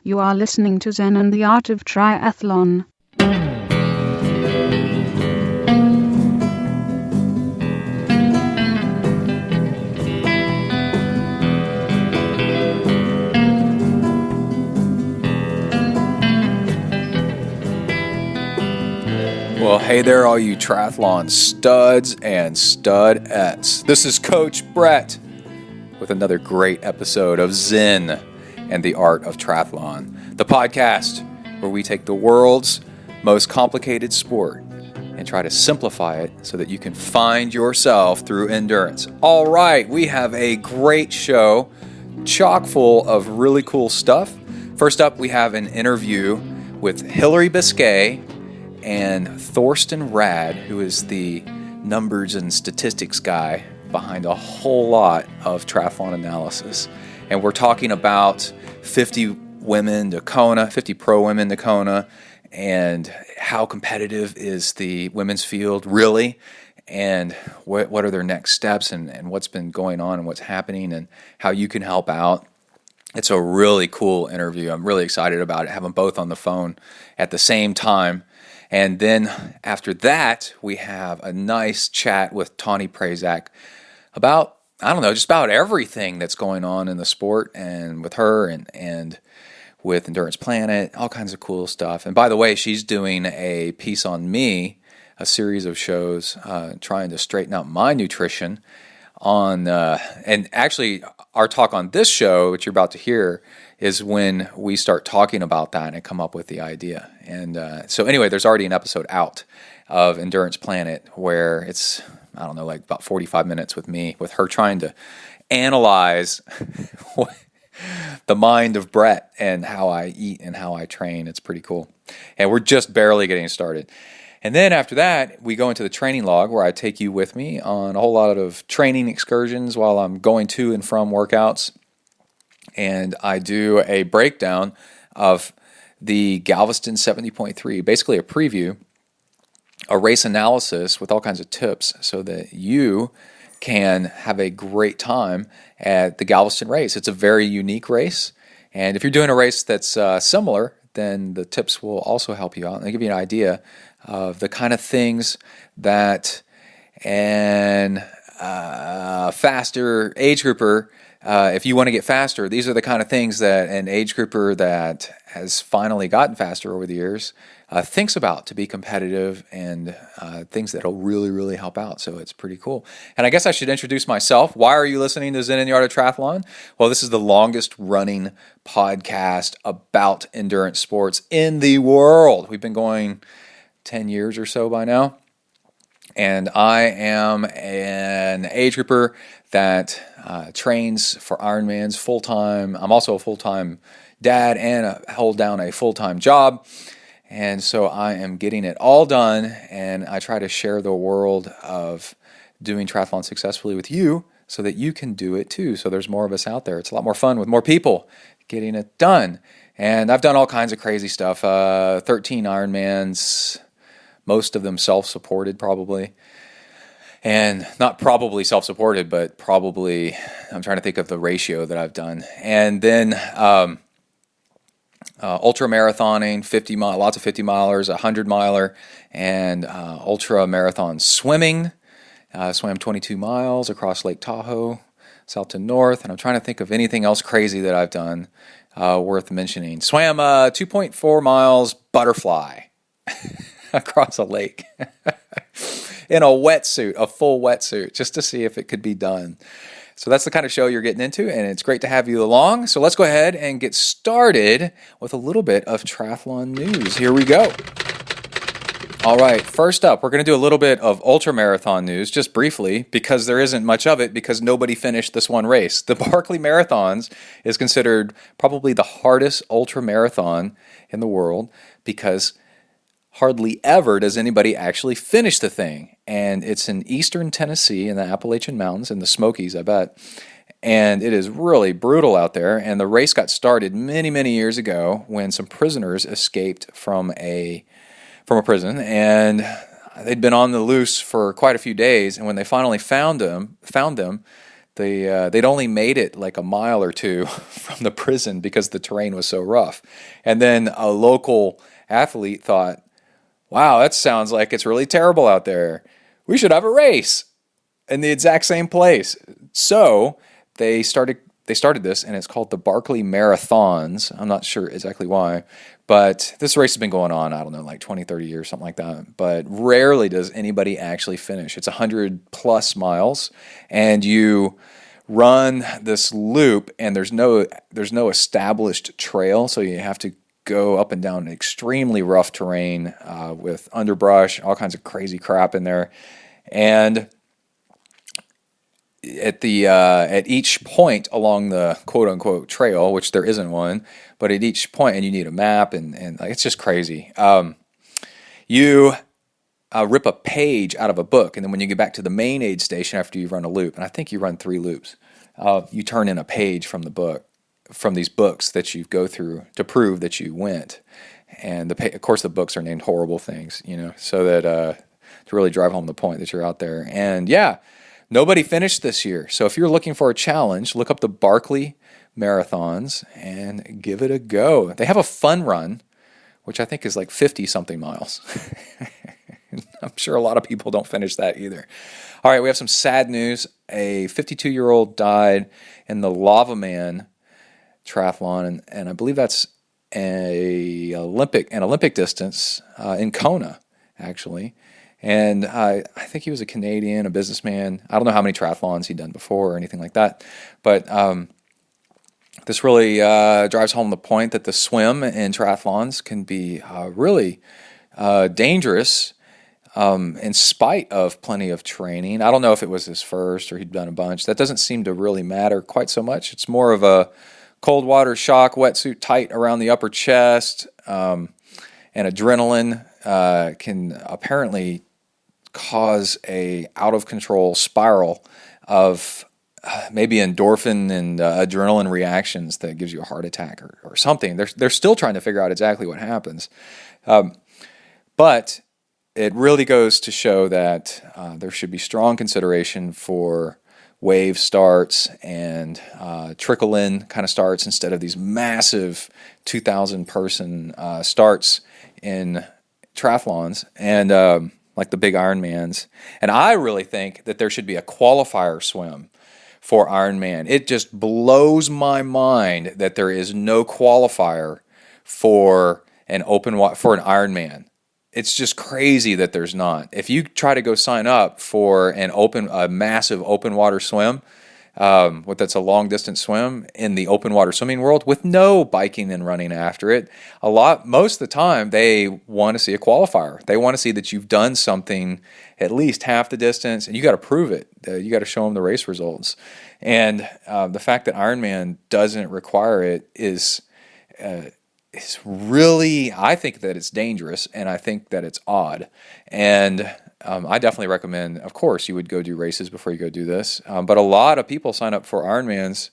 You are listening to Zen and the Art of Triathlon. Well, hey there, all you triathlon studs and studettes. This is Coach Brett with another great episode of Zen and the Art of Triathlon, the podcast where we take the world's most complicated sport and try to simplify it so that you can find yourself through endurance. All right, we have a great show, chock full of really cool stuff. First up, we have an interview with Hillary Biscay and Thorston Radde, who is the numbers and statistics guy behind a whole lot of triathlon analysis. And we're talking about 50 women to Kona, 50 pro women to Kona, and how competitive is the women's field really, and what are their next steps, and what's been going on and what's happening, and how you can help out. It's a really cool interview. I'm really excited about it, have them both on the phone at the same time. And then after that, we have a nice chat with Tawnee Prazak about, just about everything that's going on in the sport, and with her and with Endurance Planet, all kinds of cool stuff. And by the way, she's doing a piece on me, a series of shows trying to straighten out my nutrition on, and actually our talk on this show, which you're about to hear, is when we start talking about that and come up with the idea. And so anyway, there's already an episode out of Endurance Planet where it's, like about 45 minutes with me, with her trying to analyze the mind of Brett and how I eat and how I train. It's pretty cool. And we're just barely getting started. And then after that, we go into the training log where I take you with me on a whole lot of training excursions while I'm going to and from workouts. And I do a breakdown of the Galveston 70.3, basically a preview, a race analysis with all kinds of tips so that you can have a great time at the Galveston race. It's a very unique race. And if you're doing a race that's similar, then the tips will also help you out. And they give you an idea of the kind of things that an faster age grouper, if you want to get faster, these are the kind of things that an age grouper that has finally gotten faster over the years thinks about to be competitive, and things that will really, really help out. So it's pretty cool. And I guess I should introduce myself. Why are you listening to Zen and the Art of Triathlon? Well, this is the longest running podcast about endurance sports in the world. We've been going 10 years or so by now. And I am an age grouper that trains for Ironmans full-time. I'm also a full-time dad and hold down a full-time job. And so I am getting it all done, and I try to share the world of doing triathlon successfully with you so that you can do it too. So there's more of us out there. It's a lot more fun with more people getting it done. And I've done all kinds of crazy stuff. 13 Ironmans, most of them self-supported probably. And not probably self-supported, but probably, I'm trying to think of the ratio that I've done. And then ultra marathoning, 50 mile, lots of 50 milers, 100 miler, and ultra marathon swimming. Swam 22 miles across Lake Tahoe, south to north. And I'm trying to think of anything else crazy that I've done worth mentioning. Swam 2.4 miles butterfly across a lake in a wetsuit, a full wetsuit, just to see if it could be done. So that's the kind of show you're getting into, and it's great to have you along. So let's go ahead and get started with a little bit of triathlon news. Here we go. All right, first up, we're going to do a little bit of ultramarathon news, just briefly, because there isn't much of it because nobody finished this one race. The Barkley Marathons is considered probably the hardest ultramarathon in the world because hardly ever does anybody actually finish the thing. And it's in eastern Tennessee in the Appalachian Mountains, in the Smokies, I bet. And it is really brutal out there. And the race got started many, many years ago when some prisoners escaped from a prison. And they'd been on the loose for quite a few days. And when they finally found them, they'd only made it like a mile or two from the prison because the terrain was so rough. And then a local athlete thought, wow, that sounds like it's really terrible out there. We should have a race in the exact same place. So they started this, and it's called the Barkley Marathons. I'm not sure exactly why, but this race has been going on, I don't know, like 20, 30 years, something like that. But rarely does anybody actually finish. It's 100 plus miles, and you run this loop, and there's no established trail, so you have to go up and down extremely rough terrain with underbrush, all kinds of crazy crap in there. And at each point along the quote unquote trail, which there isn't one, but at each point, and you need a map, and like, it's just crazy. You rip a page out of a book, and then when you get back to the main aid station after you run a loop, and I think you run 3 loops, you turn in a page from the book, from these books that you go through to prove that you went. And of course the books are named horrible things, so that to really drive home the point that you're out there. And yeah, nobody finished this year. So if you're looking for a challenge, look up the Barkley Marathons and give it a go. They have a fun run, which I think is like 50-something miles. I'm sure a lot of people don't finish that either. All right, we have some sad news. A 52-year-old died in the Lava Man triathlon, and I believe that's an Olympic distance in Kona, actually. And I think he was a Canadian, a businessman. I don't know how many triathlons he'd done before or anything like that. But this really drives home the point that the swim in triathlons can be really dangerous in spite of plenty of training. I don't know if it was his first or he'd done a bunch. That doesn't seem to really matter quite so much. It's more of a cold water shock, wetsuit tight around the upper chest, and adrenaline can apparently cause a out of control spiral of maybe endorphin and adrenaline reactions that gives you a heart attack or something. They're still trying to figure out exactly what happens, but it really goes to show that there should be strong consideration for wave starts and trickle-in kind of starts instead of these massive 2,000 person starts in triathlons and like the big Ironmans. And I really think that there should be a qualifier swim for Ironman. It just blows my mind that there is no qualifier for an Ironman. It's just crazy that there's not. If you try to go sign up for a massive open water swim, that's a long distance swim in the open water swimming world with no biking and running after it, most of the time they want to see a qualifier. They want to see that you've done something at least half the distance, and you got to prove it. You got to show them the race results. And the fact that Ironman doesn't require it is really, I think that it's dangerous, and I think that it's odd. And I definitely recommend, of course, you would go do races before you go do this. But a lot of people sign up for Ironmans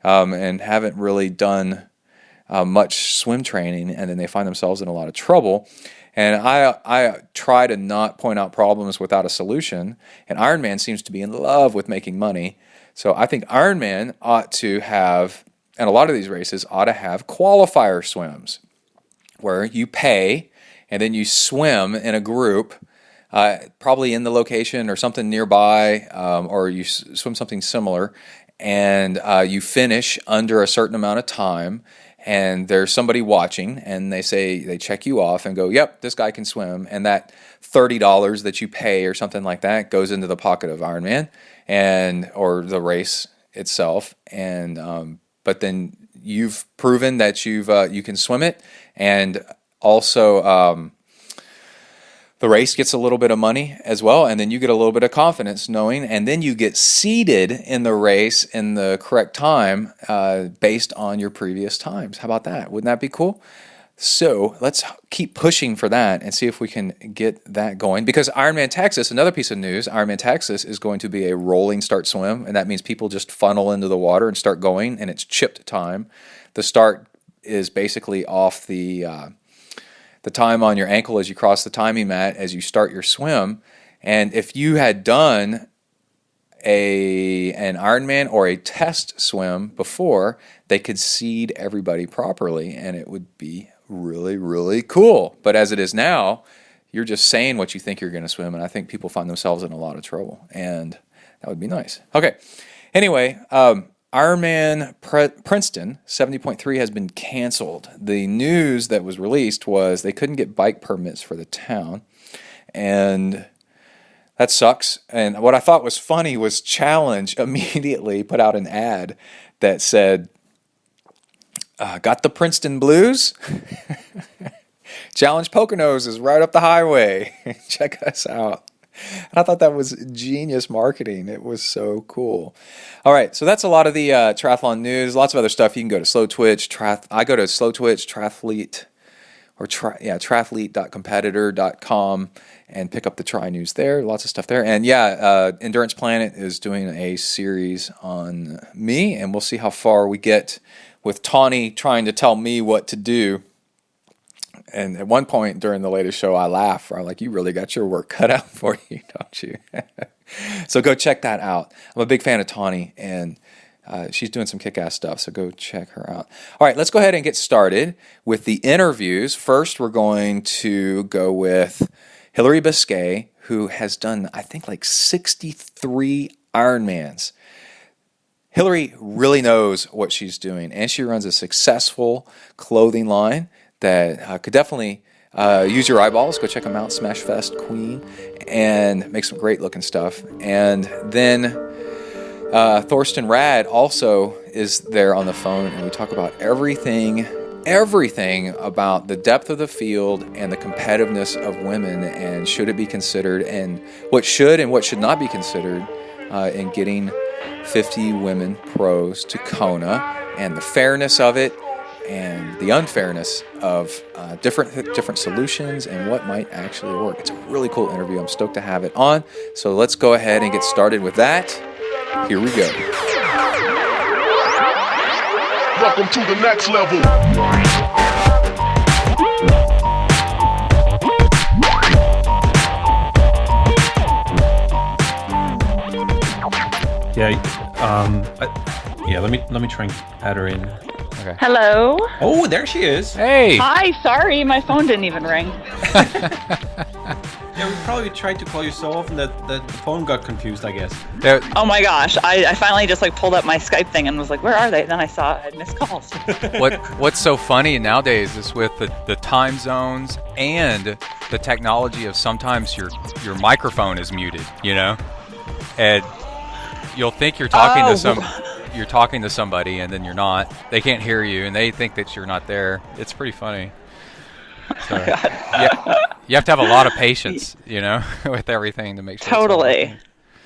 and haven't really done much swim training, and then they find themselves in a lot of trouble. And I try to not point out problems without a solution, and Ironman seems to be in love with making money. So I think Ironman ought to have, and a lot of these races ought to have qualifier swims where you pay and then you swim in a group, probably in the location or something nearby, or you swim something similar, and you finish under a certain amount of time, and there's somebody watching, and they check you off and go, yep, this guy can swim, and that $30 that you pay or something like that goes into the pocket of Ironman or the race itself, and but then you've proven that you can swim it, and also the race gets a little bit of money as well, and then you get a little bit of confidence knowing, and then you get seeded in the race in the correct time based on your previous times. How about that? Wouldn't that be cool? So let's keep pushing for that and see if we can get that going. Because Ironman Texas, another piece of news, Ironman Texas is going to be a rolling start swim, and that means people just funnel into the water and start going, and it's chipped time. The start is basically off the time on your ankle as you cross the timing mat as you start your swim. And if you had done an Ironman or a test swim before they could seed everybody properly, and it would be really, really cool. But as it is now, you're just saying what you think you're going to swim, and I think people find themselves in a lot of trouble, and that would be nice. Okay. Anyway, Ironman Princeton 70.3 has been canceled. The news that was released was they couldn't get bike permits for the town, and that sucks. And what I thought was funny was Challenge immediately put out an ad that said, got the Princeton Blues? Challenge Poconos is right up the highway. Check us out. And I thought that was genius marketing. It was so cool. All right, so that's a lot of the triathlon news. Lots of other stuff. You can go to Slow Twitch. I go to Slow Twitch, Triathlete, or triathlete.competitor.com and pick up the tri news there. Lots of stuff there. And Endurance Planet is doing a series on me, and we'll see how far we get with Tawnee trying to tell me what to do. And at one point during the latest show, I laughed. I'm like, you really got your work cut out for you, don't you? So go check that out. I'm a big fan of Tawnee, and she's doing some kick-ass stuff, so go check her out. All right, let's go ahead and get started with the interviews. First, we're going to go with Hillary Biscay, who has done, I think, like 63 Ironmans. Hillary really knows what she's doing, and she runs a successful clothing line that could definitely use your eyeballs. Go check them out, Smashfest Queen, and make some great looking stuff. And then Thorston Radde also is there on the phone, and we talk about everything about the depth of the field and the competitiveness of women, and should it be considered, and what should not be considered in getting 50 women pros to Kona, and the fairness of it, and the unfairness of different solutions and what might actually work. It's a really cool interview. I'm stoked to have it on. So let's go ahead and get started with that. Here we go. Welcome to the next level. Let me try and add her in. Okay. Hello. Oh, there she is. Hey. Hi. Sorry, my phone didn't even ring. Yeah, we probably tried to call you so often that the phone got confused, I guess. Oh my gosh! I finally just pulled up my Skype thing and was like, "Where are they?" Then I saw I had missed calls. What's so funny nowadays is with the time zones and the technology of sometimes your microphone is muted, and you'll think you're talking to somebody, and then you're not. They can't hear you, and they think that you're not there. It's pretty funny. So, you have to have a lot of patience, with everything to make sure. Totally.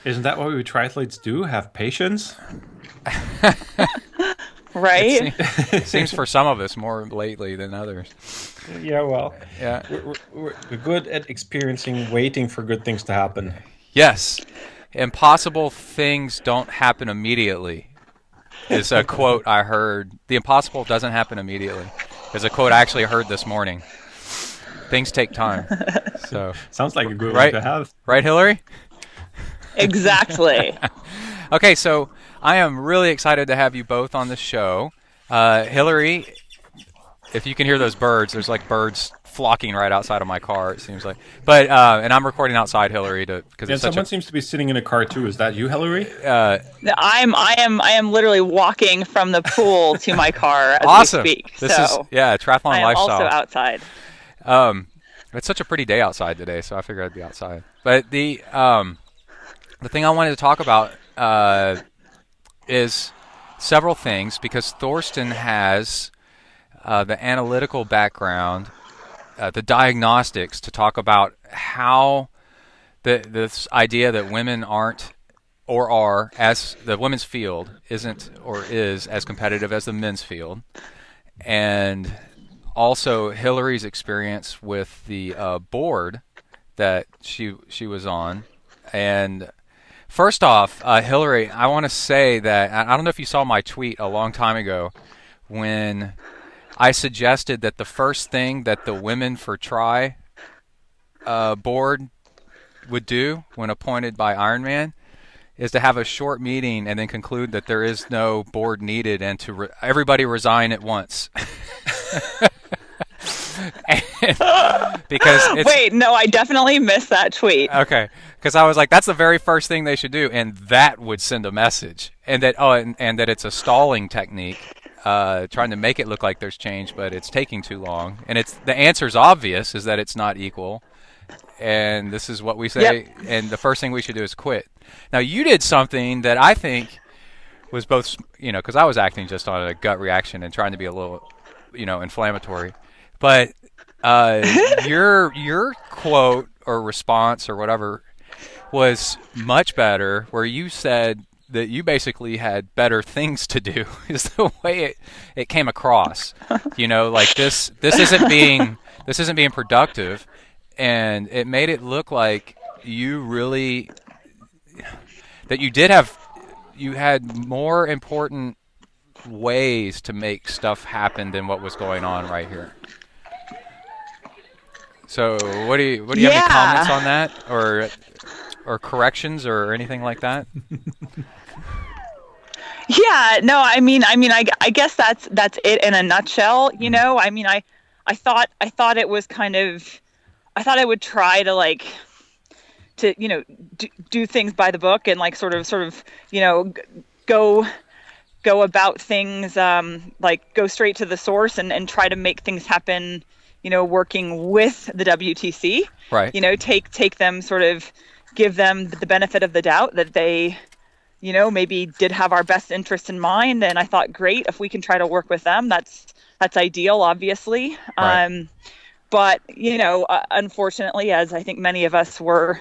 Isn't that what we triathletes do? Have patience? Right? It seems for some of us more lately than others. Yeah, well. Yeah. We're good at experiencing waiting for good things to happen. Yes. Impossible things don't happen immediately is a quote I heard. The impossible doesn't happen immediately is a quote I actually heard this morning. Things take time. So sounds like a good one to have. Right, Hillary? Exactly. Okay, so I am really excited to have you both on the show. Hillary, if you can hear those birds, there's birds flocking right outside of my car, it seems like. But and I'm recording outside, Hillary, because someone seems to be sitting in a car too. Is that you, Hillary? I am literally walking from the pool to my car as awesome. We speak. This is triathlon lifestyle. I am also outside. It's such a pretty day outside today, so I figured I'd be outside. But the thing I wanted to talk about is several things, because Thorston has the analytical background, the diagnostics to talk about how this idea that women aren't or are, as the women's field isn't or is as competitive as the men's field, and also Hillary's experience with the board that she was on. And first off, Hillary, I want to say that I don't know if you saw my tweet a long time ago when I suggested that the first thing that the Women for Tri board would do when appointed by Ironman is to have a short meeting and then conclude that there is no board needed and to everybody resign at once. Because wait, no, I definitely missed that tweet. Okay, because I was like, that's the very first thing they should do, and that would send a message, and that and that it's a stalling technique, trying to make it look like there's change, but it's taking too long, and the answer's obvious, is that it's not equal, and this is what we say, and the first thing we should do is quit. Now, you did something that I think was both, because I was acting just on a gut reaction and trying to be a little, inflammatory, but your quote or response or whatever was much better, where you said that you basically had better things to do, is the way it came across. Like this isn't being productive, and it made it look like you really, that you had more important ways to make stuff happen than what was going on right here. So what do you have any comments on that, or corrections or anything like that? Yeah, no, I guess that's it in a nutshell. I thought it was kind of, I thought I would try to do things by the book and sort of go about things go straight to the source and try to make things happen. Working with the WTC, right? Take them, sort of give them the benefit of the doubt that they, maybe did have our best interest in mind. And I thought, great, if we can try to work with them, that's ideal, obviously. Right. But unfortunately, as I think many of us were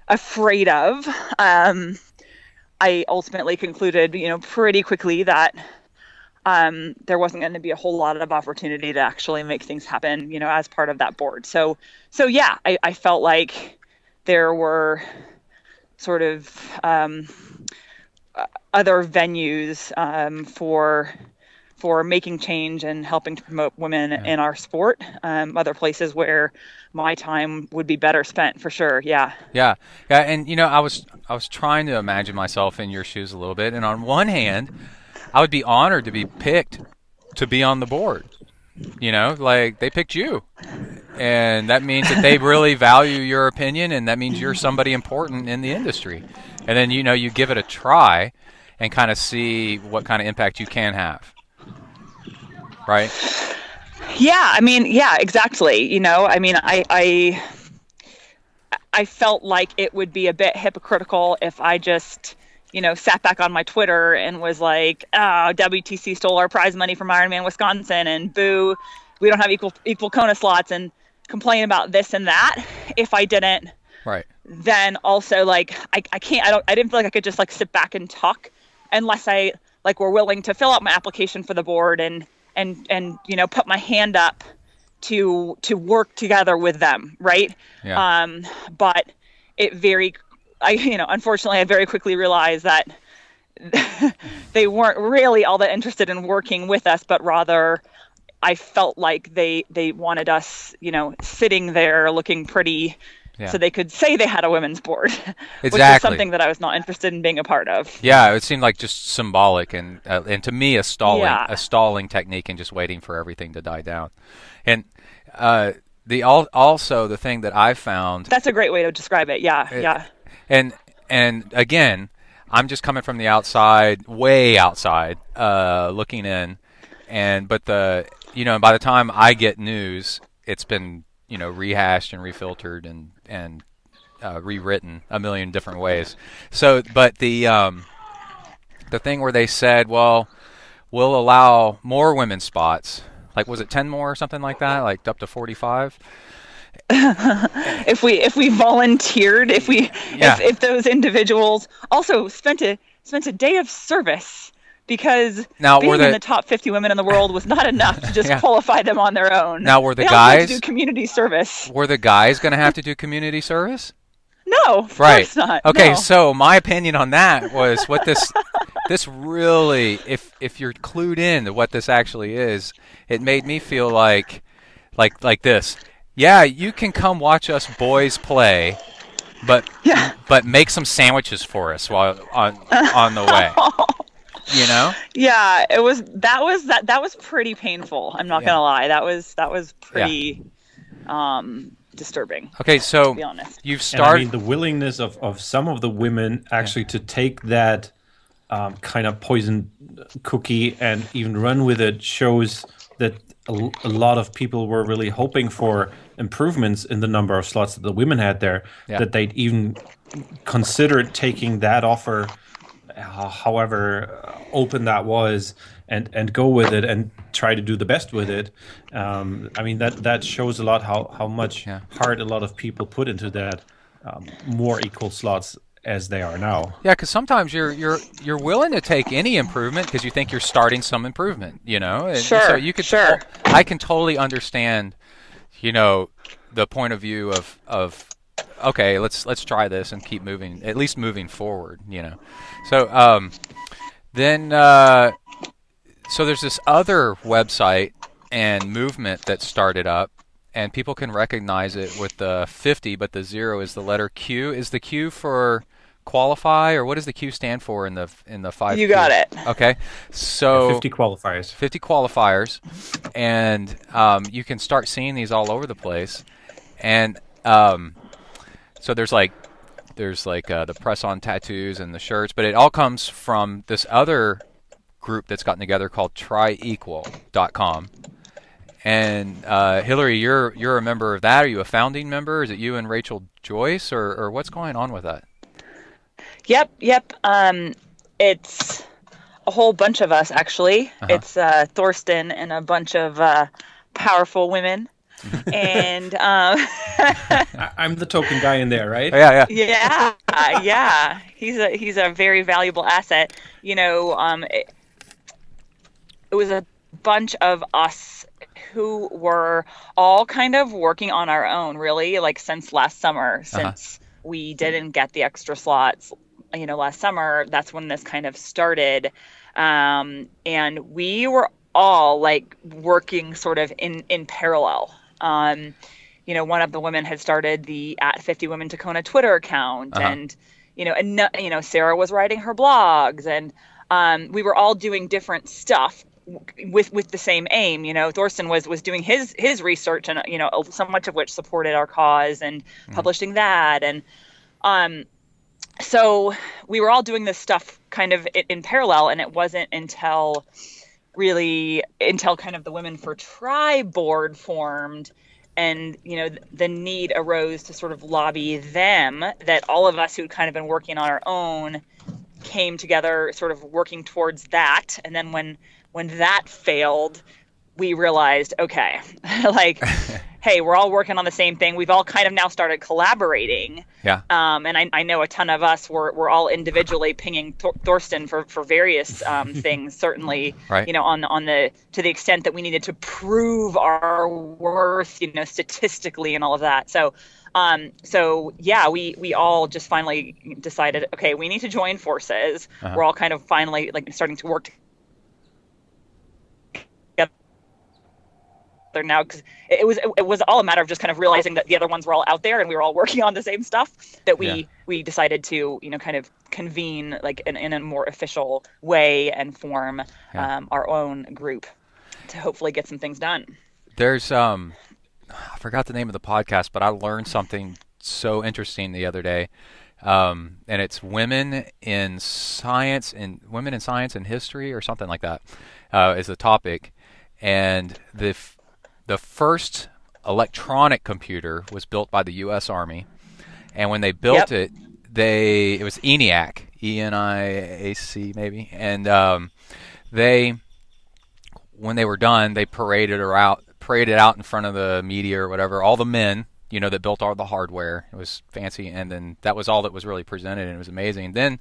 afraid of, I ultimately concluded, pretty quickly that there wasn't going to be a whole lot of opportunity to actually make things happen, as part of that board. So yeah, I felt like there were sort of other venues for making change and helping to promote women in our sport. Other places where my time would be better spent, for sure. Yeah. And I was trying to imagine myself in your shoes a little bit, and on one hand, I would be honored to be picked to be on the board. They picked you. And that means that they really value your opinion, and that means you're somebody important in the industry. And then, you give it a try and kind of see what kind of impact you can have. Right? Yeah, exactly. I felt like it would be a bit hypocritical if I just sat back on my Twitter and was like, oh, WTC stole our prize money from Ironman Wisconsin, and boo, we don't have equal Kona slots, and complain about this and that. If I didn't, right, then also I didn't feel like I could just sit back and talk unless I were willing to fill out my application for the board and put my hand up to work together with them. Right. Yeah. But unfortunately, I very quickly realized that they weren't really all that interested in working with us, but rather I felt like they wanted us, sitting there looking pretty, so they could say they had a women's board, exactly. Which is something that I was not interested in being a part of. Yeah, it seemed like just symbolic and to me a stalling technique, and just waiting for everything to die down. And also the thing that I found, that's a great way to describe it. Yeah. And again, I'm just coming from the outside, way outside, looking in, but by the time I get news, it's been rehashed and refiltered and rewritten a million different ways. So, but the thing where they said, well, we'll allow more women's spots, was it 10 more or something like that, up to 45? If we volunteered, if those individuals also spent a day of service, because being in the top 50 women in the world was not enough to just qualify them on their own. Now, were the they guys also had to do community service? Were the guys going to have to do community service? No, of course not. Okay, no. So my opinion on that was what this really, if you're clued in to what this actually is, it made me feel like this. Yeah, you can come watch us boys play, but make some sandwiches for us while on the way. You know? Yeah, that was pretty painful. I'm not gonna lie. That was pretty disturbing. Okay, so to be honest. You've started. And the willingness of some of the women actually to take that kind of poison cookie and even run with it shows that a lot of people were really hoping for improvements in the number of slots that the women had there, that they'd even considered taking that offer, however open that was, and go with it and try to do the best with it. I mean, that shows a lot how much heart a lot of people put into that, more equal slots as they are now. Yeah, because sometimes you're willing to take any improvement because you think you're starting some improvement, you know. And so you could. I can totally understand, you know, the point of view of okay, let's try this and keep moving, at least moving forward, you know. So so there's this other website and movement that started up, and people can recognize it with the 50, but the 0 is the letter Q. Is the Q for qualify, or what does the Q stand for in the 5? You got it. Okay, so 50 qualifiers. 50 qualifiers, and you can start seeing these all over the place, and so there's like the press-on tattoos and the shirts, but it all comes from this other group that's gotten together called tryequal.com. And Hillary, you're a member of that. Are you a founding member? Is it you and Rachel Joyce, or what's going on with that? Yep. It's a whole bunch of us, actually. It's Thorston and a bunch of powerful women. And I'm the token guy in there, right? Yeah. He's a very valuable asset. You know, it was a bunch of us who were all kind of working on our own, really, like since last summer, since we didn't get the extra slots, you know, last summer. That's when this kind of started. And we were all like working sort of in parallel. You know, one of the women had started the @50 Women Tacona Twitter account, and Sarah was writing her blogs, and we were all doing different stuff with the same aim. You know, Thorston was doing his research, and you know, so much of which supported our cause, and publishing that, and so we were all doing this stuff kind of in parallel, and it wasn't until kind of the Women for Tri board formed, and you know, the need arose to sort of lobby them, that all of us who'd kind of been working on our own came together, sort of working towards that. And then when that failed, we realized, okay, like, hey, we're all working on the same thing. We've all kind of now started collaborating. Yeah. And I know a ton of us were all individually pinging Thorston for various things, certainly, right. You know, to the extent that we needed to prove our worth, you know, statistically and all of that. So yeah, we all just finally decided, okay, we need to join forces. We're all kind of finally like starting to work together now, because it was all a matter of just kind of realizing that the other ones were all out there and we were all working on the same stuff, that we decided to, you know, kind of convene like in a more official way and form our own group to hopefully get some things done. There's I forgot the name of the podcast, but I learned something so interesting the other day, and it's women in science and history or something like that is the topic. And the first electronic computer was built by the U.S. Army, and when they built it was ENIAC, ENIAC maybe, and when they were done, they paraded out in front of the media or whatever, all the men, you know, that built all the hardware. It was fancy, and then that was all that was really presented, and it was amazing. And then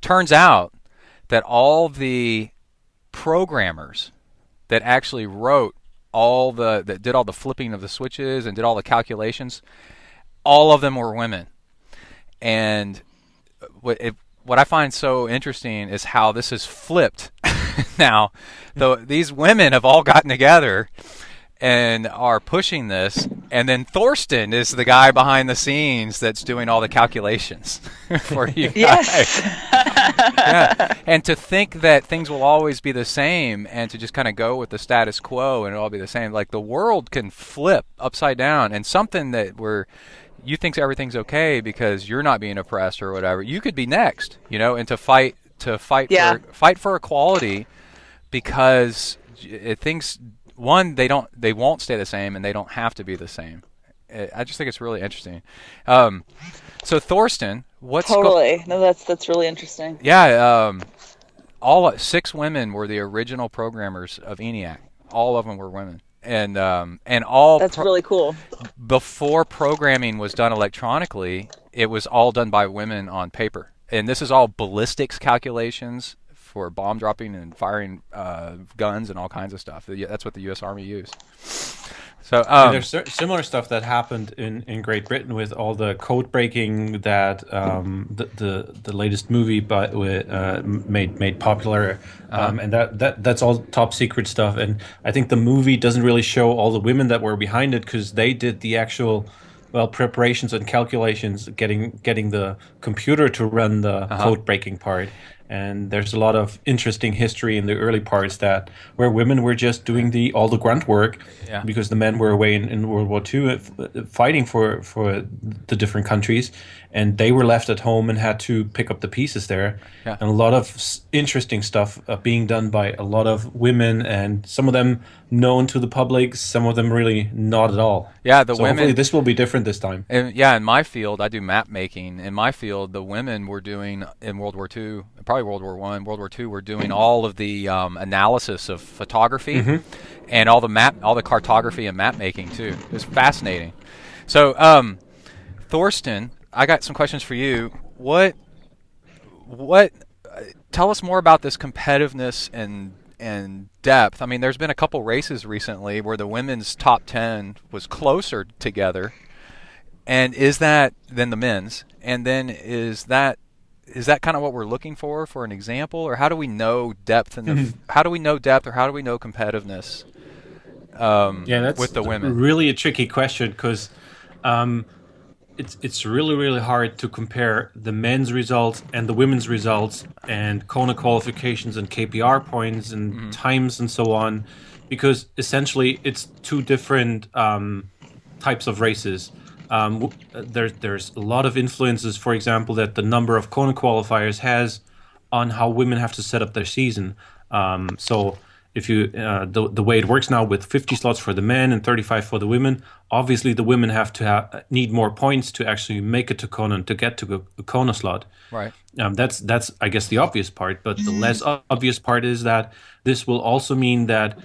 turns out that all the programmers that actually wrote that did all the flipping of the switches and did all the calculations, all of them were women. And what I find so interesting is how this is flipped now. These women have all gotten together and are pushing this, and then Thorston is the guy behind the scenes that's doing all the calculations for you guys. Yes. Yeah. And to think that things will always be the same, and to just kind of go with the status quo and it'll all be the same, like the world can flip upside down, and something that you think everything's okay because you're not being oppressed or whatever, you could be next, and to fight for equality, because things. One, they won't stay the same, and they don't have to be the same. I just think it's really interesting. So Thorston, No, that's really interesting. Yeah, all 6 women were the original programmers of ENIAC. All of them were women, and all. That's really cool. Before programming was done electronically, it was all done by women on paper, and this is all ballistics calculations for bomb dropping and firing guns and all kinds of stuff. That's what the U.S. Army used. So there's similar stuff that happened in Great Britain with all the code breaking that the latest movie made popular, and that's all top secret stuff. And I think the movie doesn't really show all the women that were behind it, because they did the actual preparations and calculations, getting the computer to run the code breaking part. And there's a lot of interesting history in the early parts where women were just doing all the grunt work, because the men were away in World War II fighting for the different countries, and they were left at home and had to pick up the pieces there. Yeah. And a lot of interesting stuff being done by a lot of women, and some of them known to the public, some of them really not at all. Yeah, so women. Hopefully this will be different this time. And in my field, I do map making. In my field, the women were doing in World War II, probably World War I, World War II, were doing all of the analysis of photography and all the cartography and map making too. It was fascinating. So, Thorston, I got some questions for you. What? Tell us more about this competitiveness and depth. I mean, there's been a couple races recently where the women's top 10 was closer together, and is that than the men's? And then is that kind of what we're looking for an example, or how do we know depth how do we know depth, or how do we know competitiveness? That's with the women. Really a tricky question, because it's really, really hard to compare the men's results and the women's results and Kona qualifications and KPR points and times and so on, because essentially it's 2 different types of races. There's a lot of influences, for example, that the number of Kona qualifiers has on how women have to set up their season. So if you the way it works now with 50 slots for the men and 35 for the women, obviously the women have to need more points to actually make it to Kona and to get to a Kona slot. Right. That's I guess the obvious part, but the less obvious part is that this will also mean that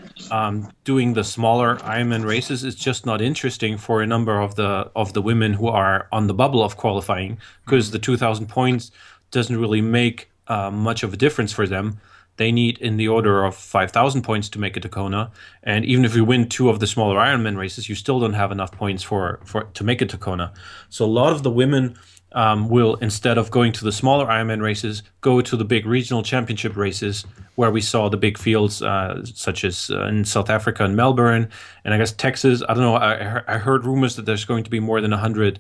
doing the smaller Ironman races is just not interesting for a number of the women who are on the bubble of qualifying, because the 2,000 points doesn't really make much of a difference for them. They need in the order of 5,000 points to make it to Kona, and even if you win 2 of the smaller Ironman races, you still don't have enough points to make it to Kona. So a lot of the women will, instead of going to the smaller Ironman races, go to the big regional championship races, where we saw the big fields, such as in South Africa and Melbourne, and I guess Texas. I don't know. I heard rumors that there's going to be more than 100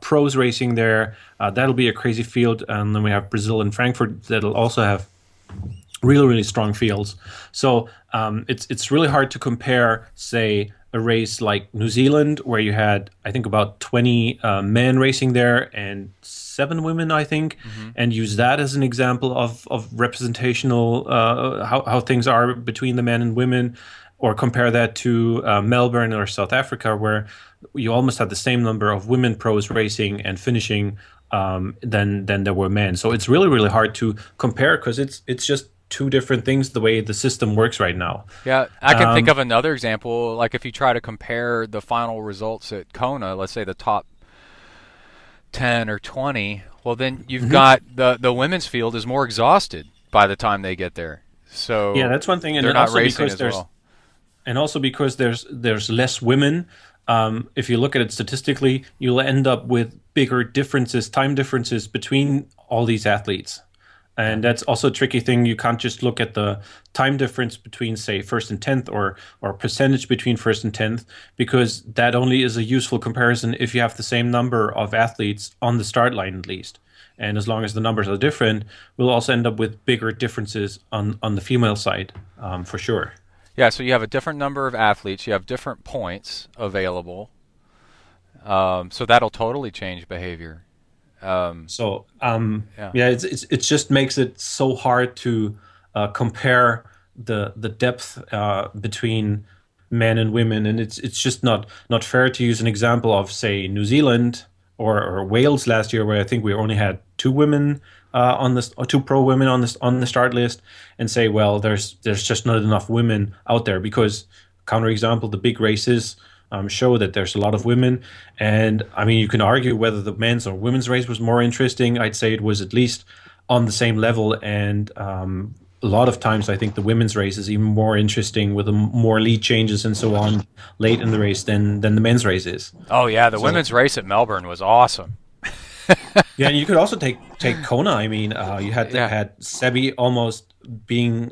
pros racing there. That'll be a crazy field, and then we have Brazil and Frankfurt that'll also have really, really strong fields. So it's really hard to compare, say, a race like New Zealand, where you had, I think, about 20 men racing there and 7 women, I think, and use that as an example of representational, how things are between the men and women, or compare that to Melbourne or South Africa, where you almost had the same number of women pros racing and finishing than there were men. So it's really, really hard to compare, because it's just 2 different things the way the system works right now. Yeah, I can think of another example. Like if you try to compare the final results at Kona, let's say the top 10 or 20, well then you've got the women's field is more exhausted by the time they get there. So yeah, that's one thing, and they're not also racing because as well. And also because there's less women. If you look at it statistically, you'll end up with bigger differences, time differences between all these athletes. And that's also a tricky thing. You can't just look at the time difference between, say, first and 10th or percentage between first and 10th, because that only is a useful comparison if you have the same number of athletes on the start line at least. And as long as the numbers are different, we'll also end up with bigger differences on the female side, for sure. Yeah, so you have a different number of athletes. You have different points available. So that'll totally change behavior. It just makes it so hard to compare the depth between men and women, and it's just not fair to use an example of, say, New Zealand or Wales last year, where I think we only had two women two pro women on the start list, and say, well, there's just not enough women out there, because counterexample, the big races show that there's a lot of women. And I mean, you can argue whether the men's or women's race was more interesting. I'd say it was at least on the same level. And a lot of times I think the women's race is even more interesting, with more lead changes and so on late in the race than the men's race is. Oh yeah, the women's race at Melbourne was awesome. Yeah, and you could also take Kona. I mean, you had Sebi almost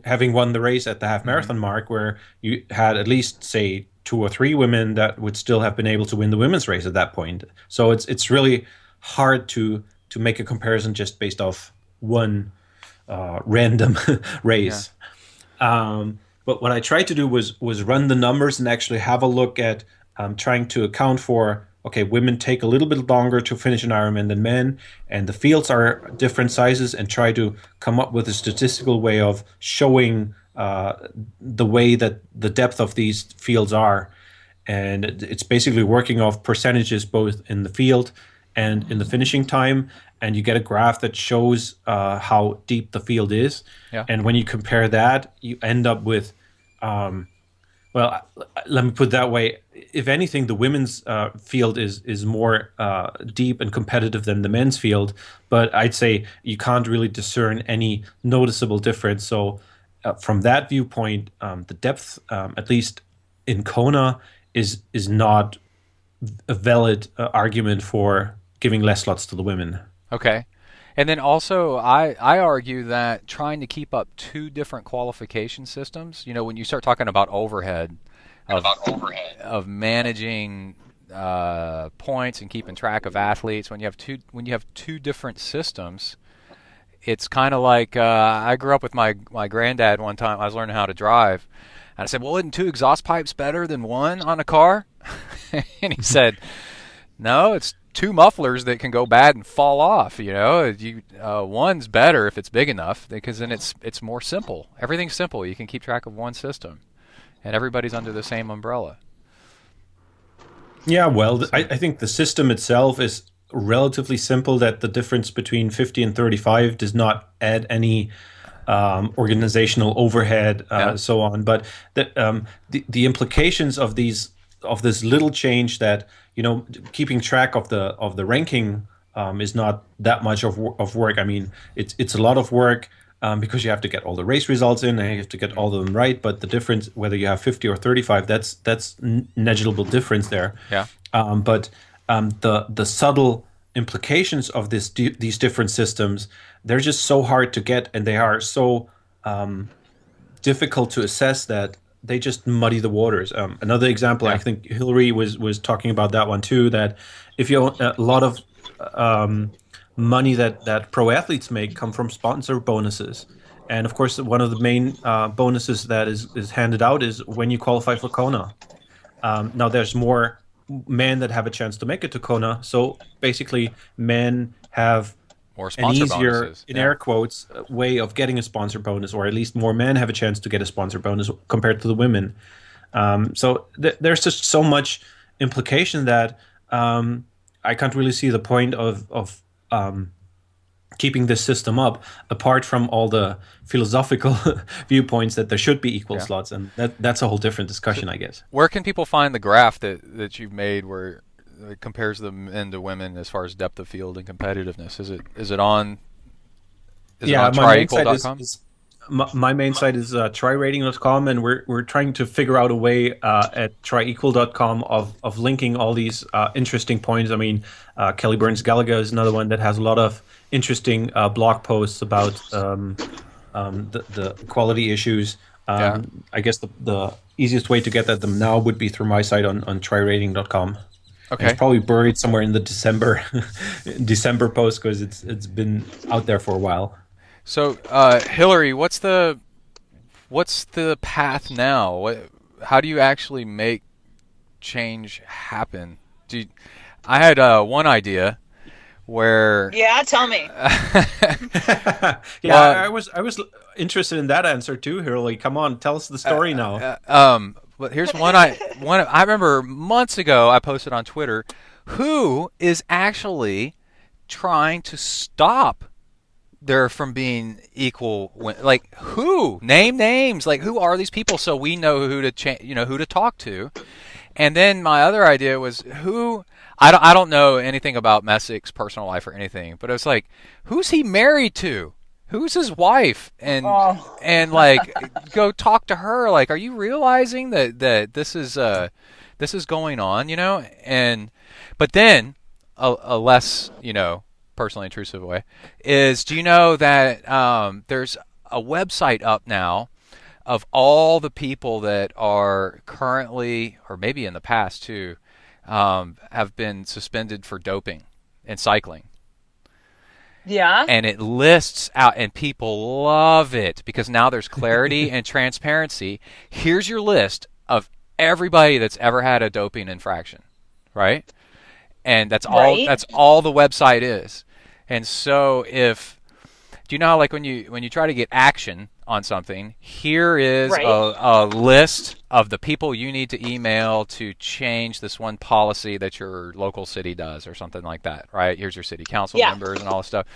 having won the race at the half marathon mark, where you had at least, say, 2 or 3 women that would still have been able to win the women's race at that point. So it's really hard to make a comparison just based off one random race. Yeah. But what I tried to do was run the numbers and actually have a look at trying to account for, okay, women take a little bit longer to finish an Ironman than men, and the fields are different sizes, and try to come up with a statistical way of showing the way that the depth of these fields are. And it's basically working off percentages both in the field and in the finishing time, and you get a graph that shows how deep the field is. Yeah. And when you compare that, you end up with well, let me put it that way. If anything, the women's field is more deep and competitive than the men's field, but I'd say you can't really discern any noticeable difference. So from that viewpoint, the depth, at least in Kona, is not a valid argument for giving less slots to the women. Okay. And then also, I argue that trying to keep up 2 different qualification systems, when you start talking about overhead, of managing points and keeping track of athletes, when you have two different systems, it's kind of like I grew up with my granddad one time. I was learning how to drive, and I said, "Well, isn't 2 exhaust pipes better than 1 on a car?" And he said, "No, it's 2 mufflers that can go bad and fall off. One's better if it's big enough, because then it's more simple. Everything's simple. You can keep track of one system, and everybody's under the same umbrella." Yeah, well, I think the system itself is relatively simple, that the difference between 50 and 35 does not add any organizational overhead, so on. But the implications of this little change, that keeping track of the ranking is not that much of work. I mean, it's a lot of work because you have to get all the race results in and you have to get all of them right. But the difference, whether you have 50 or 35, that's negligible difference there. Yeah. But the subtle implications of these different systems, they're just so hard to get, and they are so difficult to assess that they just muddy the waters. Another example, I think Hillary was talking about that one too, that if you own a lot of money that pro athletes make come from sponsor bonuses. And of course, one of the main bonuses that is handed out is when you qualify for Kona. Now there's more men that have a chance to make it to Kona. So basically, men have more an easier, in air quotes, way of getting a sponsor bonus, or at least more men have a chance to get a sponsor bonus compared to the women. So there's just so much implication that I can't really see the point of keeping this system up, apart from all the philosophical viewpoints that there should be equal slots, and that's a whole different discussion, I guess. Where can people find the graph that you've made where it compares the men to women as far as depth of field and competitiveness? Is it on tryequal.com? my main site is tryrating.com, and we're trying to figure out a way at tryequal.com of linking all these interesting points. I mean, Kelly Burns Gallagher is another one that has a lot of interesting blog posts about the equality issues. I guess the easiest way to get at them now would be through my site on tryrating.com. Okay. And it's probably buried somewhere in the December post because it's been out there for a while. So, Hillary, what's the path now? How do you actually make change happen? I had one idea where. Yeah, tell me. I was interested in that answer too, Hillary. Come on, tell us the story now. But here's I remember months ago I posted on Twitter, who is actually trying to stop there from being equal, like who? Name names, like who are these people so we know who to who to talk to. And then my other idea was who. I don't know anything about Messick's personal life or anything, but it was like, who's he married to? Who's his wife? And like go talk to her. Like, are you realizing that this is going on? But then a less personally intrusive way is, do you know that there's a website up now of all the people that are currently, or maybe in the past too, have been suspended for doping and cycling. Yeah. And it lists out, and people love it because now there's clarity and transparency. Here's your list of everybody that's ever had a doping infraction, right? And that's all the website is. And so do you know how, like, when you try to get action on something, here is a list of the people you need to email to change this one policy that your local city does or something like that, right? Here's your city council members and all this stuff.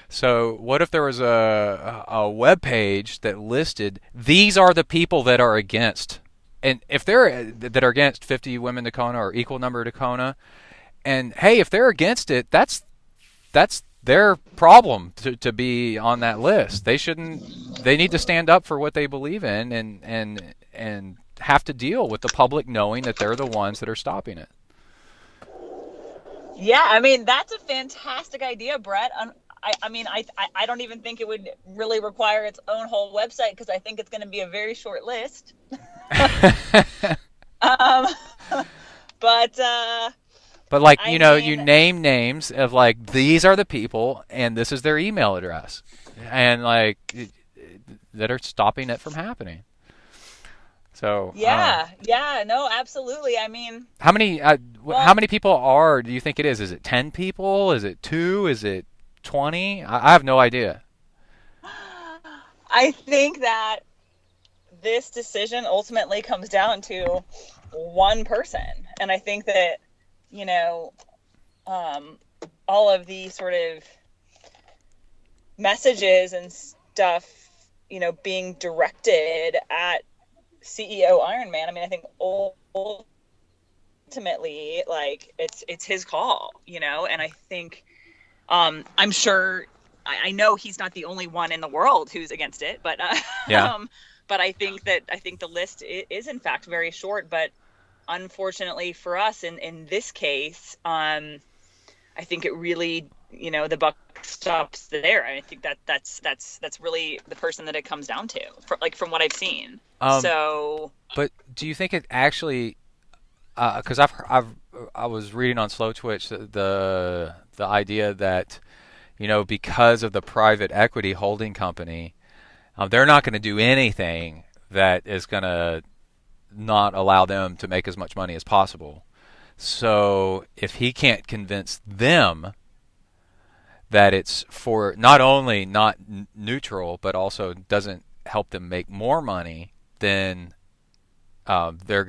So what if there was a web page that listed, these are the people that are against, and if that are against 50 women Dacona or equal number Dacona, and hey, if they're against it, that's their problem to be on that list. They need to stand up for what they believe in and have to deal with the public knowing that they're the ones that are stopping it. Yeah, I mean, that's a fantastic idea, Brett. I don't even think it would really require its own whole website because I think it's going to be a very short list. But like, you name names of like, these are the people and this is their email address, and like that are stopping it from happening. So no, absolutely. I mean, how many people do you think it is? Is it 10 people? Is it 2? Is it 20? I have no idea. I think that this decision ultimately comes down to one person, and I think that all of the sort of messages and stuff, being directed at CEO Ironman. I mean, I think ultimately, like, it's his call, and I think, I'm sure, I know he's not the only one in the world who's against it, but, but I think the list is in fact very short, but unfortunately for us in this case, I think it really, the buck stops there. I think that's really the person that it comes down to, from what I've seen. But do you think it actually? Because I was reading on Slow Twitch the idea that because of the private equity holding company, they're not going to do anything that is going to not allow them to make as much money as possible. So if he can't convince them that it's for not only not neutral but also doesn't help them make more money, then they're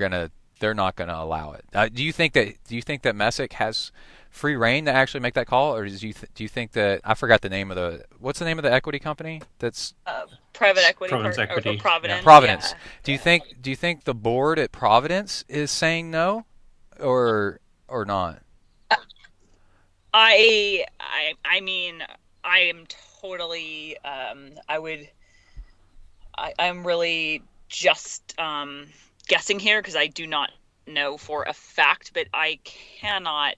not gonna allow it. Do you think that Messick has free reign to actually make that call, or do you think that, I forgot the name of what's the name of the equity company that's private equity? Providence Equity. Or Providence. Yeah, Providence. Yeah. Do you think the board at Providence is saying no, or not? I mean, I am totally. I I'm really just guessing here because I do not know for a fact, but I cannot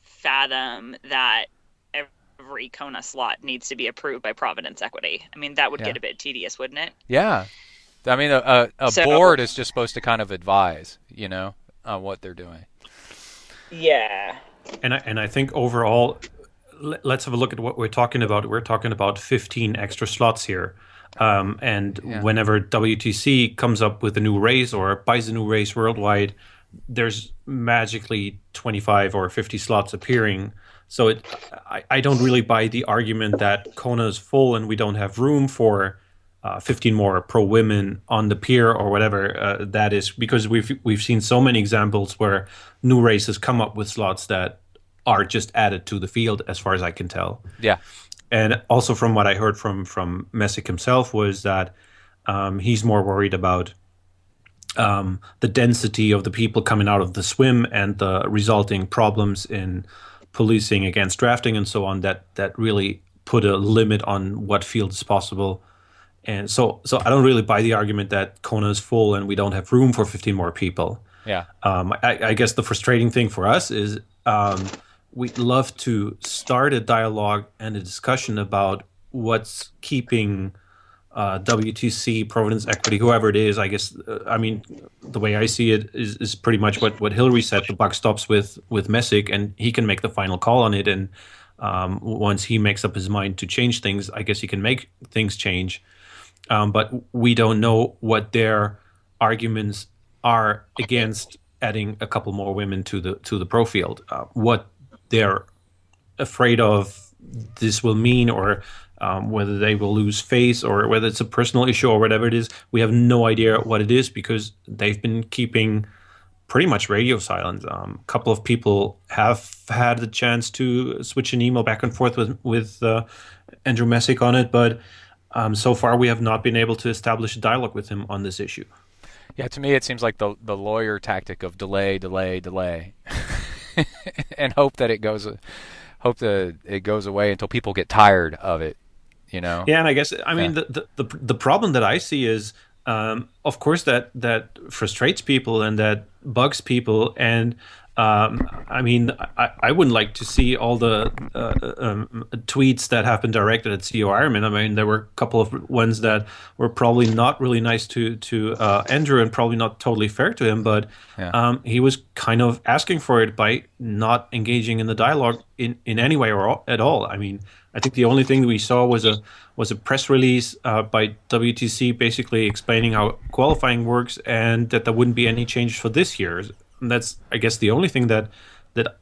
fathom that every Kona slot needs to be approved by Providence Equity. I mean, that would get a bit tedious, wouldn't it? Yeah. I mean, a board is just supposed to kind of advise, on what they're doing. Yeah. And I think overall, let's have a look at what we're talking about. We're talking about 15 extra slots here. Whenever WTC comes up with a new race or buys a new race worldwide, there's magically 25 or 50 slots appearing. So I don't really buy the argument that Kona is full and we don't have room for 15 more pro women on the pier or whatever that is, because we've seen so many examples where new races come up with slots that are just added to the field, as far as I can tell. Yeah. And also from what I heard from Messick himself was that he's more worried about the density of the people coming out of the swim and the resulting problems in policing against drafting and so on that really put a limit on what field is possible. And so I don't really buy the argument that Kona is full and we don't have room for 15 more people. Yeah. I guess the frustrating thing for us is we'd love to start a dialogue and a discussion about what's keeping WTC, Providence Equity, whoever it is. I guess, I mean, the way I see it is pretty much what Hillary said. The buck stops with Messick, and he can make the final call on it. And once he makes up his mind to change things, I guess he can make things change. But we don't know what their arguments are against adding a couple more women to the pro field. What they're afraid of this will mean, or whether they will lose face, or whether it's a personal issue or whatever it is, we have no idea what it is because they've been keeping pretty much radio silence. A couple of people have had the chance to switch an email back and forth with Andrew Messick on it, but so far we have not been able to establish a dialogue with him on this issue. Yeah, to me it seems like the lawyer tactic of delay, and hope that it goes away until people get tired of it. Yeah, and I guess mean the problem that I see is, of course, that frustrates people and that bugs people, and I mean, I wouldn't like to see all the tweets that have been directed at CEO Ironman. I mean, there were a couple of ones that were probably not really nice to Andrew and probably not totally fair to him, but he was kind of asking for it by not engaging in the dialogue in any way or at all. I mean, I think the only thing we saw was a press release by WTC basically explaining how qualifying works and that there wouldn't be any changes for this year. And that's, I guess, the only thing that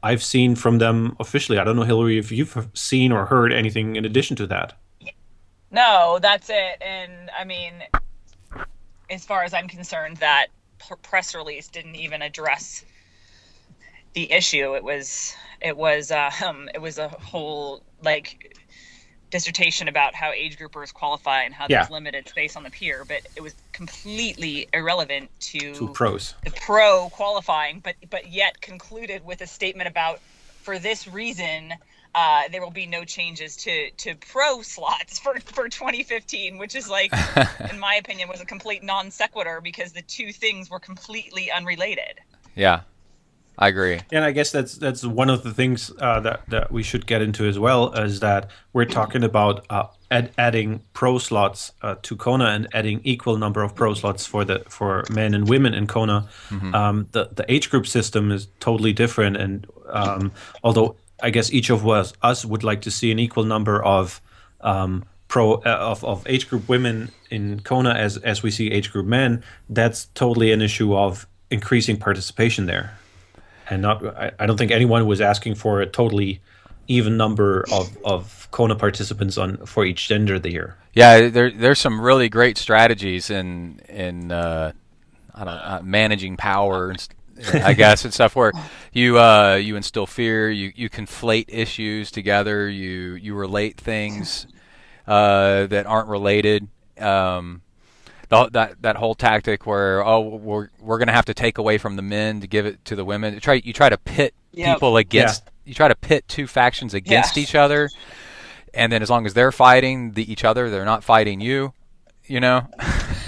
I've seen from them officially. I don't know, Hillary, if you've seen or heard anything in addition to that. No, that's it. And I mean, as far as I'm concerned, that press release didn't even address the issue. It was a whole dissertation about how age groupers qualify and how there's limited space on the pier, but it was completely irrelevant to pros. The pro qualifying, but yet concluded with a statement about, for this reason, there will be no changes to pro slots for 2015, which is in my opinion, was a complete non sequitur because the two things were completely unrelated. Yeah. I agree. And I guess that's one of the things that we should get into as well, is that we're talking about adding pro slots to Kona and adding equal number of pro slots for men and women in Kona. Mm-hmm. The age group system is totally different, and although I guess each of us would like to see an equal number of of age group women in Kona as we see age group men, that's totally an issue of increasing participation there. And I don't think anyone was asking for a totally even number of Kona participants for each gender there. Yeah, there's some really great strategies in managing power, I guess, and stuff where you instill fear, you conflate issues together, you relate things that aren't related. That whole tactic where we're going to have to take away from the men to give it to the women. You try to pit people against. You try to pit two factions against each other, and then as long as they're fighting each other, they're not fighting you. you know.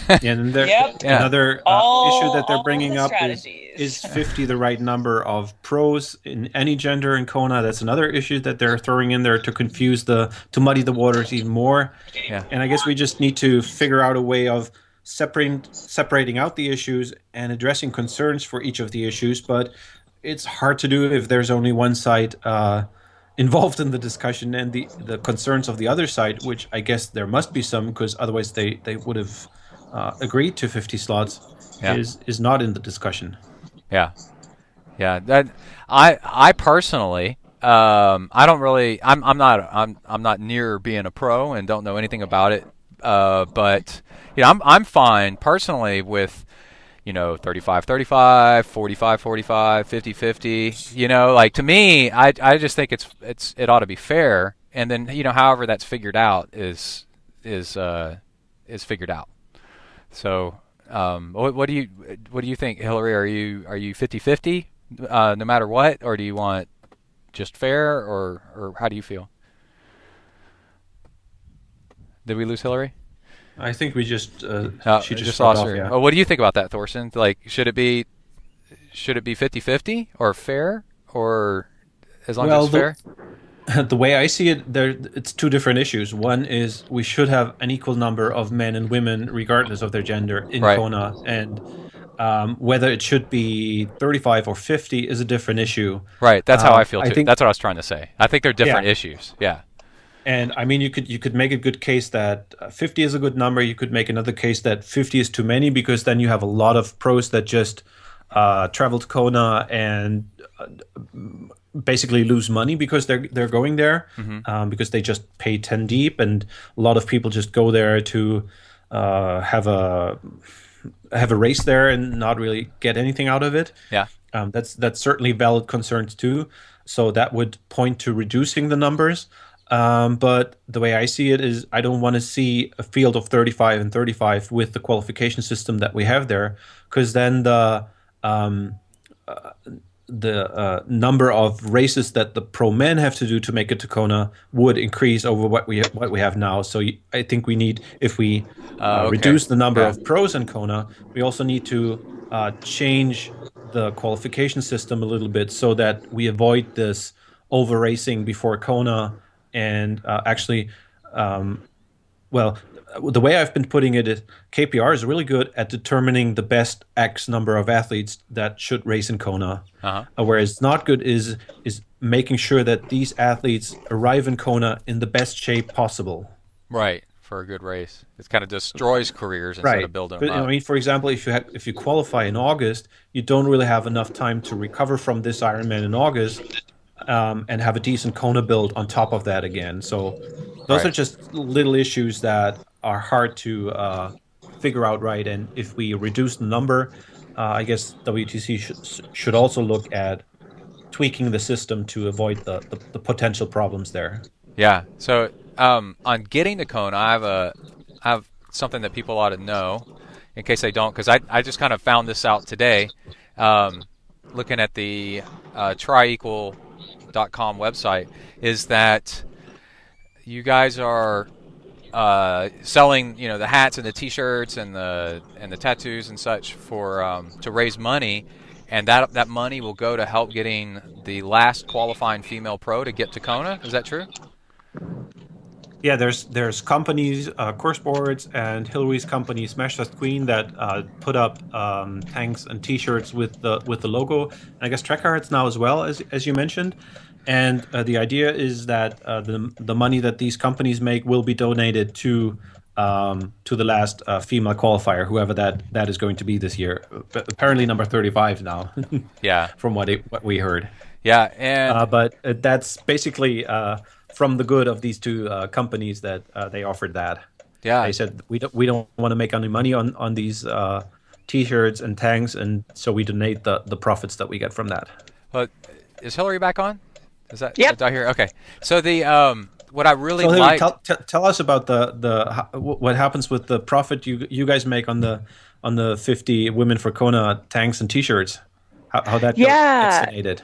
And another issue that they're bringing up is 50 the right number of pros in any gender in Kona? That's another issue that they're throwing in there to to muddy the waters even more. Yeah. And I guess we just need to figure out a way of separating out the issues and addressing concerns for each of the issues. But it's hard to do if there's only one side involved in the discussion and the concerns of the other side, which I guess there must be some, because otherwise they would have agreed to 50 slots, is not in the discussion. Yeah. That I personally, I don't really. I'm not near being a pro and don't know anything about it. But I'm fine personally with 35-35, 45-45, 50-50. Like, to me, I just think it ought to be fair, and then however that's figured out is figured out. So what do you think, Hillary? Are you 50-50 no matter what, or do you want just fair, or how do you feel? Did we lose Hillary? I think we just she just lost her. Yeah. Oh, what do you think about that, Thorston? Like, should it be 50-50 or fair, or as long as it's fair? The way I see it, it's two different issues. One is we should have an equal number of men and women, regardless of their gender, in Kona, and whether it should be 35 or 50 is a different issue. Right. That's how I feel too. That's what I was trying to say. I think they're different issues. Yeah. And I mean, you could make a good case that 50 is a good number. You could make another case that 50 is too many, because then you have a lot of pros that just travel to Kona and basically lose money because they're going there, because they just pay 10 deep, and a lot of people just go there to have a race there and not really get anything out of it. Yeah, that's certainly valid concerns too. So that would point to reducing the numbers. But the way I see it is, I don't want to see a field of 35 and 35 with the qualification system that we have there, because then the number of races that the pro men have to do to make it to Kona would increase over what we have now. So I think we need, if we reduce the number of pros in Kona, we also need to change the qualification system a little bit so that we avoid this over racing before Kona. And the way I've been putting it is, KPR is really good at determining the best X number of athletes that should race in Kona. Whereas not good is making sure that these athletes arrive in Kona in the best shape possible. Right, for a good race. It kind of destroys careers instead of building them up. I mean, for example, if you qualify in August, you don't really have enough time to recover from this Ironman in August. And have a decent Kona build on top of that again. So those are just little issues that are hard to figure out right. And if we reduce the number, I guess WTC should also look at tweaking the system to avoid the potential problems there. Yeah. So on getting to Kona, I have something that people ought to know in case they don't, because I just kind of found this out today, looking at the TriEqual.com website, is that you guys are selling the hats and the t-shirts and the tattoos and such for to raise money, and that money will go to help getting the last qualifying female pro to get to Kona. Is that true? Yeah, there's companies, Course Boards and Hillary's company Smash Fest Queen, that put up tanks and t-shirts with the logo, and I guess track cards now as well, as you mentioned. And the idea is that the money that these companies make will be donated to the last female qualifier, whoever that is going to be this year. Apparently number 35 now. Yeah. From what we heard. Yeah, and but that's basically from the good of these two companies that they offered that. Yeah. They said we don't want to make any money on these t-shirts and tanks, and so we donate the profits that we get from that. But is Hillary back on? Is that Yep. I hear? Okay. So the what I really like. Tell us about what happens with the profit you guys make on the 50 Women for Kona tanks and t-shirts. How that gets donated.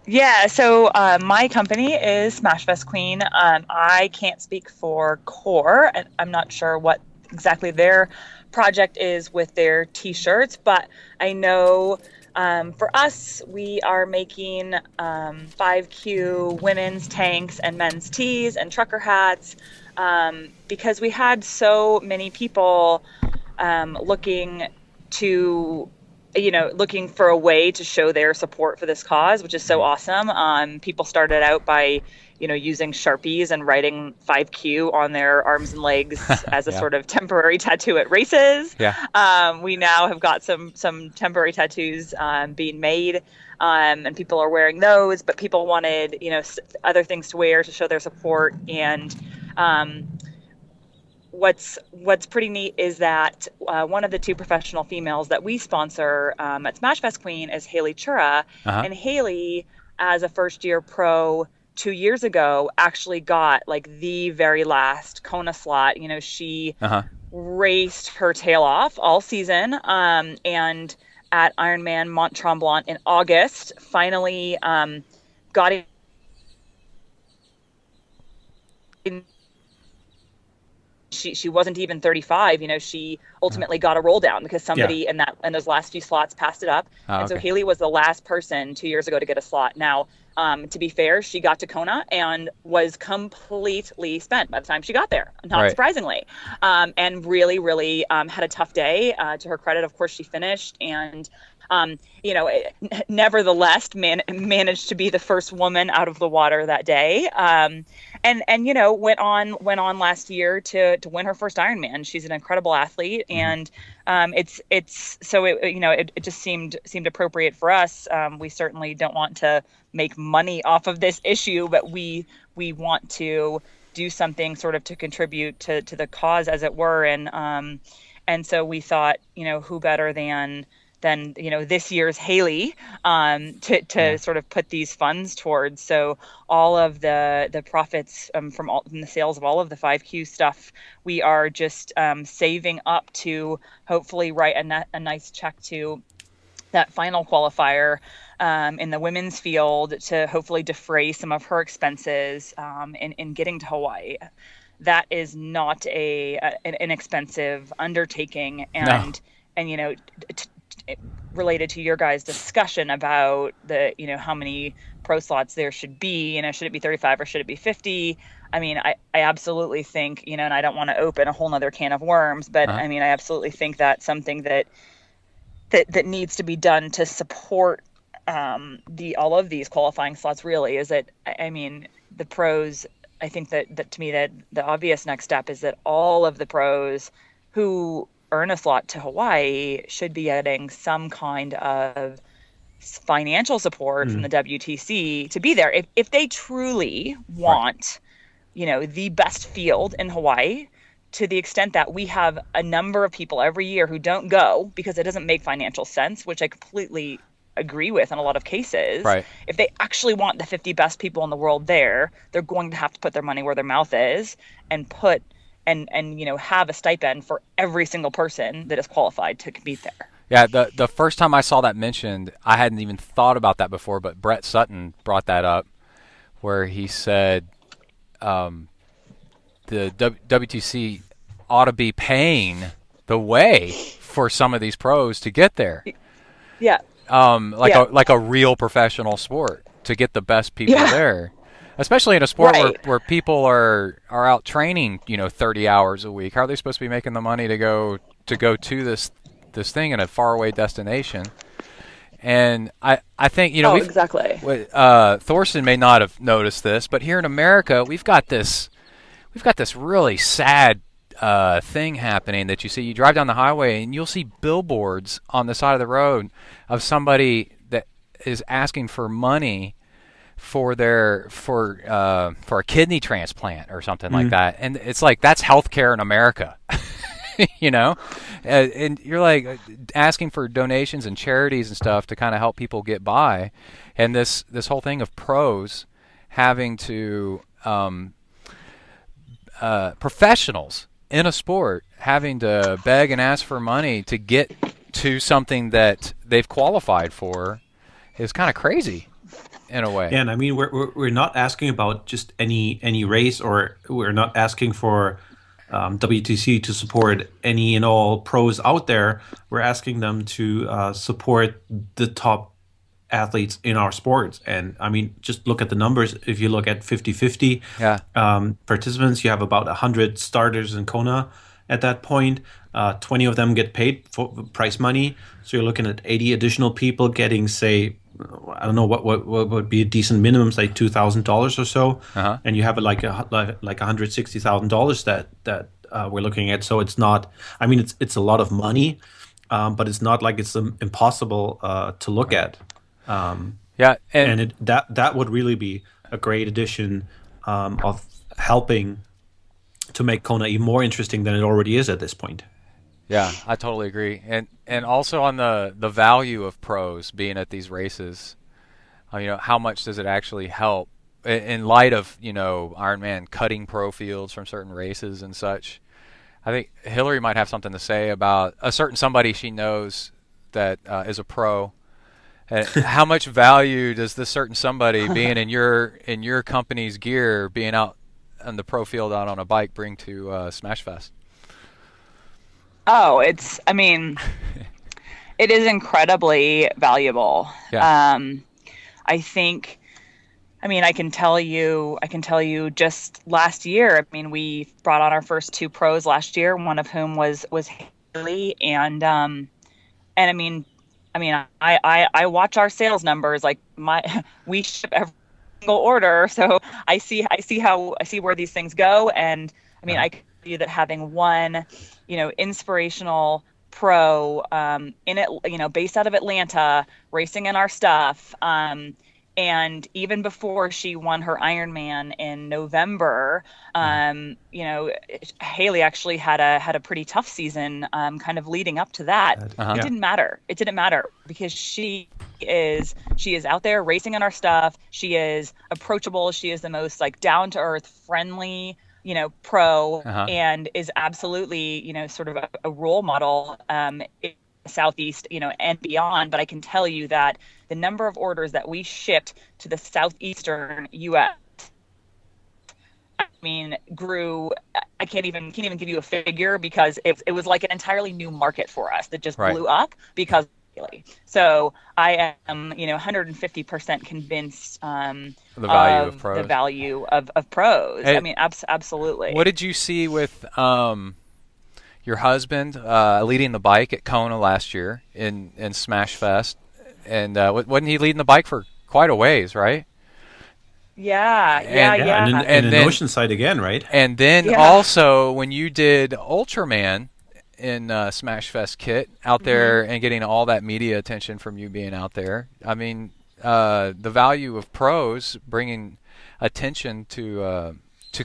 Yeah, so my company is Smash Fest Queen. I can't speak for Core, and I'm not sure what exactly their project is with their t-shirts, but I know for us, we are making 5Q women's tanks and men's tees and trucker hats because we had so many people looking for a way to show their support for this cause, which is so awesome. People started out by, using Sharpies and writing 5Q on their arms and legs as a sort of temporary tattoo at races. Yeah. We now have got some temporary tattoos being made, and people are wearing those, but people wanted, other things to wear to show their support. And what's pretty neat is that one of the two professional females that we sponsor at Smash Fest Queen is Haley Chura. And Haley, as a first-year pro 2 years ago, actually got like the very last Kona slot. She raced her tail off all season, and at Ironman Mont Tremblant in August, finally got in. She wasn't even 35. She ultimately got a roll down because somebody in those last few slots passed it up. And so Haley was the last person 2 years ago to get a slot. Now, to be fair, she got to Kona and was completely spent by the time she got there, not surprisingly, and really, really had a tough day. To her credit, of course, she finished and nevertheless managed to be the first woman out of the water that day. And went on last year to win her first Ironman. She's an incredible athlete, and it just seemed appropriate for us. We certainly don't want to make money off of this issue, but we want to do something sort of to contribute to the cause, as it were. And so we thought, who better than this year's Haley to sort of put these funds towards. So all of the profits from the sales of all of the 5Q stuff, we are just saving up to hopefully write a nice check to that final qualifier in the women's field to hopefully defray some of her expenses in getting to Hawaii. That is not an expensive undertaking, and related to your guys' discussion about the how many pro slots there should be, should it be 35 or should it be 50? I mean, I absolutely think, and I don't want to open a whole nother can of worms, but I mean, I absolutely think that's something that needs to be done to support all of these qualifying slots. Really, is that, I mean, the pros, I think that to me that the obvious next step is that all of the pros who earn a slot to Hawaii should be getting some kind of financial support from the WTC to be there. If they truly want, the best field in Hawaii, to the extent that we have a number of people every year who don't go because it doesn't make financial sense, which I completely agree with in a lot of cases. Right. If they actually want the 50 best people in the world there, they're going to have to put their money where their mouth is and put and have a stipend for every single person that is qualified to compete there. Yeah, the first time I saw that mentioned, I hadn't even thought about that before, but Brett Sutton brought that up, where he said the WTC ought to be paying the way for some of these pros to get there. Yeah. Like a real professional sport, to get the best people there. Especially in a sport where people are out training, 30 hours a week. How are they supposed to be making the money to go to this thing in a faraway destination? And I think exactly. Thorston may not have noticed this, but here in America we've got this really sad thing happening that you see. You drive down the highway and you'll see billboards on the side of the road of somebody that is asking for money for a kidney transplant or something like that, and it's like, that's healthcare in America. And you're like asking for donations and charities and stuff to kind of help people get by, and this whole thing of pros having to professionals in a sport having to beg and ask for money to get to something that they've qualified for is kind of crazy. In a way. Yeah, and I mean, we're not asking about just any race, or we're not asking for WTC to support any and all pros out there. We're asking them to support the top athletes in our sports. And I mean, just look at the numbers. If you look at 50-50 participants, you have about 100 starters in Kona at that point. 20 of them get paid for prize money. So you're looking at 80 additional people getting, say, I don't know what would be a decent minimum, like $2,000 or so. And you have like $160,000 that we're looking at. So it's not, I mean, it's a lot of money, but it's not like it's impossible to look at. And that would really be a great addition of helping to make Kona even more interesting than it already is at this point. Yeah, I totally agree. And also on the value of pros being at these races, how much does it actually help in light of, Ironman cutting pro fields from certain races and such? I think Hillary might have something to say about a certain somebody she knows that is a pro. How much value does this certain somebody being in your company's gear, being out on the pro field out on a bike, bring to Smash Fest? Oh, it is incredibly valuable. Yeah. I think, I can tell you just last year, we brought on our first 2 pros last year, one of whom was Haley. I watch our sales numbers. Like we ship every single order, so I see where these things go. And I can tell you that having one, inspirational pro in it, based out of Atlanta, racing in our stuff, and even before she won her Ironman in November, Haley actually had a pretty tough season, kind of leading up to that. It didn't matter. It didn't matter because she is out there racing in our stuff. She is approachable. She is the most down to earth, friendly, pro, and is absolutely, sort of a role model in the Southeast, and beyond. But I can tell you that the number of orders that we shipped to the Southeastern U.S. grew. I can't even give you a figure because it was like an entirely new market for us that just blew up because of Haley. So I am, 150% convinced the value of pros. The value of pros. And absolutely. What did you see with your husband leading the bike at Kona last year in Smash Fest? And wasn't he leading the bike for quite a ways, right? Yeah. And then Oceanside again, right? And then also when you did Ultraman in Smash Fest kit out there and getting all that media attention from you being out there, the value of pros bringing attention to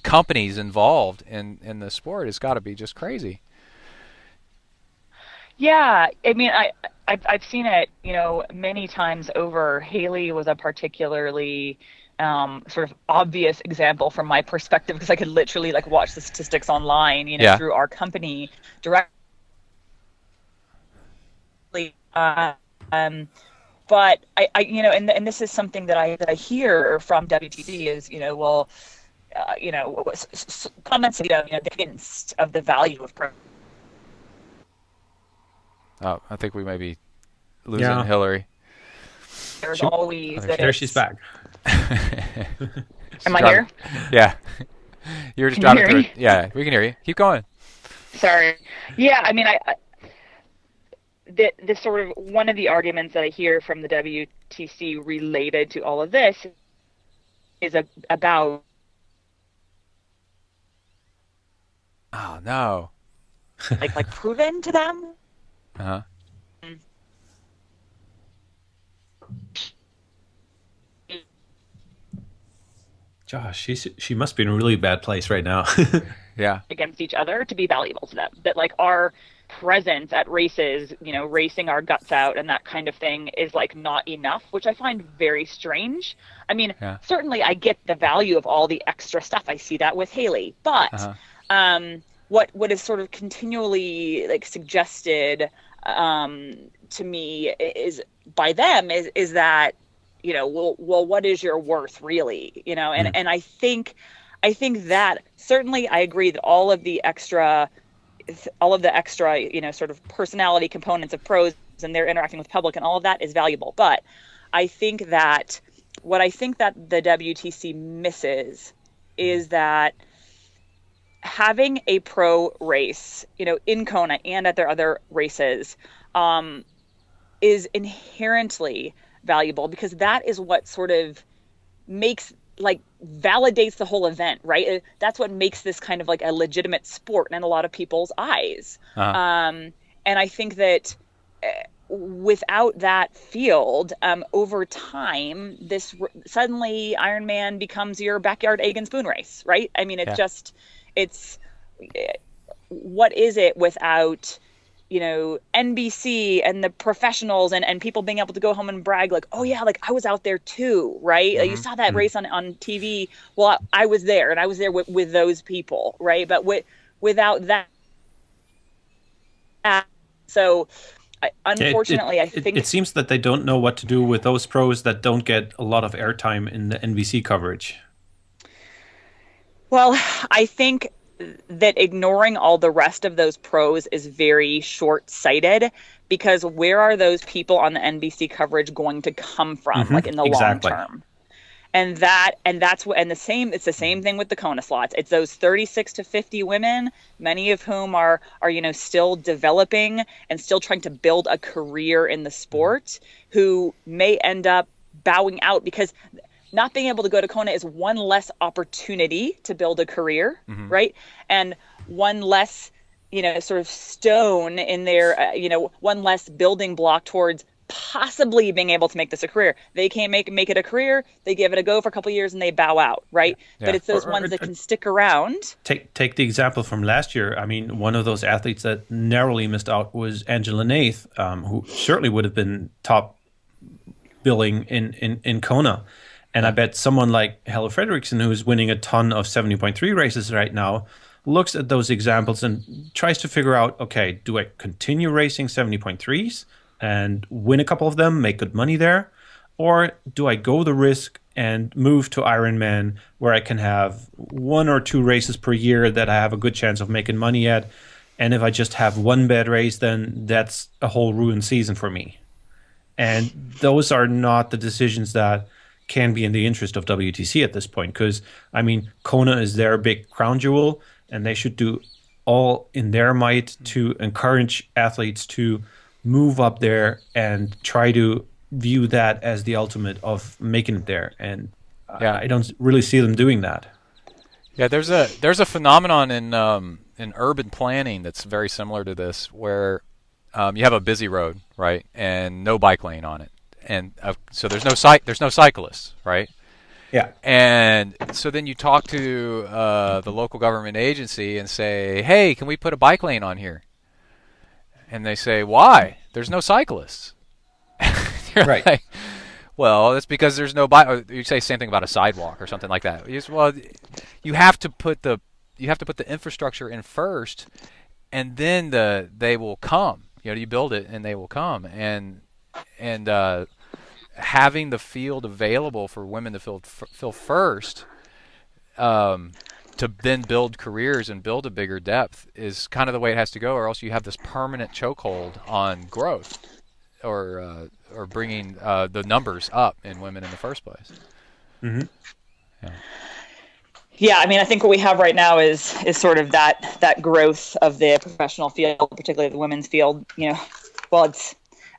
companies involved in the sport has got to be just crazy. Yeah, I've seen it, many times over. Haley was a particularly sort of obvious example from my perspective because I could literally watch the statistics online, through our company directly. But I and this is something that I hear from WTC is, comments of the value of pro. Oh, I think we may be losing Hillary. There's always there she's back. Am I here? Yeah. You're just driving through. Yeah, we can hear you. Keep going. Sorry. Yeah, the sort of one of the arguments that I hear from the WTC related to all of this is about. Oh no. like proven to them. Josh, she must be in a really bad place right now. Yeah. Against each other to be valuable to them. That our presence at races, racing our guts out and that kind of thing is not enough, which I find very strange. Certainly I get the value of all the extra stuff. I see that with Haley, but what is sort of continually suggested to me is by them is that, well, what is your worth really? And I think I think that certainly I agree that all of the extra, sort of personality components of pros and their interacting with the public and all of that is valuable. But I think that what I think that the WTC misses is that having a pro race, in Kona and at their other races, is inherently valuable, because that is what sort of validates the whole event, right? That's what makes this kind of like a legitimate sport in a lot of people's eyes. And I think that without that field, over time, this suddenly Ironman becomes your backyard egg and spoon race, right? I mean, what is it without, NBC and the professionals and people being able to go home and brag like, oh yeah, like I was out there too, right? You saw that race on TV. Well, I was there, and I was there with those people, right? But without that, so unfortunately, I think it seems that they don't know what to do with those pros that don't get a lot of airtime in the NBC coverage. Well, I think that ignoring all the rest of those pros is very short-sighted, because where are those people on the NBC coverage going to come from, like in the long term? And it's the same thing with the Kona slots. It's those 36 to 50 women, many of whom are still developing and still trying to build a career in the sport, who may end up bowing out, because not being able to go to Kona is one less opportunity to build a career, right? And one less, sort of stone in their, one less building block towards possibly being able to make this a career. They can't make it a career. They give it a go for a couple of years and they bow out, right? Yeah. But it's those ones that can stick around. Take the example from last year. I mean, one of those athletes that narrowly missed out was Angela Nath, who certainly would have been top billing in Kona. And I bet someone like Helle Fredriksson, who's winning a ton of 70.3 races right now, looks at those examples and tries to figure out, okay, do I continue racing 70.3s and win a couple of them, make good money there? Or do I go the risk and move to Ironman, where I can have 1 or 2 races per year that I have a good chance of making money at? And if I just have one bad race, then that's a whole ruined season for me. And those are not the decisions that can be in the interest of WTC at this point, because I mean, Kona is their big crown jewel, and they should do all in their might to encourage athletes to move up there and try to view that as the ultimate of making it there. And I don't really see them doing that. Yeah, there's a phenomenon in urban planning that's very similar to this, where you have a busy road, right, and no bike lane on it. And so there's no cyclists, right? Yeah. And so then you talk to the local government agency and say, hey, can we put a bike lane on here? And they say, why? There's no cyclists. Right. Like, well, it's because there's no bike. Or you say the same thing about a sidewalk or something like that. You have to put the infrastructure in first, and then they will come. You build it and they will come. And having the field available for women to fill first, to then build careers and build a bigger depth, is kind of the way it has to go, or else you have this permanent chokehold on growth, or bringing the numbers up in women in the first place. Mm-hmm. Yeah, I mean, I think what we have right now is sort of that growth of the professional field, particularly the women's field.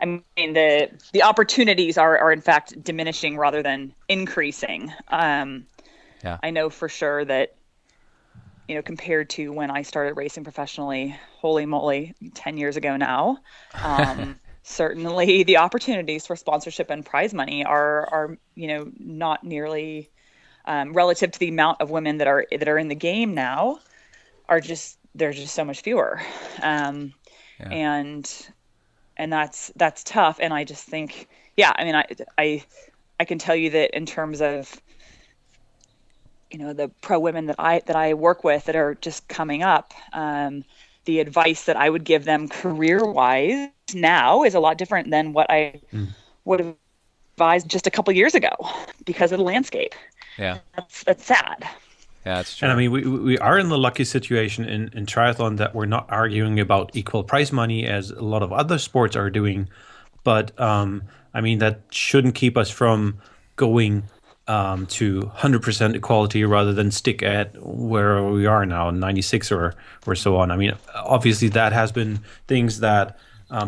I mean, the opportunities are in fact diminishing rather than increasing. I know for sure that, compared to when I started racing professionally, holy moly, 10 years ago now, certainly the opportunities for sponsorship and prize money are not nearly, relative to the amount of women that are in the game now, there's just so much fewer. And that's tough. And I just think, I mean, I can tell you that in terms of, the pro women that I work with that are just coming up, the advice that I would give them career-wise now is a lot different than what I would have advised just a couple years ago, because of the landscape. Yeah. That's sad. Yeah, that's true. And I mean, we are in the lucky situation in triathlon that we're not arguing about equal prize money as a lot of other sports are doing. But I mean, that shouldn't keep us from going to 100% equality rather than stick at where we are now, 96 or so on. I mean, obviously that has been things that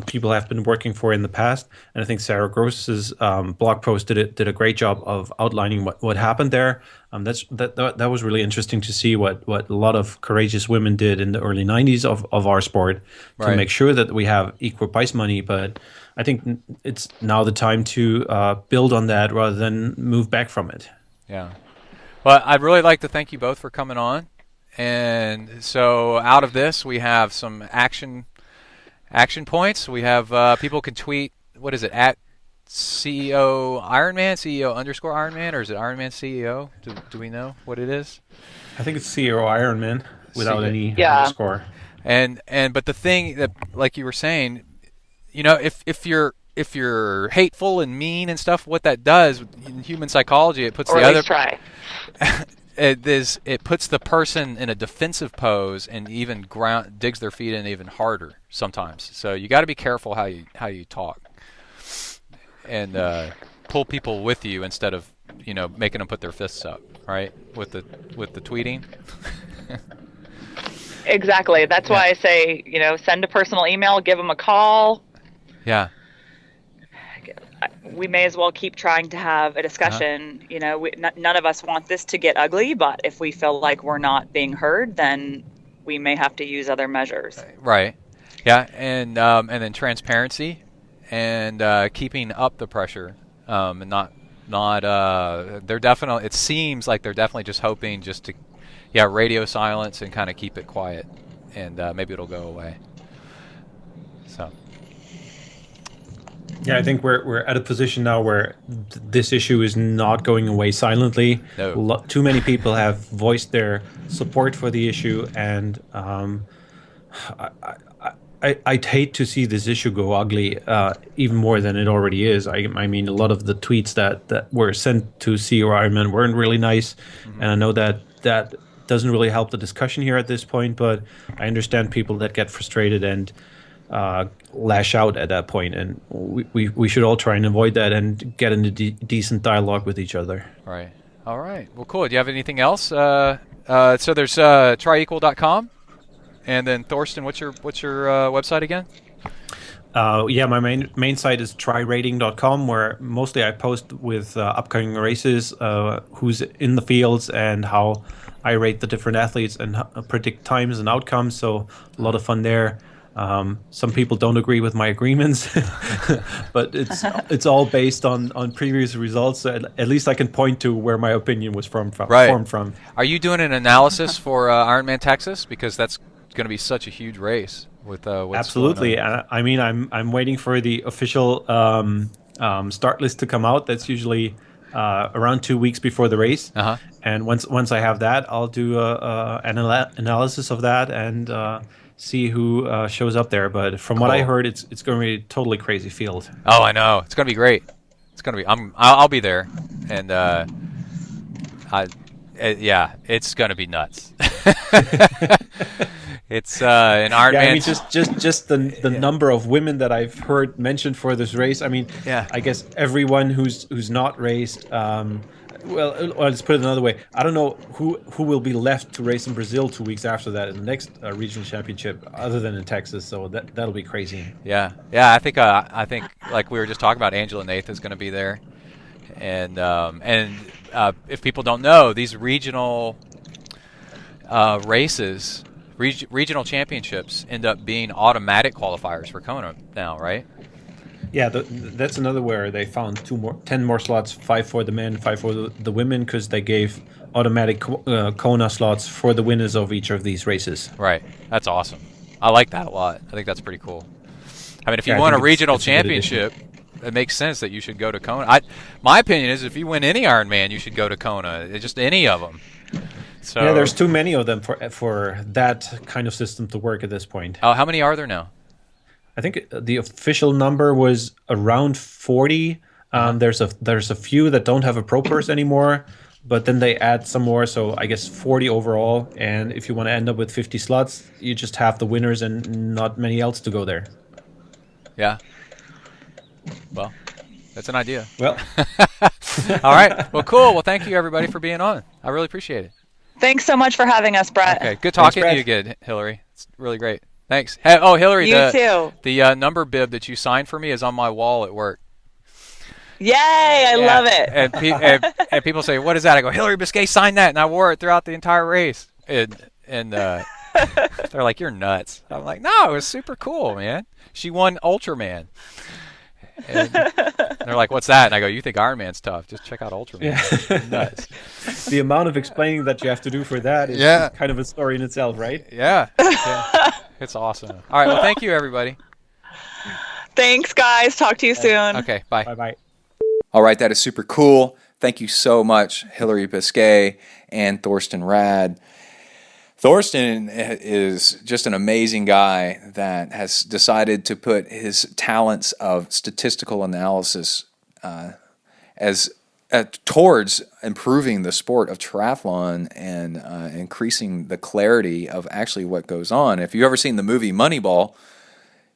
people have been working for in the past, and I think Sarah Gross's blog post did a great job of outlining what happened there. That was really interesting to see what a lot of courageous women did in the early 90s of our sport to make sure that we have equal prize money. But I think it's now the time to build on that rather than move back from it. Yeah. Well, I'd really like to thank you both for coming on. And so out of this, we have some action points. We have people can tweet, what is it, at CEO Ironman, CEO_Ironman, or is it Ironman CEO? Do we know what it is? I think it's CEO Ironman without any underscore. But the thing that, like you were saying, you know, if you're hateful and mean and stuff, what that does in human psychology, it puts or the at other least try. it puts the person in a defensive pose and even digs their feet in even harder sometimes. So you got to be careful how you talk and pull people with you instead of, you know, making them put their fists up, right? With the tweeting. Exactly. That's why I say, you know, send a personal email, give them a call. Yeah. We may as well keep trying to have a discussion. You know, none of us want this to get ugly, but if we feel like we're not being heard, then we may have to use other measures. Right. Yeah, and then transparency and keeping up the pressure. And not they're definitely. It seems like they're definitely just hoping just to, radio silence and kind of keep it quiet, and maybe it'll go away. So. Yeah, I think we're at a position now where this issue is not going away silently. No. Too many people have voiced their support for the issue, and I'd hate to see this issue go ugly even more than it already is. I mean, a lot of the tweets that were sent to CEO Ironman weren't really nice, and I know that doesn't really help the discussion here at this point, but I understand people that get frustrated and lash out at that point, and we should all try and avoid that and get into decent dialogue with each other. Right. All right. Well, cool. Do you have anything else? So there's tryequal.com, and then Thorston, what's your website again? My main site is tryrating.com, where mostly I post with upcoming races, who's in the fields, and how I rate the different athletes and predict times and outcomes. So a lot of fun there. Some people don't agree with my agreements, but it's all based on previous results. So at least I can point to where my opinion was formed from. Are you doing an analysis for Ironman Texas, because that's going to be such a huge race with what's Absolutely. going on? I mean, I'm waiting for the official start list to come out. That's usually around 2 weeks before the race. Uh-huh. And once I have that, I'll do an analysis of that and see who shows up there. But from what I heard, it's going to be a totally crazy field. Oh, I know. It's going to be great. It's going to be. I'll be there, and it's going to be nuts. It's an Ironman. Yeah, I mean, just the number of women that I've heard mentioned for this race. I mean, I guess everyone who's not raced. Well, let's put it another way. I don't know who will be left to race in Brazil 2 weeks after that in the next regional championship, other than in Texas. So that'll be crazy. Yeah. I think like we were just talking about, Angela Nath is going to be there, and if people don't know, these regional races, regional championships end up being automatic qualifiers for Kona now, right? Yeah, that's another where they found 10 more slots, 5 for the men, 5 for the women, because they gave automatic Kona slots for the winners of each of these races. Right. That's awesome. I like that a lot. I think that's pretty cool. I mean, if you want a regional championship, it makes sense that you should go to Kona. My opinion is if you win any Ironman, you should go to Kona. Just any of them. So, yeah, there's too many of them for that kind of system to work at this point. Oh, how many are there now? I think the official number was around 40. There's a few that don't have a pro purse anymore, but then they add some more, so I guess 40 overall. And if you want to end up with 50 slots, you just have the winners and not many else to go there. Yeah. Well, that's an idea. Well, all right. Well, cool. Well, thank you everybody for being on. I really appreciate it. Thanks so much for having us, Brett. Okay. Good talking to you again, Hillary. It's really great. Thanks. Hey, oh, Hillary, You too. The number bib that you signed for me is on my wall at work. Yay! I love it. And people say, "What is that?" I go, "Hillary Biscay signed that," and I wore it throughout the entire race. And they're like, "You're nuts." I'm like, "No, it was super cool, man. She won Ultraman." And they're like, "What's that?" And I go, "You think Iron Man's tough? Just check out Ultraman." yeah. Nuts. The amount of explaining that you have to do for that is kind of a story in itself, right? Yeah. It's awesome. All right. Well, thank you, everybody. Thanks, guys. Talk to you soon. Okay. Bye. Bye-bye. All right, that is super cool. Thank you so much, Hillary Biscay and Thorston Radde. Thorston is just an amazing guy that has decided to put his talents of statistical analysis towards improving the sport of triathlon and increasing the clarity of actually what goes on. If you've ever seen the movie Moneyball,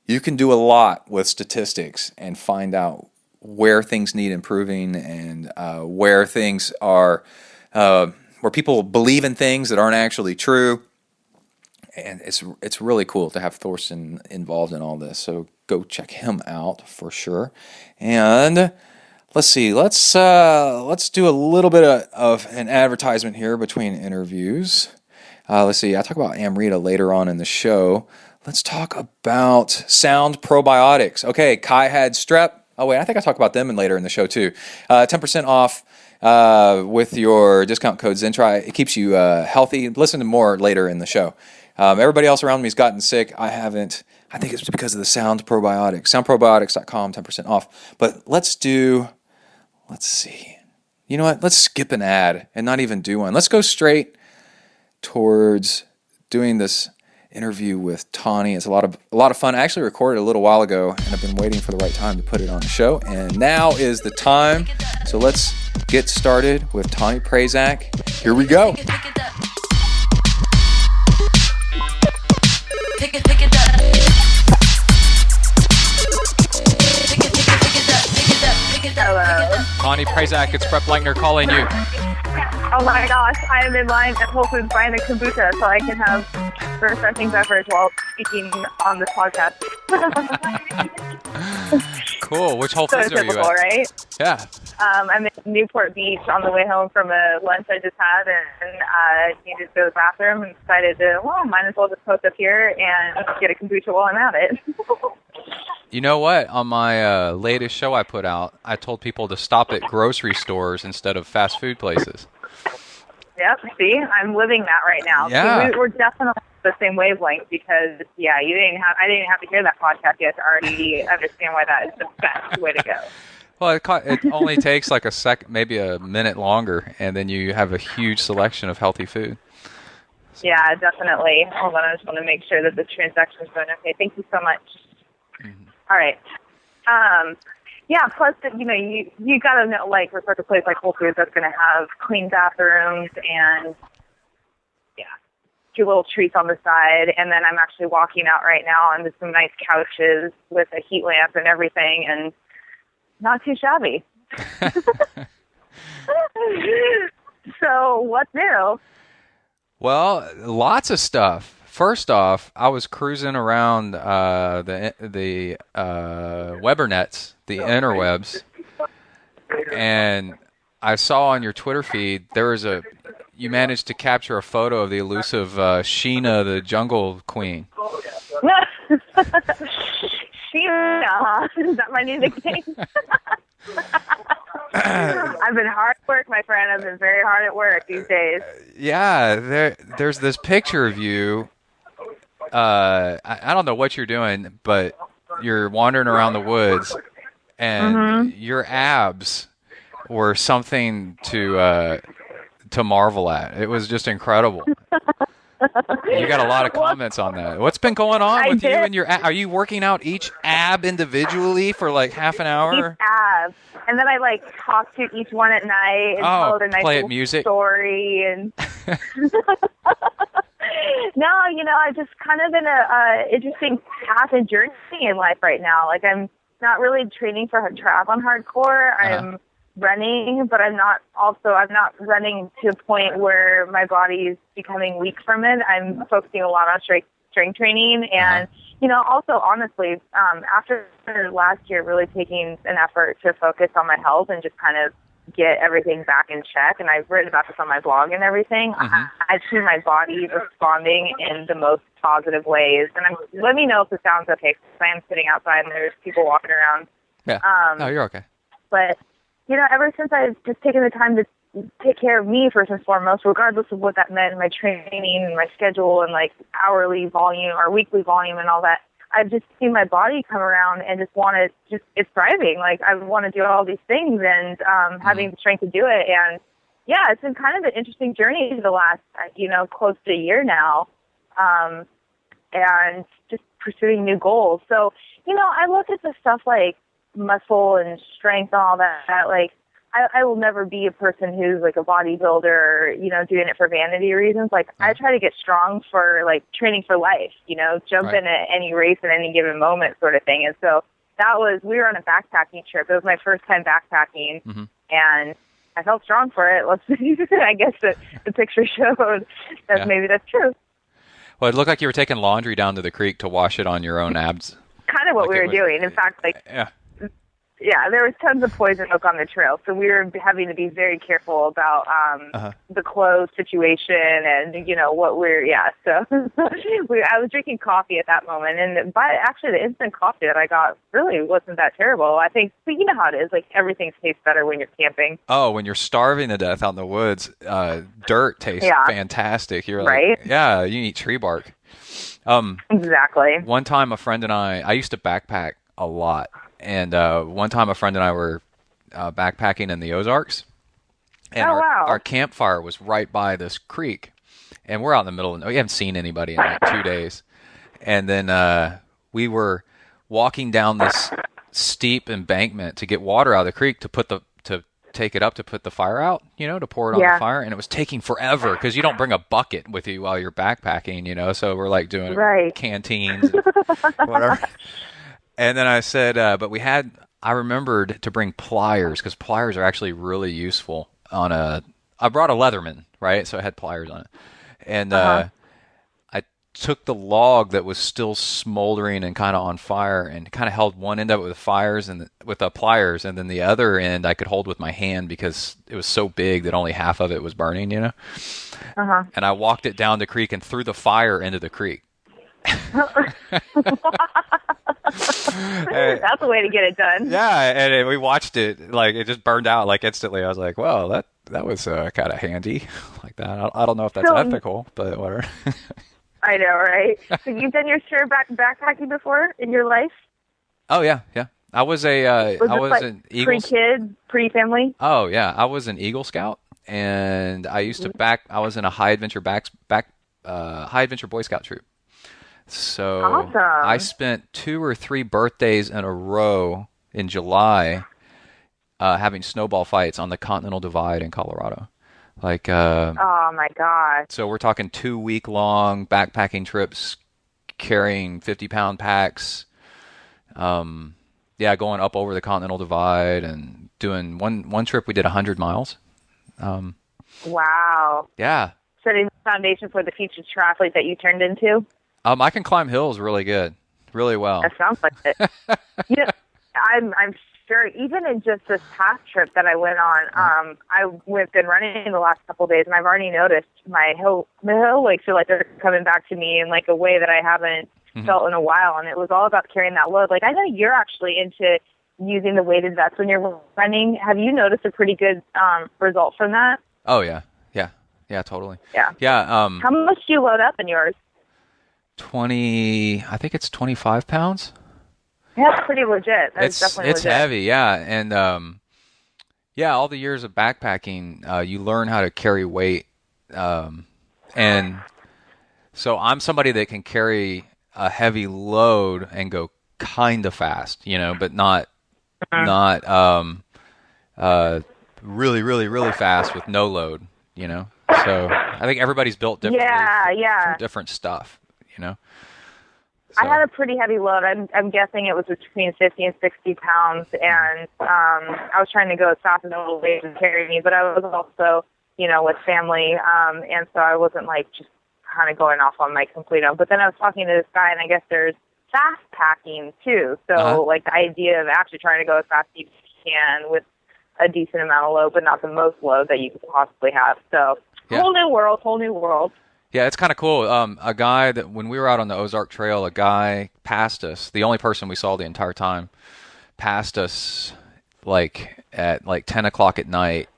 you can do a lot with statistics and find out where things need improving and where things are, where people believe in things that aren't actually true. And it's really cool to have Thorston involved in all this. So go check him out for sure. And let's see, let's do a little bit of an advertisement here between interviews. Let's see, I talk about Amrita later on in the show. Let's talk about Sound Probiotics. Okay, Kai had strep. Oh, wait, I think I talk about them later in the show, too. 10% off with your discount code ZenTri. It keeps you healthy. Listen to more later in the show. Everybody else around me has gotten sick. I haven't. I think it's because of the Sound Probiotics. SoundProbiotics.com, 10% off. But let's see. You know what? Let's skip an ad and not even do one. Let's go straight towards doing this interview with Tawnee. It's a lot of fun. I actually recorded a little while ago, and I've been waiting for the right time to put it on the show. And now is the time. So let's get started with Tawnee Prazak. Here we go. Hello. Tawnee Prazak, it's Prep Langner calling you. Oh my gosh, I am in line at Whole Foods buying a kombucha so I can have a refreshing beverage while speaking on this podcast. Cool. Which Whole So Foods are you typical, at? right? Yeah. I'm in Newport Beach on the way home from a lunch I just had, and I needed to go to the bathroom and decided might as well just post up here and get a kombucha while I'm at it. You know what? On my latest show I put out, I told people to stop at grocery stores instead of fast food places. Yep, see, I'm living that right now. Yeah. We're definitely the same wavelength because, I didn't have to hear that podcast yet to already understand why that is the best way to go. Well, it only takes like a second, maybe a minute longer, and then you have a huge selection of healthy food. Yeah, definitely. Hold on, I just want to make sure that the transaction's going okay. Thank you so much. Mm-hmm. All right. Plus, you got to know, like, refer to a place like Whole Foods that's going to have clean bathrooms and, your little treats on the side. And then I'm actually walking out right now onto some nice couches with a heat lamp and everything, and not too shabby. So, what's new? Well, lots of stuff. First off, I was cruising around the Webernets, the interwebs, and I saw on your Twitter feed you managed to capture a photo of the elusive Sheena, the Jungle Queen. Sheena, is that my new nickname? I've been hard at work, my friend. I've been very hard at work these days. Yeah, there's this picture of you. I don't know what you're doing, but you're wandering around the woods, and your abs were something to marvel at. It was just incredible. You got a lot of comments on that. What's been going on with you did. and your? Are you working out each ab individually for like half an hour? Each ab, and then I like talk to each one at night and tell it a nice play little music story and. No, I've just kind of in a interesting path and journey in life right now. Like I'm not really training for triathlon hardcore. I'm running, but I'm not running to a point where my body is becoming weak from it. I'm focusing a lot on strength training and, also honestly, after last year really taking an effort to focus on my health and just kind of get everything back in check, and I've written about this on my blog and everything, I've seen my body responding in the most positive ways. And let me know if it sounds okay, because I am sitting outside and there's people walking around. Yeah. No, you're okay. But, ever since I've just taken the time to take care of me first and foremost, regardless of what that meant in my training and my schedule and like hourly volume or weekly volume and all that, I've just seen my body come around and it's thriving. Like I want to do all these things and having the strength to do it. And yeah, it's been kind of an interesting journey the last, close to a year now. And just pursuing new goals. So, I look at the stuff like muscle and strength and all that, like I will never be a person who's like a bodybuilder, doing it for vanity reasons. Like I try to get strong for like training for life, jump in at any race at any given moment sort of thing. And so we were on a backpacking trip. It was my first time backpacking and I felt strong for it. I guess the picture showed that maybe that's true. Well, it looked like you were taking laundry down to the creek to wash it on your own abs. Kind of what we were doing. In fact, yeah, there was tons of poison oak on the trail, so we were having to be very careful about the clothes situation and So I was drinking coffee at that moment, and actually the instant coffee that I got really wasn't that terrible. I think, but you know how it is, like everything tastes better when you're camping. Oh, when you're starving to death out in the woods, dirt tastes fantastic. You're right? Like, yeah, you eat tree bark. Exactly. One time, a friend and I used to backpack a lot. And one time a friend and I were backpacking in the Ozarks, and our campfire was right by this creek, and we're out in the middle, and we haven't seen anybody in like 2 days. And then we were walking down this steep embankment to get water out of the creek to take it up to put the fire out, to pour it on the fire, and it was taking forever because you don't bring a bucket with you while you're backpacking, so we're like doing canteens and whatever. And then I said, I remembered to bring pliers because pliers are actually really useful I brought a Leatherman, right? So I had pliers on it. And I took the log that was still smoldering and kind of on fire and kind of held one end of it with the pliers, and then the other end I could hold with my hand because it was so big that only half of it was burning, And I walked it down the creek and threw the fire into the creek. That's a way to get it done. Yeah, and we watched it, like it just burned out like instantly. I was like, well, that was kind of handy like that. I don't know if that's ethical, but whatever. I know, right? So you've done your share backpacking before in your life? Oh yeah. I was an Eagle pre-kid, pre-family. Oh yeah, I was an Eagle Scout, and I used to I was in a high adventure high adventure Boy Scout troop. So awesome. I spent 2 or 3 birthdays in a row in July having snowball fights on the Continental Divide in Colorado. Like, oh my God. So we're talking 2-week-long backpacking trips, carrying 50-pound packs. Going up over the Continental Divide and doing one trip we did 100 miles. Wow. Yeah. Setting the foundation for the future triathlete that you turned into. I can climb hills really good, really well. That sounds like it. I'm sure. Even in just this past trip that I went on, I've been running the last couple of days, and I've already noticed my hill legs feel like they're coming back to me in like a way that I haven't felt in a while. And it was all about carrying that load. Like I know you're actually into using the weighted vests when you're running. Have you noticed a pretty good result from that? Oh yeah, totally. Yeah. Yeah. How much do you load up in yours? 20, I think it's 25 pounds. Yeah, that's pretty legit. That's definitely legit. It's heavy, yeah. And all the years of backpacking, you learn how to carry weight. And So I'm somebody that can carry a heavy load and go kind of fast, but not really, really, really fast with no load, So I think everybody's built differently for different stuff, So. I had a pretty heavy load. I'm guessing it was between 50 and 60 pounds, and I was trying to go as fast as the weight to carry me, but I was also, with family, and so I wasn't just kind of going off on my complete own. But then I was talking to this guy, and I guess there's fast packing too. So the idea of actually trying to go as fast as you can with a decent amount of load, but not the most load that you could possibly have. So whole new world. Yeah, it's kind of cool. A guy that when we were out on the Ozark Trail, a guy passed us. The only person we saw the entire time passed us at 10 o'clock at night,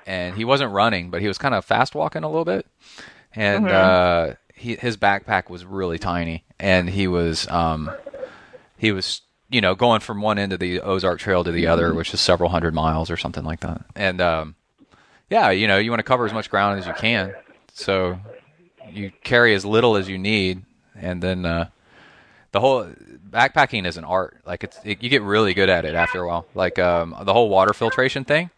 and he wasn't running, but he was kind of fast walking a little bit, and his backpack was really tiny, and he was going from one end of the Ozark Trail to the other, which is several hundred miles or something like that. And you want to cover as much ground as you can, so you carry as little as you need, and then the whole backpacking is an art. You get really good at it after a while. The whole water filtration thing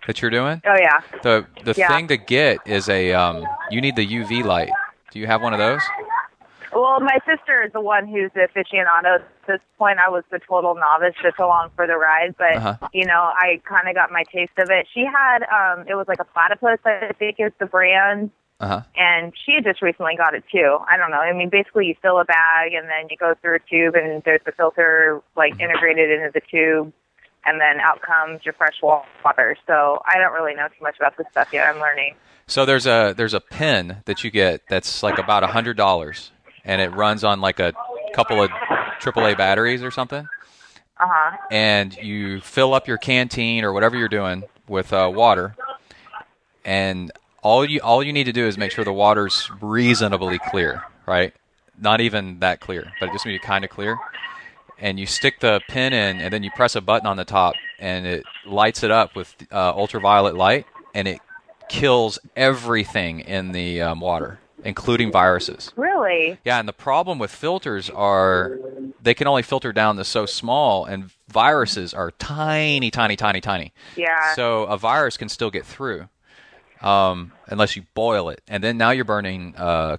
that you're doing. Oh yeah. The thing to get is you need the UV light. Do you have one of those? Well, my sister is the one who's the aficionado. At this point, I was the total novice, just along for the ride. But, I kind of got my taste of it. She had, it was like a platypus, I think is the brand. And she had just recently got it too. I don't know. I mean, basically you fill a bag and then you go through a tube and there's the filter integrated into the tube, and then out comes your fresh water. So I don't really know too much about this stuff yet. I'm learning. So there's a pen that you get that's about $100, and it runs on a couple of AAA batteries or something. And you fill up your canteen or whatever you're doing with water, and all you need to do is make sure the water's reasonably clear, right? Not even that clear, but it just needs to be kind of clear. And you stick the pin in, and then you press a button on the top, and it lights it up with ultraviolet light, and it kills everything in the water, including viruses. Really? Yeah, and the problem with filters are they can only filter down to so small, and viruses are tiny, tiny, tiny, tiny. Yeah. So a virus can still get through. Unless you boil it. And then now you're burning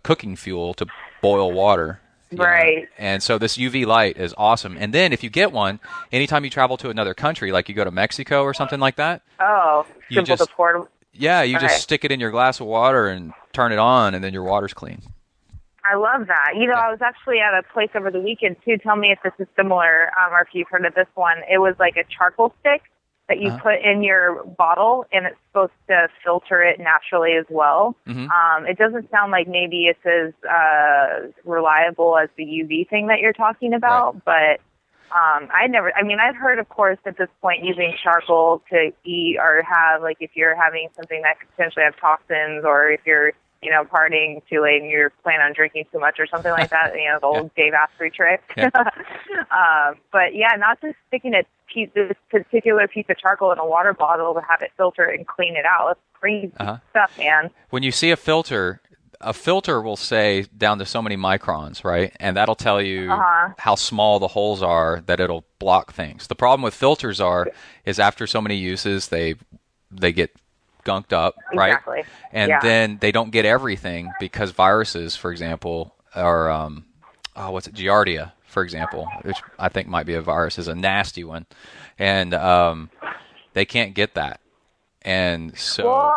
cooking fuel to boil water. Right. And so this UV light is awesome. And then if you get one, anytime you travel to another country, like you go to Mexico or something like that. Oh, simple to pour. Yeah, you just stick it in your glass of water and turn it on, and then your water's clean. I love that. I was actually at a place over the weekend, too. Tell me if this is similar or if you've heard of this one. It was like a charcoal stick that you put in your bottle, and it's supposed to filter it naturally as well. It doesn't sound like maybe it's as reliable as the UV thing that you're talking about, but I've heard, of course, at this point using charcoal to eat or have, if you're having something that could potentially have toxins, or if you're, partying too late and you're planning on drinking too much or something like that, the old Dave Asprey trick. Yeah. But yeah, not just sticking this particular piece of charcoal in a water bottle to have it filter and clean it out. That's crazy stuff, man. When you see a filter will say down to so many microns, right? And that'll tell you how small the holes are that it'll block things. The problem with filters is after so many uses, they get gunked up, right? Exactly. And then they don't get everything because viruses, for example, are Giardia, for example, which I think might be a virus, is a nasty one, and they can't get that. And so, well,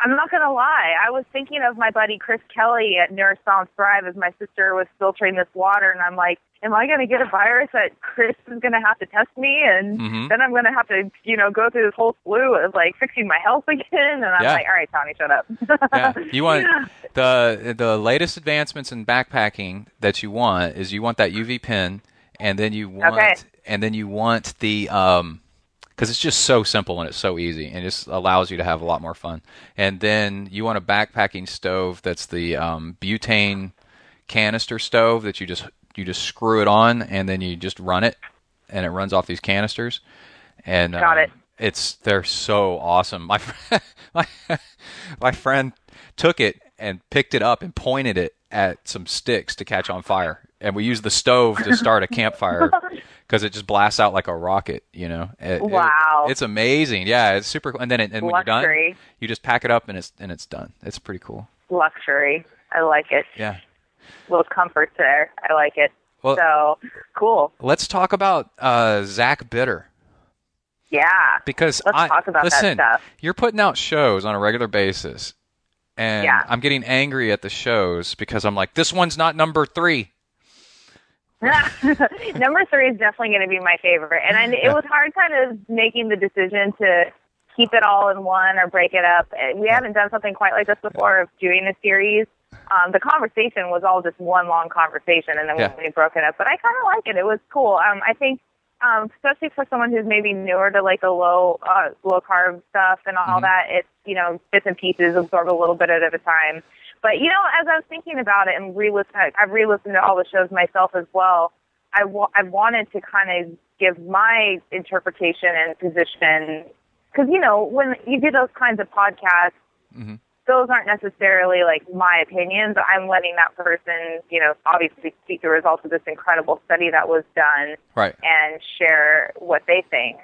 I'm not gonna lie, I was thinking of my buddy Chris Kelly at Neuroscience Thrive as my sister was filtering this water, and I'm like, am I gonna get a virus that Chris is gonna have to test me, and then I'm gonna have to, go through this whole slew of fixing my health again, and I'm like, all right, Tawny, shut up. Yeah. You want the latest advancements in backpacking that you want that UV pen, and then you want the because it's just so simple and it's so easy and it just allows you to have a lot more fun. And then you want a backpacking stove that's the butane canister stove that you just screw it on, and then you just run it, and it runs off these canisters. And got it. They're so awesome. My friend took it and picked it up and pointed it at some sticks to catch on fire. And we used the stove to start a campfire because it just blasts out like a rocket, you know. Wow. It's amazing. Yeah, it's super cool. And then and when you're done, you just pack it up and it's done. It's pretty cool. Luxury. I like it. Yeah. Little comforts there. I like it. Well, so, cool. Let's talk about Zach Bitter. Yeah. Because let's talk about listen, that stuff. You're putting out shows on a regular basis. And I'm getting angry at the shows because I'm like, this one's not number 3. Number 3 is definitely going to be my favorite. And it was hard kind of making the decision to keep it all in one or break it up. We haven't done something quite like this before of doing a series. The conversation was all just one long conversation, and then we broke it up. But I kind of like it. It was cool. I think, especially for someone who's maybe newer to like the low carb stuff and all that, it's, you know, bits and pieces, absorb a little bit at a time. But, you know, as I was thinking about it and I've re-listened to all the shows myself as well, I wanted to kind of give my interpretation and position. Because, you know, when you do those kinds of podcasts, those aren't necessarily, like, my opinions. I'm letting that person, you know, obviously speak the results of this incredible study that was done and share what they think.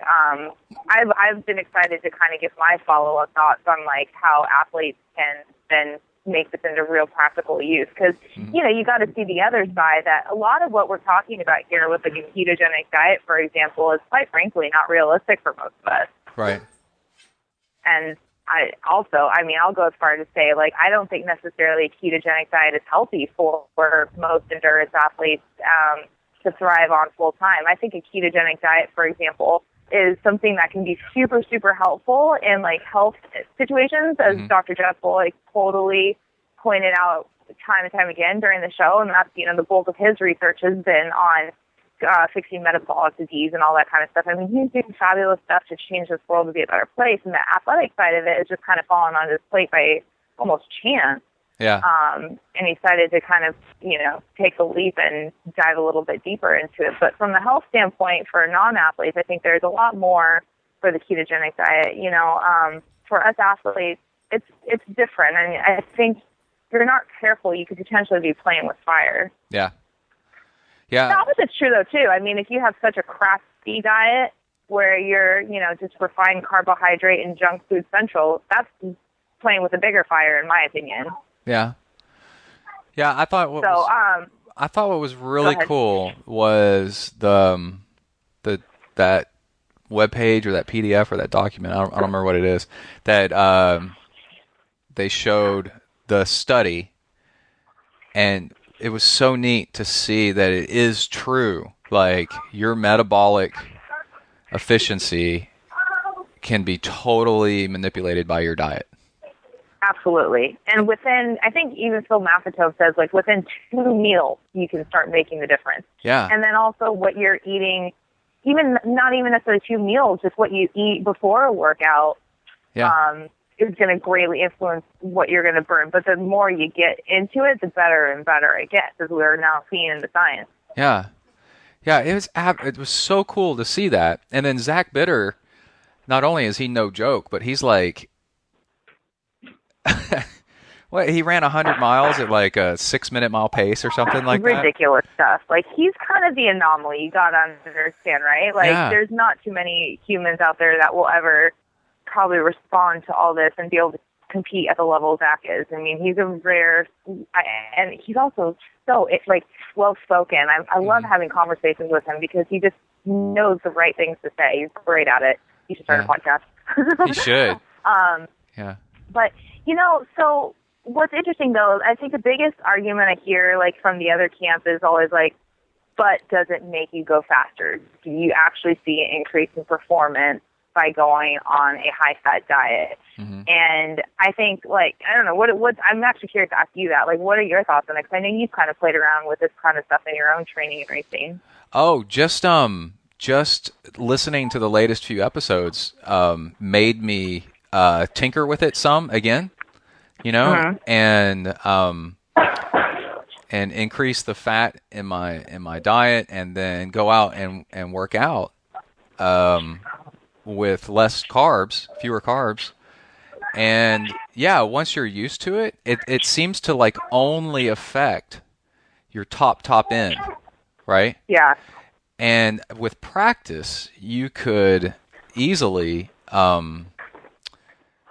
I've been excited to kind of give my follow-up thoughts on, like, how athletes can then make this into real practical use. Because, you know, you got to see the other side that a lot of what we're talking about here with, like, a ketogenic diet, for example, is quite frankly not realistic for most of us. Right. And I'll go as far as to say, like, I don't think necessarily a ketogenic diet is healthy for most endurance athletes to thrive on full time. I think a ketogenic diet, for example, is something that can be super, super helpful in, like, health situations, as Dr. Jeff Bullock totally pointed out time and time again during the show. And that's, you know, the bulk of his research has been on fixing metabolic disease and all that kind of stuff. I mean, he's doing fabulous stuff to change this world to be a better place. And the athletic side of it is just kind of fallen on his plate by almost chance. Yeah. And he decided to kind of, you know, take the leap and dive a little bit deeper into it. But from the health standpoint for non-athletes, I think there's a lot more for the ketogenic diet. You know, for us athletes, it's different. I mean, I think if you're not careful, you could potentially be playing with fire. Yeah. Yeah. The opposite's true, though, too. I mean, if you have such a crappy diet where you're, you know, just refined carbohydrate and junk food central, that's playing with a bigger fire, in my opinion. Yeah. Yeah, I thought what was really cool was that webpage or that PDF or that document, I don't remember what it is, that they showed the study, and it was so neat to see that it is true. Like, your metabolic efficiency can be totally manipulated by your diet. Absolutely. And within, I think even Phil Maffetone says, like, within 2 meals, you can start making the difference. Yeah. And then also what you're eating, not even necessarily 2 meals, just what you eat before a workout, is going to greatly influence what you're going to burn. But the more you get into it, the better and better it gets, as we're now seeing in the science. Yeah. Yeah, it was so cool to see that. And then Zach Bitter, not only is he no joke, but he's like, he ran 100 miles at like a 6-minute mile pace or something like that. Ridiculous stuff. Like, he's kind of the anomaly, you got to understand, right? Like, there's not too many humans out there that will ever probably respond to all this and be able to compete at the level Zach is. I mean, he's a rare, and he's also so, like, well-spoken. I love having conversations with him because he just knows the right things to say. He's great at it. He should start a podcast. He should. But, you know, so what's interesting, though, I think the biggest argument I hear, like, from the other camp is always, like, but does it make you go faster? Do you actually see an increase in performance by going on a high-fat diet? And I think, like, I don't know, what I'm actually curious to ask you that. Like, what are your thoughts on it? Because I know you've kind of played around with this kind of stuff in your own training and racing. Oh, just listening to the latest few episodes made me tinker with it some again, you know, and increase the fat in my diet, and then go out and work out with fewer carbs, And yeah, once you're used to it, it seems to like only affect your top end, right? Yeah. And with practice, you could easily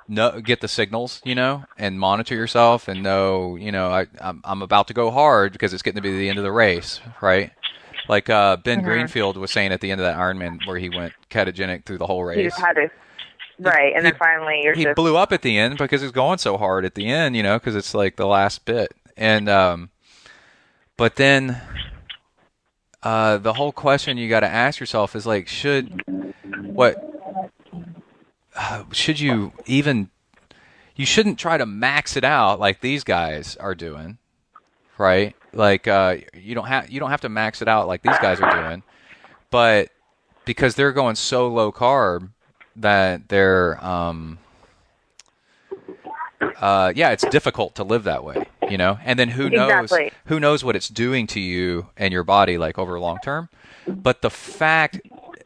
get the signals, and monitor yourself and know, I'm about to go hard because it's getting to be the end of the race, right? Like Ben Greenfield was saying at the end of that Ironman where he went ketogenic through the whole race. He just had to, right, and then finally he blew up at the end because he was going so hard at the end, because it's like the last bit. And but then the whole question you got to ask yourself is like, should you even? You shouldn't try to max it out like these guys are doing, right? Like you don't have to max it out like these guys are doing, but because they're going so low carb that they're it's difficult to live that way, And then who knows what it's doing to you and your body like over long term. But the fact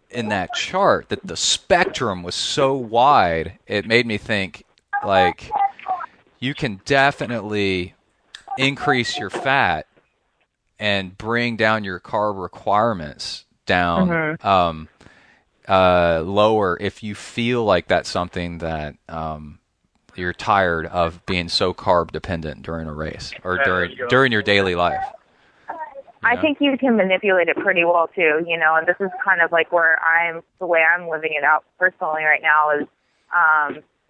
in that chart that the spectrum was so wide, it made me think like you can definitely increase your fat and bring down your carb requirements down lower if you feel like that's something that you're tired of being so carb dependent during a race or during your daily life. I think you can manipulate it pretty well too, and this is kind of like where the way I'm living it out personally right now is,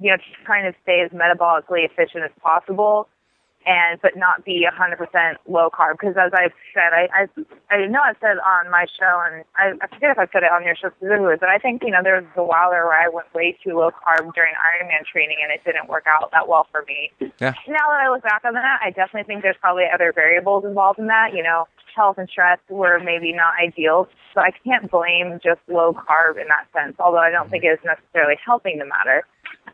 just trying to stay as metabolically efficient as possible, but not be 100% low carb. Because as I've said, I know I've said on my show, and I forget if I said it on your show specifically, but I think, there was a while there where I went way too low carb during Ironman training, and it didn't work out that well for me. Yeah. Now that I look back on that, I definitely think there's probably other variables involved in that, health and stress were maybe not ideal. So I can't blame just low carb in that sense, although I don't think it's necessarily helping the matter.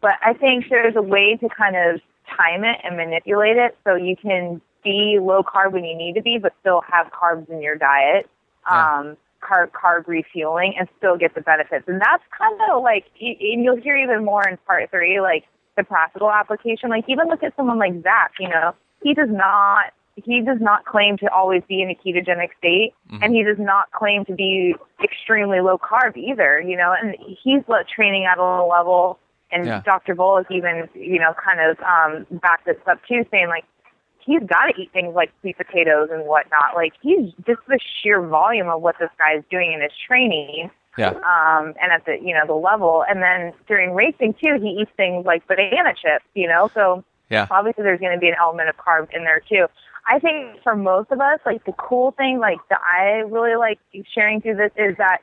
But I think there's a way to kind of time it and manipulate it so you can be low carb when you need to be, but still have carbs in your diet, carb refueling, and still get the benefits. And that's kind of like, and you'll hear even more in part 3, like the practical application. Like even look at someone like Zach, he does not claim to always be in a ketogenic state, and he does not claim to be extremely low carb either, and he's training at a low level. And Dr. Volek even, kind of backed this up too, saying like he's got to eat things like sweet potatoes and whatnot. Like he's just the sheer volume of what this guy is doing in his training. Yeah. And at the the level, and then during racing too, he eats things like banana chips. So obviously there's going to be an element of carb in there too. I think for most of us, like the cool thing, like that I really like sharing through this is that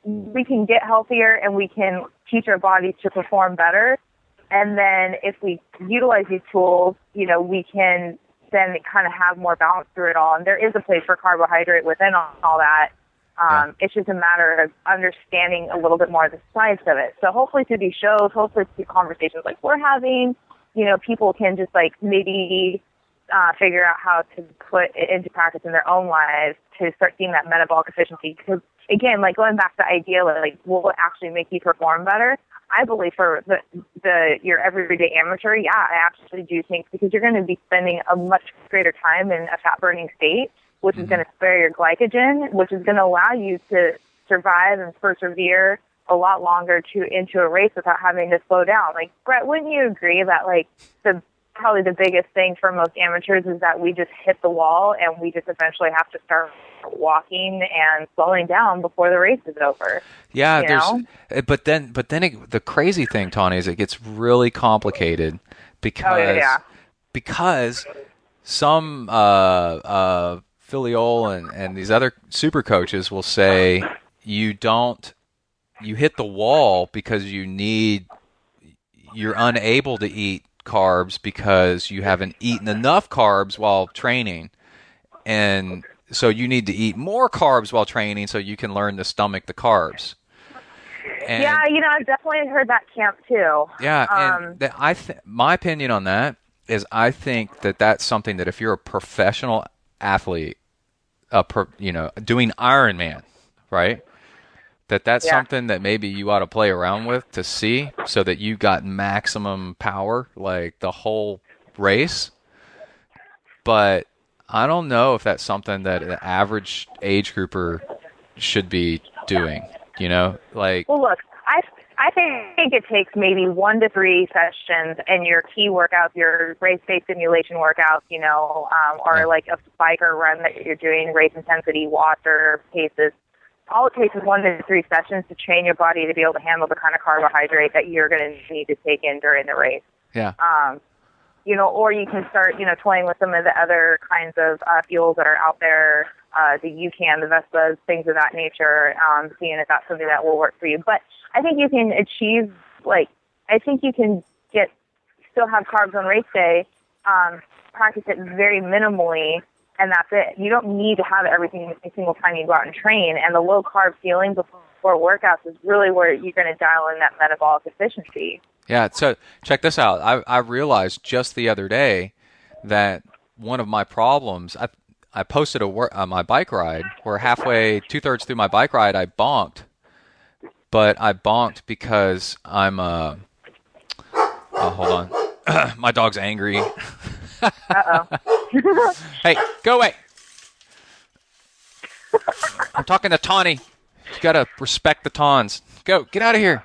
we can get healthier and we can teach our bodies to perform better. And then if we utilize these tools, we can then kind of have more balance through it all. And there is a place for carbohydrate within all that. It's just a matter of understanding a little bit more of the science of it. So hopefully through these shows, hopefully through conversations like we're having, people can just like maybe figure out how to put it into practice in their own lives to start seeing that metabolic efficiency. Because again, like going back to the idea, like will it actually make you perform better? I believe for your everyday amateur, I actually do think, because you're going to be spending a much greater time in a fat burning state, which is going to spare your glycogen, which is going to allow you to survive and persevere a lot longer into a race without having to slow down. Like Brett, wouldn't you agree that like probably the biggest thing for most amateurs is that we just hit the wall and we just eventually have to start walking and slowing down before the race is over? Yeah, but then the crazy thing, Tawnee, is it gets really complicated because some Filiol and these other super coaches will say you hit the wall because you're unable to eat carbs because you haven't eaten enough carbs while training, and so you need to eat more carbs while training so you can learn to stomach the carbs. And, I've definitely heard that camp too. Yeah, and my opinion on that is I think that that's something that if you're a professional athlete, doing Ironman, right? That's something that maybe you ought to play around with to see, so that you got maximum power like the whole race. But I don't know if that's something that an average age grouper should be doing, like. Well, look, I think it takes maybe 1 to 3 sessions and your key workouts, your race-based simulation workouts, or like a bike or run that you're doing, race intensity, water, paces. All it takes is 1 to 3 sessions to train your body to be able to handle the kind of carbohydrate that you're going to need to take in during the race. Yeah. Or you can start, toying with some of the other kinds of fuels that are out there, the UCAN, the Vespas, things of that nature, seeing if that's something that will work for you. But I think you can achieve, I think you can still have carbs on race day, practice it very minimally, and that's it. You don't need to have everything every single time you go out and train. And the low-carb feeling before workouts is really where you're going to dial in that metabolic efficiency. Yeah, so check this out. I realized just the other day that one of my problems, I posted my bike ride where halfway, 2/3 through my bike ride, I bonked. But I bonked because I'm, hold on. My dog's angry. Uh-oh. Hey, go away. I'm talking to Tawnee. You got to respect the Tawns. Go, get out of here.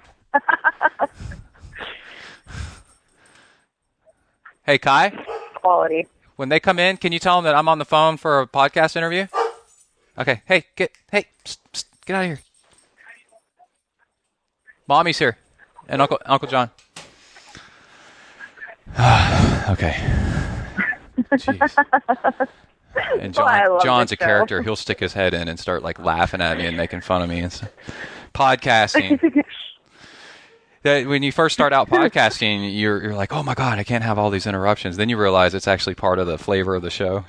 Hey, Kai. Quality. When they come in, can you tell them that I'm on the phone for a podcast interview? Okay. Hey, get out of here. Mommy's here, and Uncle John. Okay. Jeez. And John's a character. He'll stick his head in and start laughing at me and making fun of me. And podcasting. When you first start out podcasting, you're like, oh my God, I can't have all these interruptions. Then you realize it's actually part of the flavor of the show,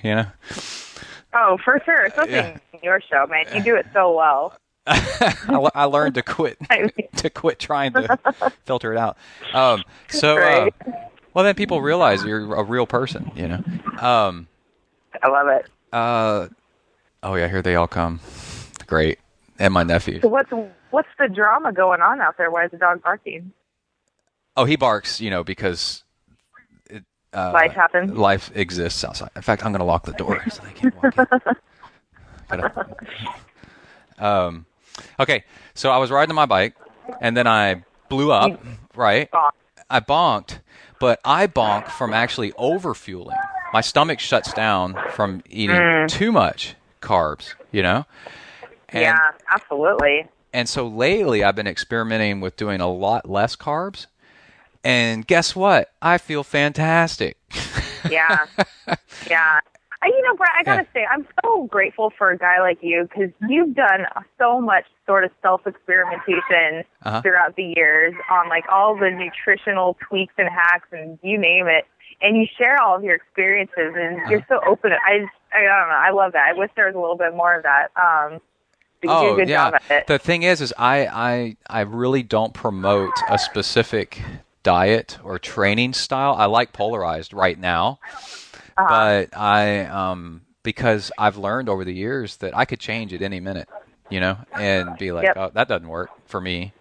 Oh, for sure. Especially in your show, man. You do it so well. I learned to quit trying to filter it out. Well, then people realize you're a real person, I love it. Oh yeah, here they all come. Great. And my nephew. So what's the drama going on out there? Why is the dog barking? Oh, he barks, because life happens. Life exists outside. In fact, I'm going to lock the door so they can't walk in. Okay, so I was riding my bike, and then I blew up, right? I bonked, but I bonk from actually overfueling. My stomach shuts down from eating too much carbs, And, yeah, absolutely. And so lately I've been experimenting with doing a lot less carbs. And guess what? I feel fantastic. Yeah. Yeah. Brett, I got to say, I'm so grateful for a guy like you because you've done so much sort of self-experimentation throughout the years on all the nutritional tweaks and hacks and you name it. And you share all of your experiences and you're so open. I don't know. I love that. I wish there was a little bit more of that. You do a good job at it. The thing is I really don't promote a specific diet or training style. I like polarized right now, but because I've learned over the years that I could change at any minute, and be like, oh, that doesn't work for me.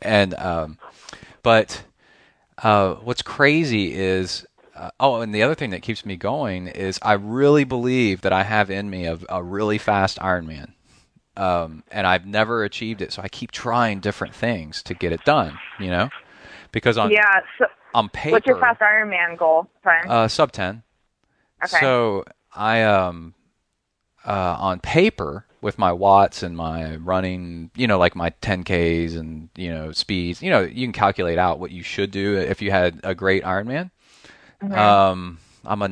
And but what's crazy is, and the other thing that keeps me going is I really believe that I have in me a really fast Ironman. And I've never achieved it, so I keep trying different things to get it done, Because on paper... What's your fast Ironman goal? Sub 10. Okay. So I, on paper, with my watts and my running, my 10Ks and, speeds, you can calculate out what you should do if you had a great Ironman. Mm-hmm. I'm a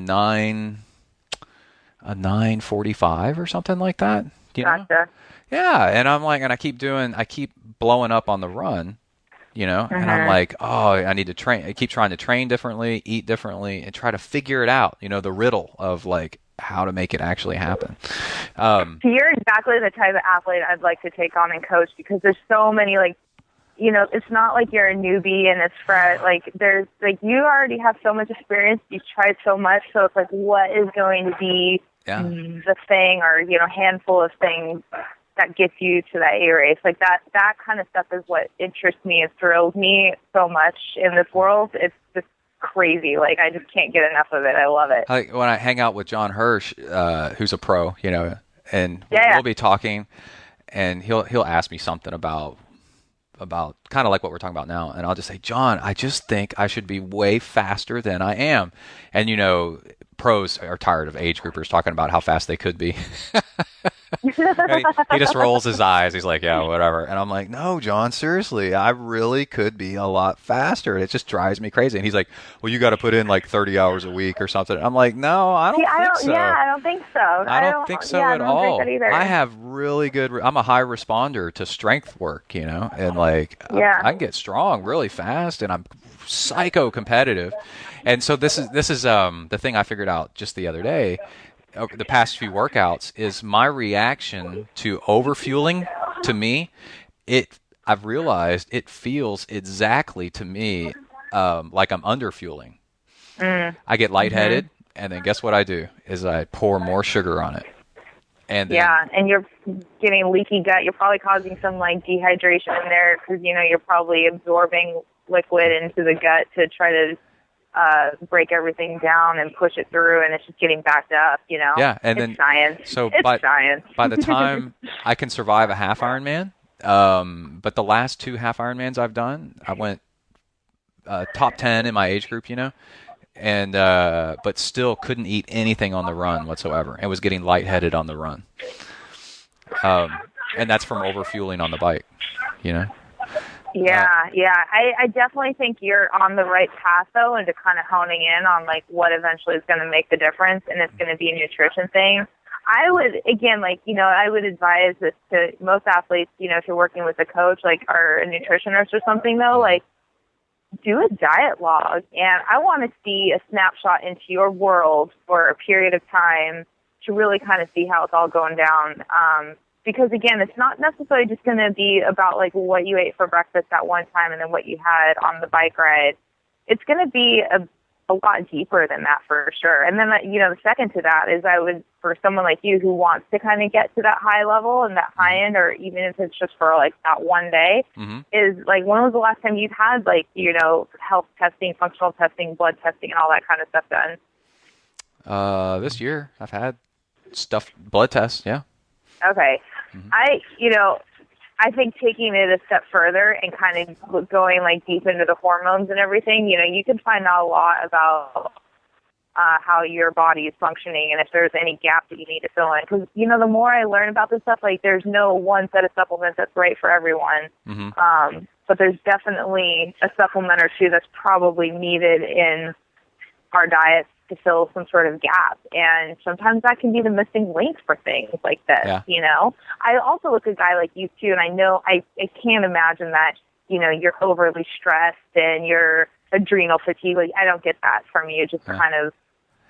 9:45 or something like that. Gotcha. Yeah, and I keep blowing up on the run, and I'm like, oh, I need to train. I keep trying to train differently, eat differently, and try to figure it out, the riddle of how to make it actually happen. So you're exactly the type of athlete I'd like to take on and coach because there's so many, it's not like you're a newbie and it's fresh. There's, you already have so much experience. You've tried so much. So it's what is going to be the thing or, handful of things that gets you to that A race. Like that kind of stuff is what interests me and thrills me so much in this world. It's just crazy. Like, I just can't get enough of it. I love it. Like when I hang out with John Hirsch, who's a pro, and Yeah. we'll be talking, and he'll ask me something about kind of like what we're talking about now, and I'll just say, John, I just think I should be way faster than I am. And pros are tired of age groupers talking about how fast they could be. He just rolls his eyes. He's like, yeah, whatever. And I'm like, no, John, seriously, I really could be a lot faster. And it just drives me crazy. And he's like, well, you got to put in like 30 hours a week or something. I'm like, no, I don't think so. Yeah, I don't think so. I don't think so at all. I have really good, I'm a high responder to strength work, and like, I can get strong really fast, and I'm psycho competitive. And so this is the thing I figured out just the other day, over the past few workouts, is my reaction to overfueling. To me, I've realized it feels exactly to me like I'm underfueling. I get lightheaded, and then guess what I do is I pour more sugar on it. And then, and you're getting leaky gut. You're probably causing some like dehydration in there because you're probably absorbing liquid into the gut to try to break everything down and push it through, and it's just getting backed up. Yeah, and it's then science. So it's science. By the time I can survive a half Ironman, but the last 2 half Ironmans I've done, I went top 10 in my age group, and but still couldn't eat anything on the run whatsoever, and was getting lightheaded on the run. And that's from overfueling on the bike, Yeah. I definitely think you're on the right path, though, into kind of honing in on, like, what eventually is going to make the difference, and it's going to be a nutrition thing. I would, again, I would advise this to most athletes, if you're working with a coach, like, or a nutritionist or something, though, like, do a diet log. And I want to see a snapshot into your world for a period of time to really kind of see how it's all going down. Because, again, it's not necessarily just going to be about, like, what you ate for breakfast at one time and then what you had on the bike ride. It's going to be a lot deeper than that for sure. And then, the second to that is I would, for someone like you who wants to kind of get to that high level and that high end, or even if it's just for, like, that one day, is, like, when was the last time you've had, like, health testing, functional testing, blood testing, and all that kind of stuff done? This year I've had blood tests, yeah. Okay. I think taking it a step further and kind of going like deep into the hormones and everything, you can find out a lot about how your body is functioning and if there's any gap that you need to fill in. Because, the more I learn about this stuff, like there's no one set of supplements that's right for everyone. But there's definitely a supplement or two that's probably needed in our diets to fill some sort of gap. And sometimes that can be the missing link for things like this, I also look at a guy like you too, and I know I can't imagine that, you're overly stressed and you're adrenal fatigue. Like, I don't get that from you, just kind of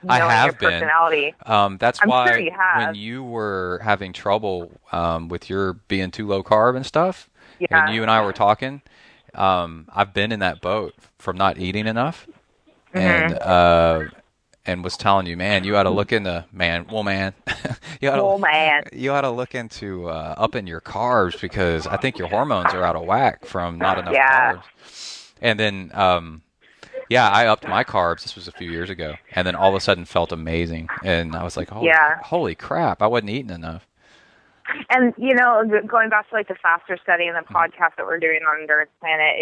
knowing your personality. That's I'm why sure you have. When you were having trouble with your being too low carb and stuff, when you and I were talking, I've been in that boat from not eating enough. And was telling you, man, you ought to look into, you ought to look into upping your carbs, because I think your hormones are out of whack from not enough carbs. And then, I upped my carbs. This was a few years ago, and then all of a sudden felt amazing. And I was like, holy crap, I wasn't eating enough. And, going back to like the faster study and the podcast that we're doing on Endurance Planet,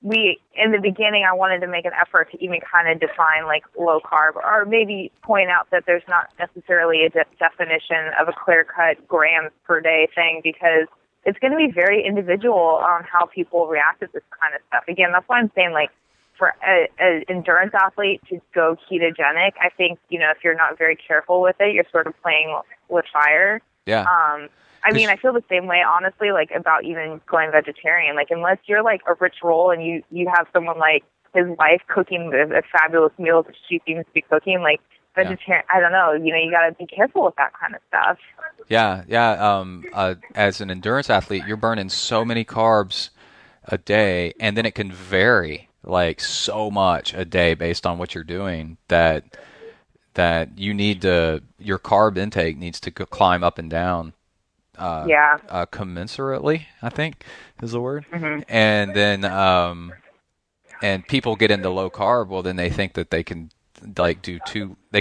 in the beginning, I wanted to make an effort to even kind of define like low carb, or maybe point out that there's not necessarily a definition of a clear-cut grams per day thing, because it's going to be very individual on how people react to this kind of stuff. Again, that's why I'm saying, like, for an endurance athlete to go ketogenic, I think, if you're not very careful with it, you're sort of playing with fire. Yeah. I feel the same way, honestly, like, about even going vegetarian. Like, unless you're, like, a rich roll and you have someone, like, his wife cooking a fabulous meal that she seems to be cooking, like, vegetarian, I don't know, you got to be careful with that kind of stuff. As an endurance athlete, you're burning so many carbs a day, and then it can vary, like, so much a day based on what you're doing, that you need to, your carb intake needs to climb up and down commensurately, I think is the word. And then and people get into low carb, well then they think that they can they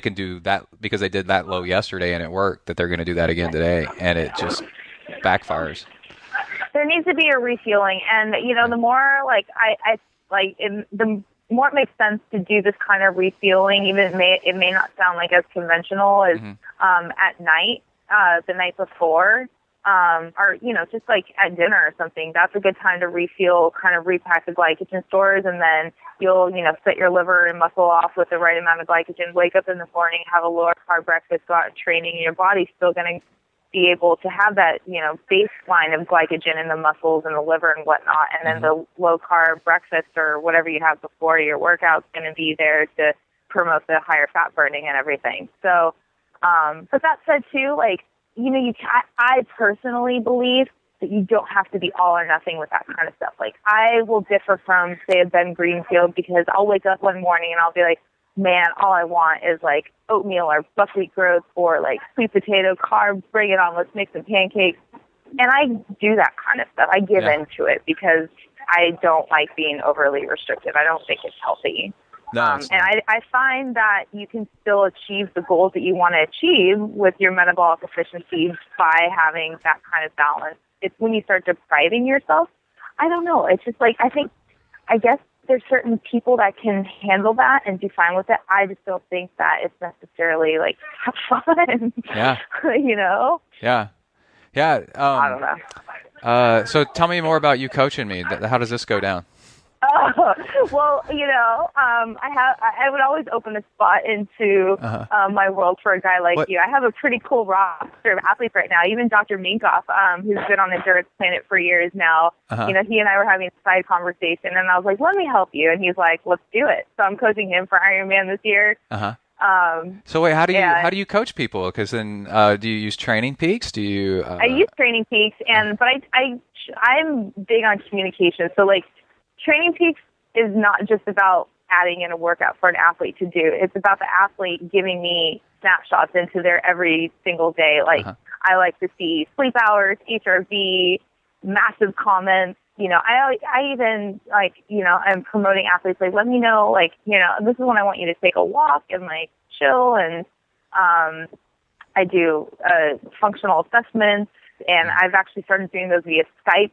can do that because they did that low yesterday and it worked, that they're going to do that again today, and it just backfires. There needs to be a refueling, and the more the more it makes sense to do this kind of refueling, even it may not sound like as conventional as at night, the night before, or just like at dinner or something. That's a good time to refuel, kind of repack the glycogen stores, and then you'll set your liver and muscle off with the right amount of glycogen. Wake up in the morning, have a lower carb breakfast, go out training, and your body's still going to be able to have that, baseline of glycogen in the muscles and the liver and whatnot. And then the low carb breakfast or whatever you have before your workout's going to be there to promote the higher fat burning and everything. So, but that said too, I personally believe that you don't have to be all or nothing with that kind of stuff. Like, I will differ from, say, a Ben Greenfield, because I'll wake up one morning and I'll be like, man, all I want is like oatmeal or buckwheat growth or like sweet potato carbs. Bring it on. Let's make some pancakes. And I do that kind of stuff. I give into it because I don't like being overly restrictive. I don't think it's healthy. No, and I find that you can still achieve the goals that you want to achieve with your metabolic efficiency by having that kind of balance. It's when you start depriving yourself, I don't know. It's just like, I guess there's certain people that can handle that and do fine with it. I just don't think that it's necessarily like fun. Yeah. Yeah. Yeah. I don't know. So tell me more about you coaching me. How does this go down? Well, I would always open a spot into my world for a guy like you. I have a pretty cool roster of athletes right now. Even Dr. Minkoff, who's been on Endurance Planet for years now. He and I were having a side conversation, and I was like, "Let me help you," and he's like, "Let's do it." So I'm coaching him for Ironman this year. So wait, how do you coach people? Because then, do you use Training Peaks? Do you? I use Training Peaks, but I'm big on communication. So like, Training Peaks is not just about adding in a workout for an athlete to do. It's about the athlete giving me snapshots into their every single day. Like, I like to see sleep hours, HRV, massive comments. I even, I'm promoting athletes, like, let me know, this is when I want you to take a walk and, chill. And I do functional assessments, and I've actually started doing those via Skype.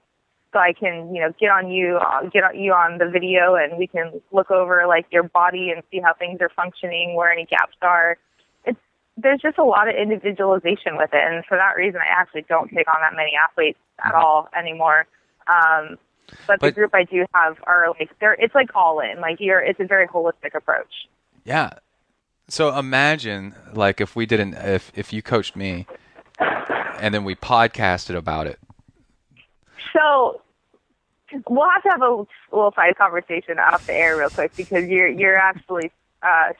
So I can, get you on the video, and we can look over your body and see how things are functioning, where any gaps are. There's just a lot of individualization with it, and for that reason, I actually don't take on that many athletes at all anymore. But the group I do have are it's all in. It's a very holistic approach. Yeah. So imagine if we didn't, if you coached me, and then we podcasted about it. So we'll have to have a little side conversation off the air real quick, because you're actually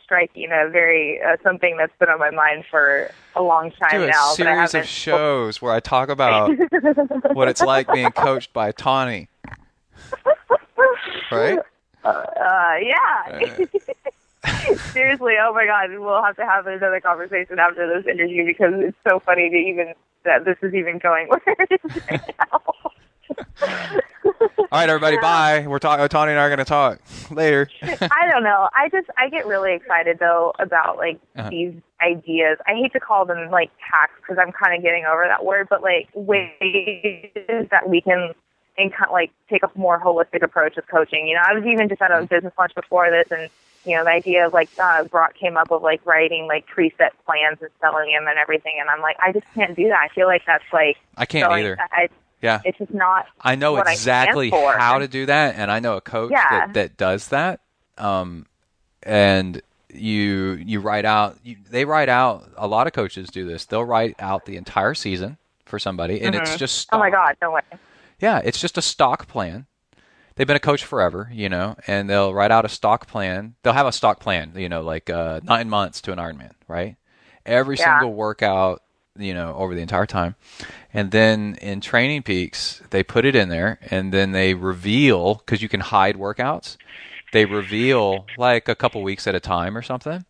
striking a very something that's been on my mind for a long time now. Do a series of shows where I talk about what it's like being coached by Tawnee. Right? Yeah. Seriously, oh my God, we'll have to have another conversation after this interview, because it's so funny that this is even going where it is right now. All right, everybody, bye. Tawny and I are going to talk later. I don't know. I get really excited though about these ideas. I hate to call them hacks, because I'm kind of getting over that word, but ways that we can take a more holistic approach with coaching. I was even just at a business lunch before this, and the idea of Brock came up with writing preset plans and selling them and everything, and I'm like, I just can't do that. I feel like that's I can't either. Yeah. It's just not. I know what exactly how to do that, and I know a coach that does that. And you write out. They write out. A lot of coaches do this. They'll write out the entire season for somebody, and it's just stock. Oh my God, no way. Yeah, it's just a stock plan. They've been a coach forever, and they'll write out a stock plan. They'll have a stock plan, 9 months to an Ironman, right? Every single workout, over the entire time. And then in Training Peaks, they put it in there, and then they reveal, because you can hide workouts, they reveal a couple weeks at a time or something.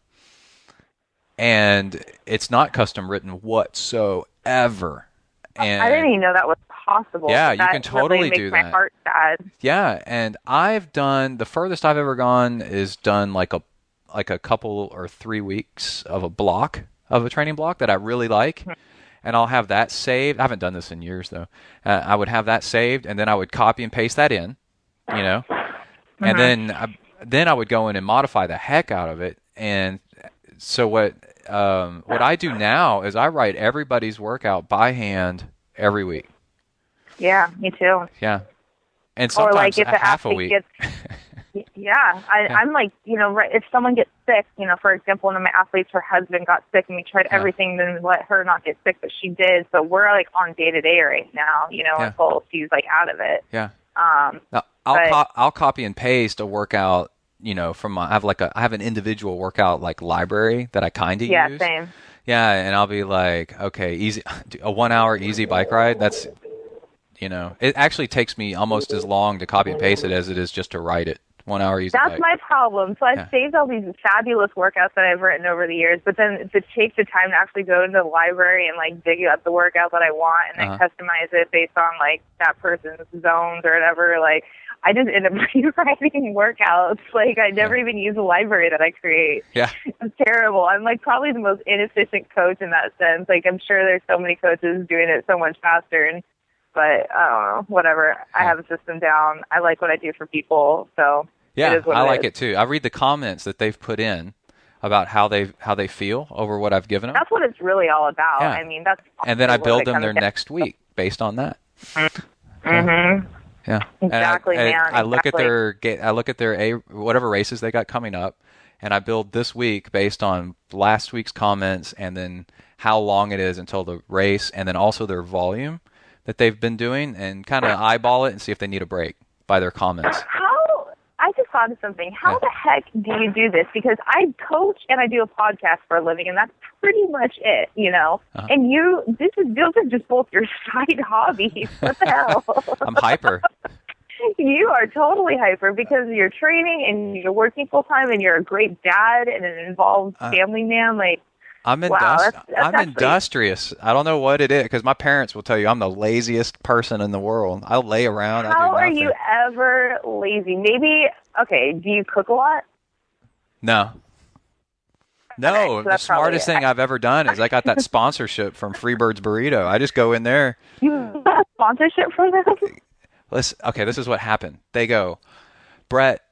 And it's not custom written whatsoever And I didn't even know that was possible. Yeah, you that can totally really makes do my that. heart sad. Yeah, and I've done the furthest I've ever gone is done like a couple or 3 weeks of a training block that I really like, and I'll have that saved. I haven't done this in years though. I would have that saved, and then I would copy and paste that in, and then I would go in and modify the heck out of it. And so what I do now is I write everybody's workout by hand every week. Yeah, me too. Yeah. And Or sometimes like if a the half a athlete week. gets, I'm like, if someone gets sick, for example, one of my athletes, her husband got sick, and we tried everything to let her not get sick, but she did. So we're like on day to day right now, until she's like out of it. Yeah. Now, I'll copy and paste a workout, from I have an individual workout like library that I kind of use. Yeah, same. Yeah, and I'll be like, okay, easy, a 1 hour easy bike ride. That's, it actually takes me almost as long to copy and paste it as it is just to write it. 1 hour easy That's bike. my problem. So I've saved all these fabulous workouts that I've written over the years, but then to take the time to actually go into the library and like dig up the workout that I want and then customize it based on like that person's zones or whatever, like I just end up rewriting workouts. Like I never even use a library that I create. Yeah. It's terrible. I'm like probably the most inefficient coach in that sense. Like I'm sure there's so many coaches doing it so much faster, but I don't know, whatever. I have a system down. I like what I do for people, so yeah, it is what I it like is. it too. I read the comments that they've put in about how they feel over what I've given them. That's what it's really all about. Yeah. I mean, that's and then I build them their down. next week based on that. Mm-hmm. Yeah, Exactly, and man. I look at exactly. their whatever races they got coming up, and I build this week based on last week's comments, and then how long it is until the race, and then also their volume that they've been doing, and kind of eyeball it and see if they need a break by their comments. I just thought of something. How the heck do you do this? Because I coach and I do a podcast for a living, and that's pretty much it, And those are just both your side hobbies. What the hell? I'm hyper. You are totally hyper because you're training and you're working full time and you're a great dad and an involved family man. Like, I'm industrious. I don't know what it is because my parents will tell you I'm the laziest person in the world. I'll lay around. How are you ever lazy? Maybe, okay, do you cook a lot? No. Okay, so the smartest thing I've ever done is I got that sponsorship from Freebird's Burrito. I just go in there. You got a sponsorship from them? This is what happened. They go, Brett,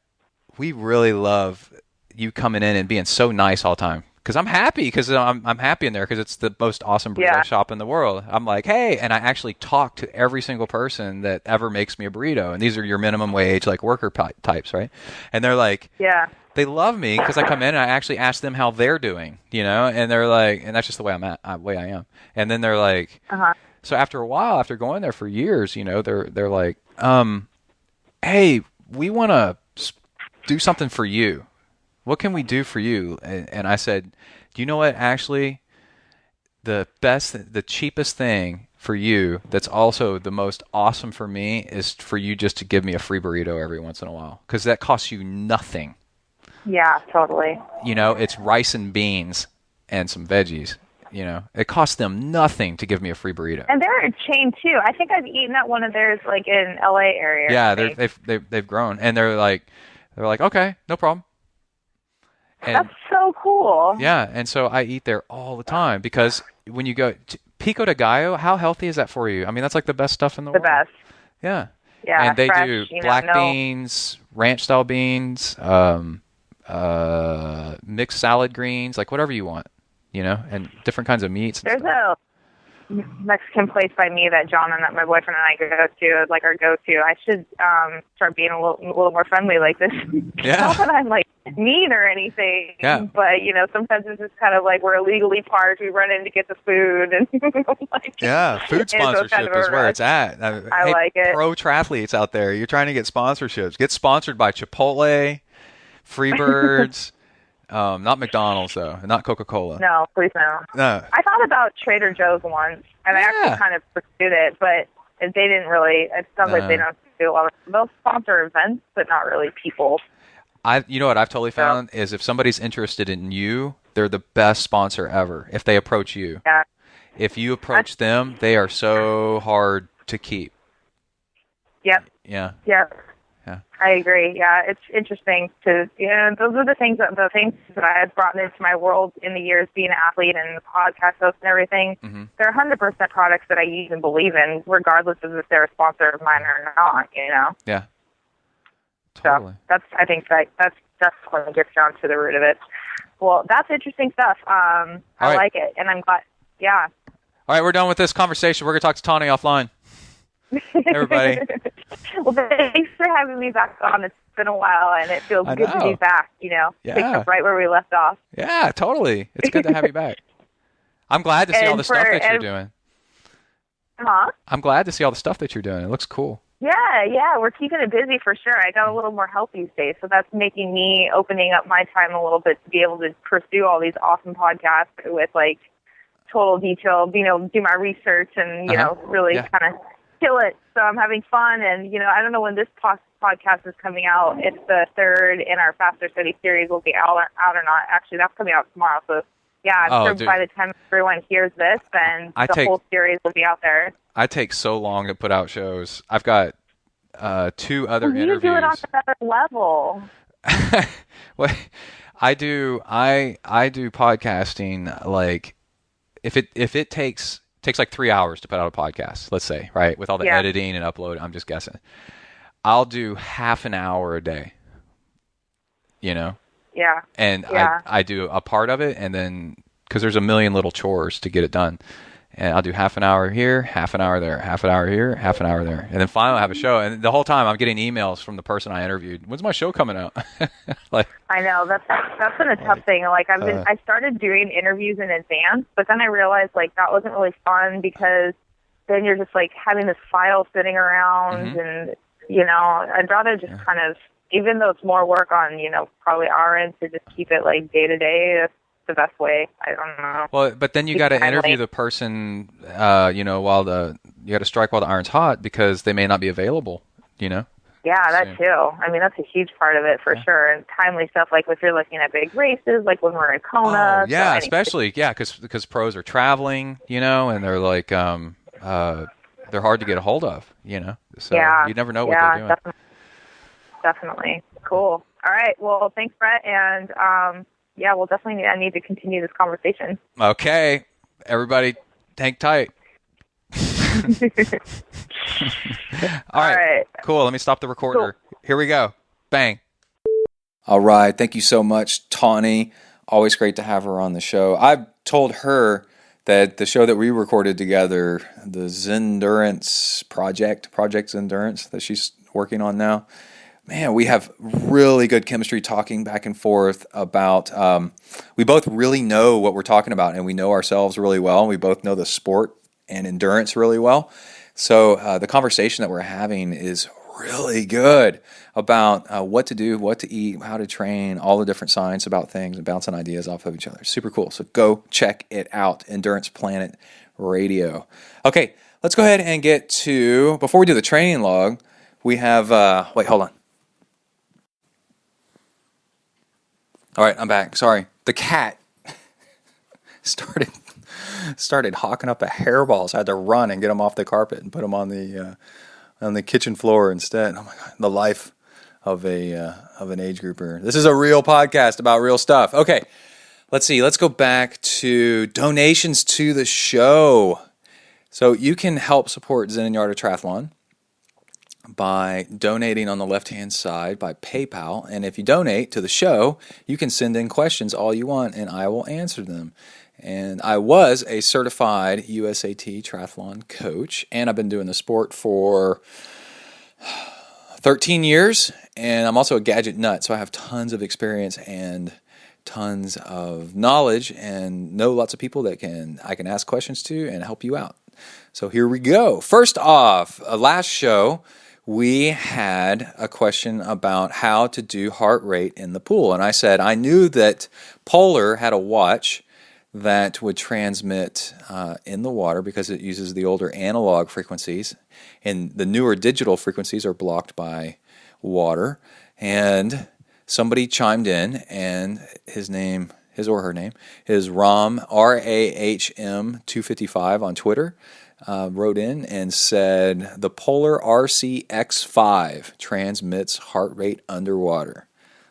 we really love you coming in and being so nice all the time. Because I'm happy, because I'm happy in there, because it's the most awesome burrito shop in the world. I'm like, hey, and I actually talk to every single person that ever makes me a burrito, and these are your minimum wage, like worker types, right? And they're like, they love me because I come in and I actually ask them how they're doing, and they're like, and that's just the way way I am. And then they're like, so after a while, after going there for years, they're like, hey, we want to do something for you. What can we do for you? And I said, do you know what? Actually, the cheapest thing for you that's also the most awesome for me is for you just to give me a free burrito every once in a while, because that costs you nothing. Yeah, totally. It's rice and beans and some veggies. It costs them nothing to give me a free burrito. And they're a chain too. I think I've eaten at one of theirs, like in LA area. Yeah, they've grown, and they're like, okay, no problem. And, that's so cool. Yeah, and so I eat there all the time because when you go to Pico de Gallo, how healthy is that for you? I mean, that's like the best stuff in the world. The best. Yeah. Yeah, and they fresh, do black beans, ranch-style beans, mixed salad greens, like whatever you want, and different kinds of meats. There's a Mexican place by me that John and my boyfriend and I go to, like our go-to. I should start being a little more friendly like this. Yeah. Not that I'm like mean or anything, but sometimes it's just kind of like we're illegally parked. We run in to get the food, and food sponsorship is where it's at. I like it. Pro triathletes out there, you're trying to get sponsorships. Get sponsored by Chipotle, Freebirds. Not McDonald's though, not Coca-Cola. No, please no. No. I thought about Trader Joe's once, and I actually kind of pursued it, but they didn't really. It sounds like they don't do a lot of. They'll sponsor events, but not really people. You know what I've totally found is if somebody's interested in you, they're the best sponsor ever. If they approach you, if you approach them, they are so hard to keep. Yep. Yeah. Yep. Yeah. I agree. Yeah, it's interesting to, those are the things that I had brought into my world in the years being an athlete and the podcast host and everything. Mm-hmm. They're 100% products that I use and believe in, regardless of if they're a sponsor of mine or not, Yeah. Totally. So I think that's definitely gets down to the root of it. Well, that's interesting stuff. I like it, and I'm glad. Yeah. All right, we're done with this conversation. We're going to talk to Tawnee offline. Everybody. Well, thanks for having me back on. It's been a while, and it feels good to be back, pick up right where we left off. Yeah, totally. It's good to have you back. I'm glad to see all the stuff that you're doing. Huh? I'm glad to see all the stuff that you're doing. It looks cool. Yeah, we're keeping it busy for sure. I got a little more help these days, so that's making me opening up my time a little bit to be able to pursue all these awesome podcasts with, total detail, being able to do my research and, really kind of kill it. So I'm having fun, and I don't know when this podcast is coming out. It's the third in our Faster Study series. Will be out or not. Actually, that's coming out tomorrow. So yeah, I'm sure by the time everyone hears this, then whole series will be out there. I take so long to put out shows. I've got 2 other interviews. You do it on another level. Well, I do podcasting if it takes 3 hours to put out a podcast, let's say, right? With all the editing and upload, I'm just guessing. I'll do half an hour a day, Yeah. And I do a part of it, and then, because there's a million little chores to get it done. And I'll do half an hour here, half an hour there, half an hour here, half an hour there. And then finally I have a show. And the whole time I'm getting emails from the person I interviewed. When's my show coming out? I know. That's been a tough thing. I started doing interviews in advance, but then I realized that wasn't really fun, because then you're just having this file sitting around and, I'd rather just kind of, even though it's more work on, probably our end, to just keep it day to day. That's the best way. I don't know. Well, but then you got to interview the person, while you got to strike while the iron's hot, because they may not be available, Yeah, that too. I mean, that's a huge part of it for sure. And timely stuff, if you're looking at big races, when we're in Kona. Oh, yeah, especially, because pros are traveling, and they're they're hard to get a hold of, So you never know what they're doing. Definitely. Cool. All right. Well, thanks, Brett. And we'll definitely need to continue this conversation. Okay. Everybody, hang tight. All right. Cool. Let me stop the recorder. Cool. Here we go. Bang. All right. Thank you so much, Tawnee. Always great to have her on the show. I've told her that the show that we recorded together, the ZenDurance Project ZenDurance that she's working on now, man, we have really good chemistry talking back and forth about, we both really know what we're talking about, and we know ourselves really well, and we both know the sport and endurance really well. So the conversation that we're having is really good about what to do, what to eat, how to train, all the different science about things, and bouncing ideas off of each other. Super cool. So go check it out, Endurance Planet Radio. Okay, let's go ahead and get to, before we do the training log, we have, wait, hold on. All right, I'm back. Sorry. The cat started hawking up a hairball, so I had to run and get him off the carpet and put him on the kitchen floor instead. Oh my God, the life of an age grouper. This is a real podcast about real stuff. Okay, let's see. Let's go back to donations to the show. So you can help support Zen and Yarda Triathlon by donating on the left-hand side by PayPal. And if you donate to the show, you can send in questions all you want, and I will answer them. And I was a certified USAT triathlon coach, and I've been doing the sport for 13 years, and I'm also a gadget nut, so I have tons of experience and tons of knowledge and know lots of people that I can ask questions to and help you out. So here we go. First off, last show, we had a question about how to do heart rate in the pool. And I said I knew that Polar had a watch that would transmit in the water because it uses the older analog frequencies, and the newer digital frequencies are blocked by water. And somebody chimed in, and his name his or her name, is Rahm, RAHM255 on Twitter, wrote in and said, the Polar RCX5 transmits heart rate underwater.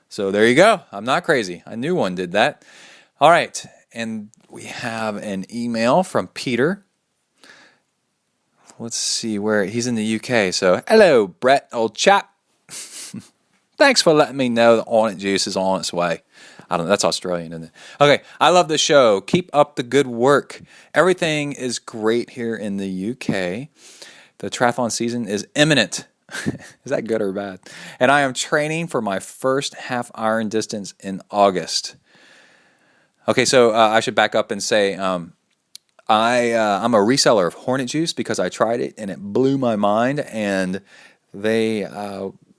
So there you go. I'm not crazy. I knew one did that. All right. And we have an email from Peter. Let's see where he's in the UK. So, hello, Brett, old chap. Thanks for letting me know the orange juice is on its way. I don't know. That's Australian, isn't it? Okay. I love the show. Keep up the good work. Everything is great here in the UK. The triathlon season is imminent. Is that good or bad? And I am training for my first half iron distance in August. Okay, so I should back up and say I'm a reseller of Hornet Juice because I tried it and it blew my mind. And they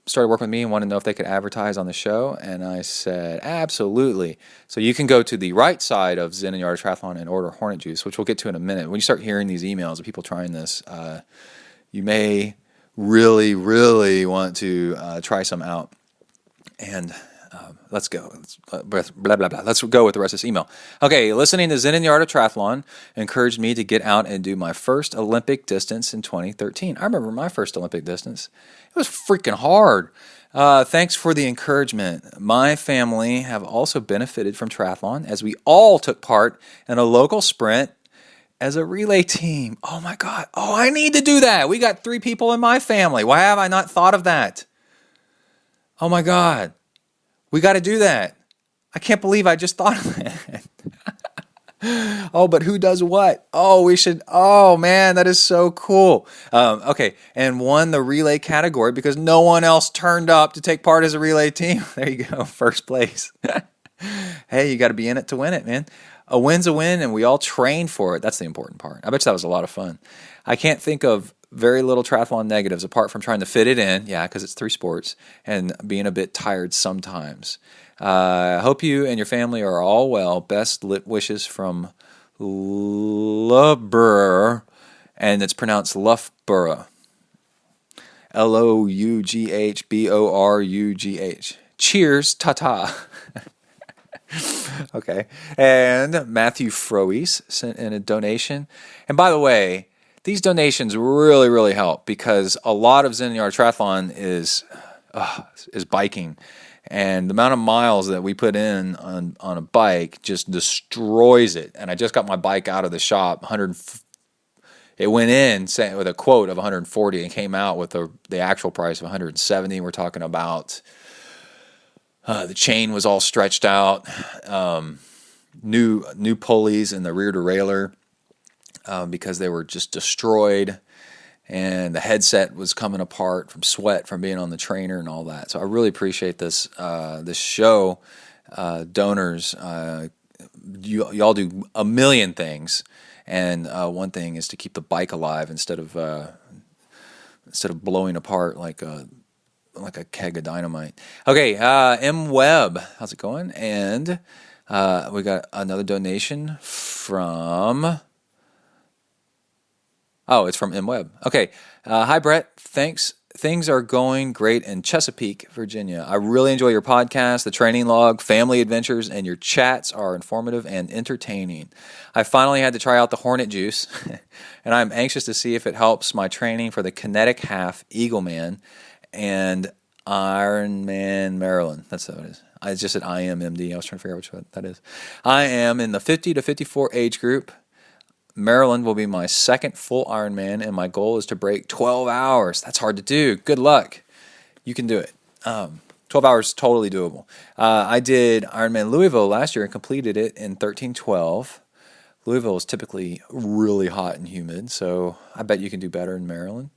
started working with me and wanted to know if they could advertise on the show. And I said, absolutely. So you can go to the right side of Zen and Yard Triathlon and order Hornet Juice, which we'll get to in a minute. When you start hearing these emails of people trying this, you may really, really want to try some out. And let's go. Blah, blah, blah. Let's go with the rest of this email. Okay, listening to Zen and the Art of Triathlon encouraged me to get out and do my first Olympic distance in 2013. I remember my first Olympic distance. It was freaking hard. Thanks for the encouragement. My family have also benefited from triathlon as we all took part in a local sprint as a relay team. Oh my God. Oh, I need to do that. We got 3 people in my family. Why have I not thought of that? Oh my God. We got to do that. I can't believe I just thought of that. Oh, but who does what? Oh, we should. Oh, man, that is so cool. Okay, and won the relay category because no one else turned up to take part as a relay team. There you go, first place. Hey, you got to be in it to win it, man. A win's a win, and we all trained for it. That's the important part. I bet you that was a lot of fun. I can't think of very little triathlon negatives apart from trying to fit it in, yeah, because it's 3 sports, and being a bit tired sometimes. I hope you and your family are all well. Best wishes from Loughborough, and it's pronounced Loughborough. Loughborough. Cheers, ta-ta. Okay. And Matthew Froese sent in a donation. And by the way, these donations really, really help because a lot of Zen Yard Triathlon is biking. And the amount of miles that we put in on a bike just destroys it. And I just got my bike out of the shop. It went in with a quote of 140 and came out with the actual price of 170. We're talking about the chain was all stretched out, new pulleys in the rear derailleur because they were just destroyed. And the headset was coming apart from sweat from being on the trainer and all that. So I really appreciate this show. Donors, y'all do a million things, and one thing is to keep the bike alive instead of blowing apart like a keg of dynamite. Okay, M Webb, how's it going? And we got another donation from. Oh, it's from M Webb. Okay. Hi, Brett. Thanks. Things are going great in Chesapeake, Virginia. I really enjoy your podcast, the training log, family adventures, and your chats are informative and entertaining. I finally had to try out the Hornet Juice, and I'm anxious to see if it helps my training for the Kinetic Half Eagleman and Ironman Maryland. That's what it is. I just said IMMD. I was trying to figure out which one that is. I am in the 50 to 54 age group. Maryland will be my second full Ironman, and my goal is to break 12 hours. That's hard to do. Good luck. You can do it. 12 hours, totally doable. I did Ironman Louisville last year and completed it in 13:12. Louisville is typically really hot and humid, so I bet you can do better in Maryland.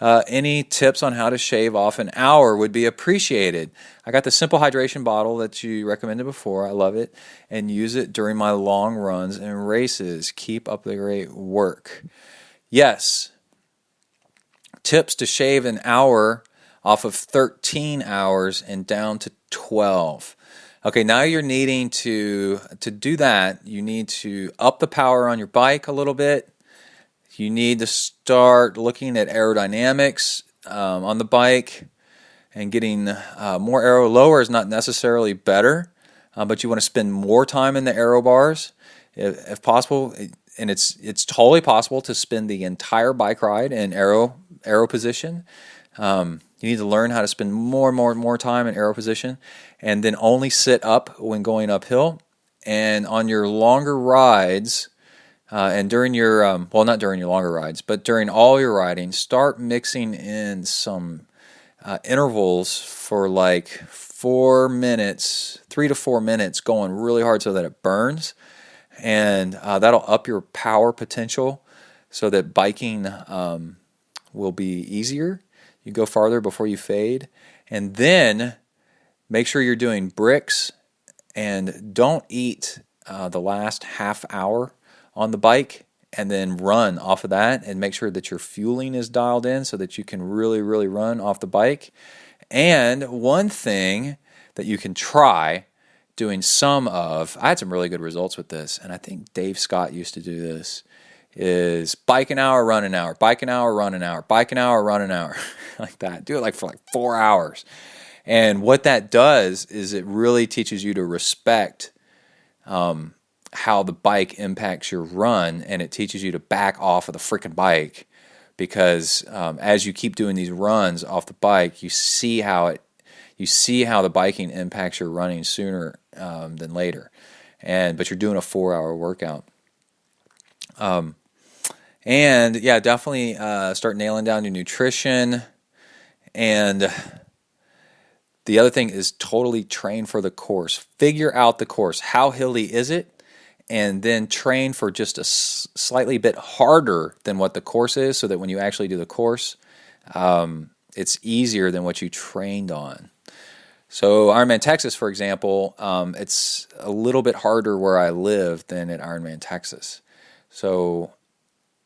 Any tips on how to shave off an hour would be appreciated. I got the simple hydration bottle that you recommended before. I love it, and use it during my long runs and races. Keep up the great work. Yes. Tips to shave an hour off of 13 hours and down to 12. Okay, now you're needing to do that, you need to up the power on your bike a little bit. You need to start looking at aerodynamics on the bike and getting more aero. Lower is not necessarily better, but you want to spend more time in the aero bars if possible. And it's totally possible to spend the entire bike ride in aero position. You need to learn how to spend more time in aero position, and then only sit up when going uphill. And on your longer rides, and during your not during your longer rides, but during all your riding, start mixing in some intervals for like 4 minutes, 3 to 4 minutes, going really hard so that it burns. And that'll up your power potential so that biking will be easier. You go farther before you fade. And then make sure you're doing bricks, and don't eat the last half hour on the bike, and then run off of that, and make sure that your fueling is dialed in so that you can really, really run off the bike. And one thing that you can try doing I had some really good results with this, and I think Dave Scott used to do this, is bike an hour, run an hour, bike an hour, run an hour, bike an hour, run an hour, like that. Do it for 4 hours. And what that does is it really teaches you to respect how the bike impacts your run, and it teaches you to back off of the freaking bike, because as you keep doing these runs off the bike, you see how the biking impacts your running sooner than later. But you're doing a 4-hour workout. And yeah, definitely start nailing down your nutrition. And the other thing is totally train for the course. Figure out the course. How hilly is it? And then train for just a slightly bit harder than what the course is, so that when you actually do the course, it's easier than what you trained on. So Ironman Texas, for example, it's a little bit harder where I live than at Ironman Texas. So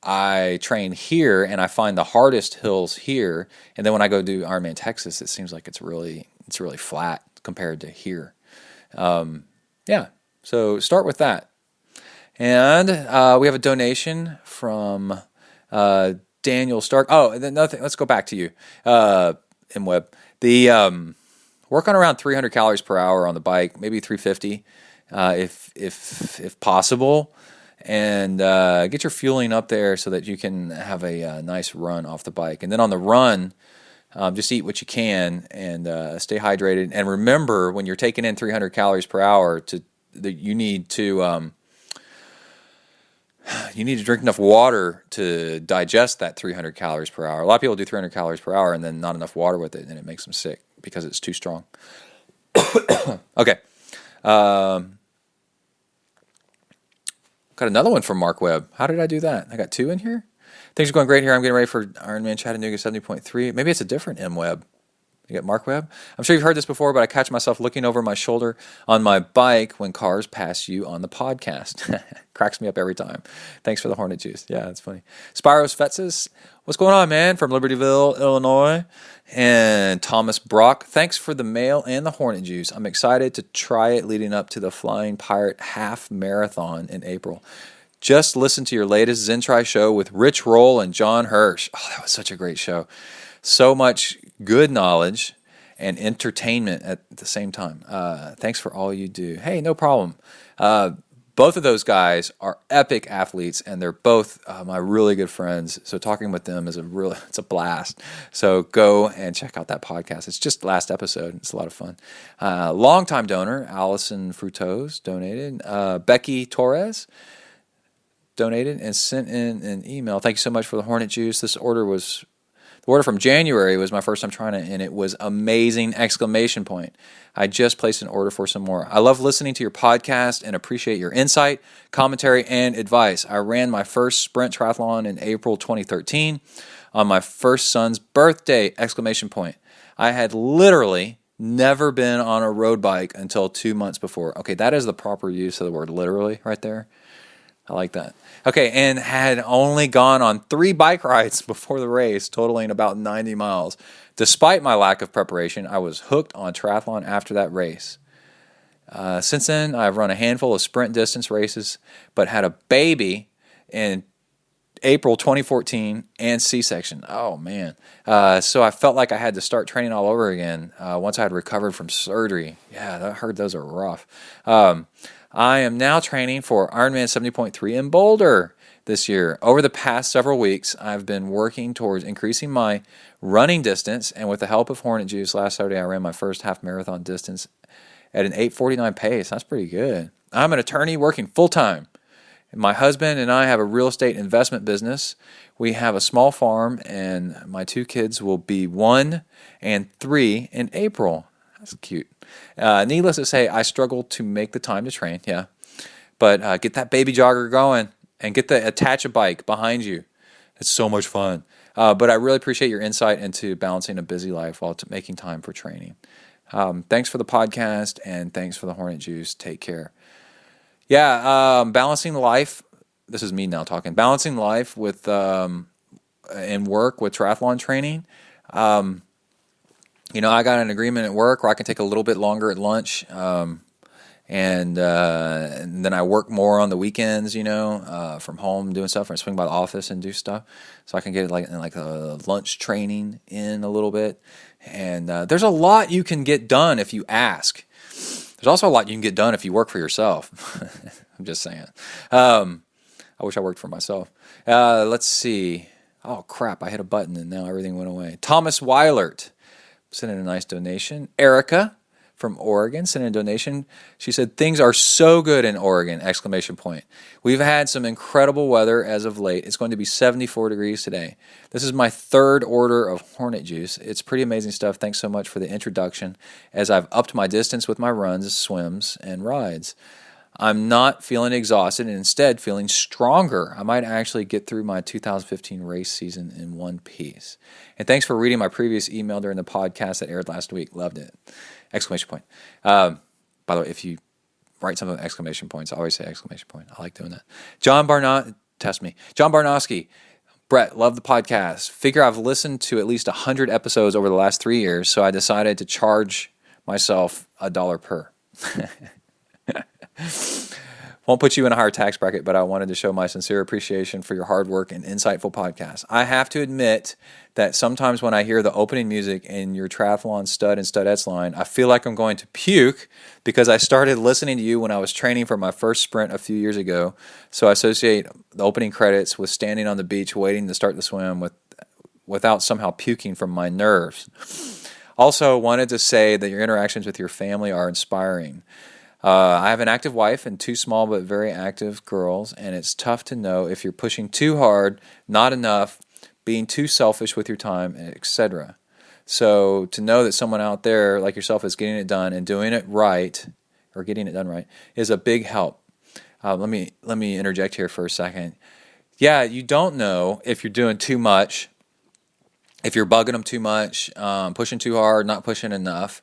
I train here, and I find the hardest hills here. And then when I go do Ironman Texas, it seems like it's really flat compared to here. So start with that. And we have a donation from Daniel Stark. Oh, and then nothing. Let's go back to you, MWeb. The work on around 300 calories per hour on the bike, maybe 350, if possible, and get your fueling up there so that you can have a nice run off the bike. And then on the run, just eat what you can and stay hydrated. And remember, when you're taking in 300 calories per hour, you need to drink enough water to digest that 300 calories per hour. A lot of people do 300 calories per hour and then not enough water with it, and it makes them sick because it's too strong. Okay. Got another one from Mark Webb. How did I do that? I got 2 in here? Things are going great here. I'm getting ready for Ironman Chattanooga 70.3. Maybe it's a different M Webb. You get Mark Webb? I'm sure you've heard this before, but I catch myself looking over my shoulder on my bike when cars pass you on the podcast. Cracks me up every time. Thanks for the Hornet Juice. Yeah, that's funny. Spyros Fetzes, what's going on, man? From Libertyville, Illinois. And Thomas Brock, thanks for the mail and the Hornet Juice. I'm excited to try it leading up to the Flying Pirate Half Marathon in April. Just listen to your latest ZenTri show with Rich Roll and John Hirsch. Oh, that was such a great show. So much good knowledge and entertainment at the same time. Thanks for all you do. Hey, no problem. Both of those guys are epic athletes, and they're both my really good friends. So talking with them is it's a blast. So go and check out that podcast. It's just the last episode. It's a lot of fun. Longtime donor, Allison Frutos, donated. Becky Torres donated and sent in an email. Thank you so much for the Hornet Juice. The order from January was my first time trying it, and it was amazing! ! I just placed an order for some more. I love listening to your podcast and appreciate your insight, commentary, and advice. I ran my first sprint triathlon in April 2013 on my first son's birthday! I had literally never been on a road bike until 2 months before. Okay, that is the proper use of the word literally right there. I like that. Okay, and had only gone on 3 bike rides before the race, totaling about 90 miles. Despite my lack of preparation, I was hooked on triathlon after that race. Since then, I've run a handful of sprint distance races, but had a baby in April 2014, and C-section. Oh, man. So I felt like I had to start training all over again once I had recovered from surgery. Yeah, I heard those are rough. I am now training for Ironman 70.3 in Boulder this year. Over the past several weeks, I've been working towards increasing my running distance, and with the help of Hornet Juice, last Saturday I ran my first half marathon distance at an 8:49 pace. That's pretty good. I'm an attorney working full-time. My husband and I have a real estate investment business. We have a small farm, and my 2 kids will be 1 and 3 in April. That's cute. Needless to say, I struggle to make the time to train, yeah. But get that baby jogger going and get the Attach-A-Bike behind you. It's so much fun. But I really appreciate your insight into balancing a busy life while making time for training. Thanks for the podcast, and thanks for the Hornet Juice. Take care. Yeah, balancing life. This is me now talking. Balancing life with and work with triathlon training. I got an agreement at work where I can take a little bit longer at lunch, and then I work more on the weekends. From home doing stuff, or I swing by the office and do stuff, so I can get like a lunch training in a little bit. And there's a lot you can get done if you ask. There's also a lot you can get done if you work for yourself. I'm just saying. I wish I worked for myself. Let's see. Oh, crap. I hit a button and now everything went away. Thomas Weilert sent in a nice donation. Erica from Oregon sent in a donation. She said, "Things are so good in Oregon!" ! We've had some incredible weather as of late. It's going to be 74 degrees today. This is my 3rd order of Hornet Juice. It's pretty amazing stuff. Thanks so much for the introduction, as I've upped my distance with my runs, swims, and rides. I'm not feeling exhausted and instead feeling stronger. I might actually get through my 2015 race season in one piece. And thanks for reading my previous email during the podcast that aired last week. Loved it! ! By the way, if you write something with exclamation points, I always say exclamation point. I like doing that. John Barnowski. Brett, love the podcast. Figure I've listened to at least 100 episodes over the last 3 years, so I decided to charge myself $1 per. Won't put you in a higher tax bracket, but I wanted to show my sincere appreciation for your hard work and insightful podcast. I have to admit that sometimes when I hear the opening music in your triathlon stud and studettes line, I feel like I'm going to puke because I started listening to you when I was training for my first sprint a few years ago. So I associate the opening credits with standing on the beach waiting to start the swim without somehow puking from my nerves. Also, wanted to say that your interactions with your family are inspiring. I have an active wife and 2 small but very active girls, and it's tough to know if you're pushing too hard, not enough, being too selfish with your time, etc. So to know that someone out there like yourself is getting it done and doing it right, or getting it done right, is a big help. Let me interject here for a second. Yeah, you don't know if you're doing too much, if you're bugging them too much, pushing too hard, not pushing enough,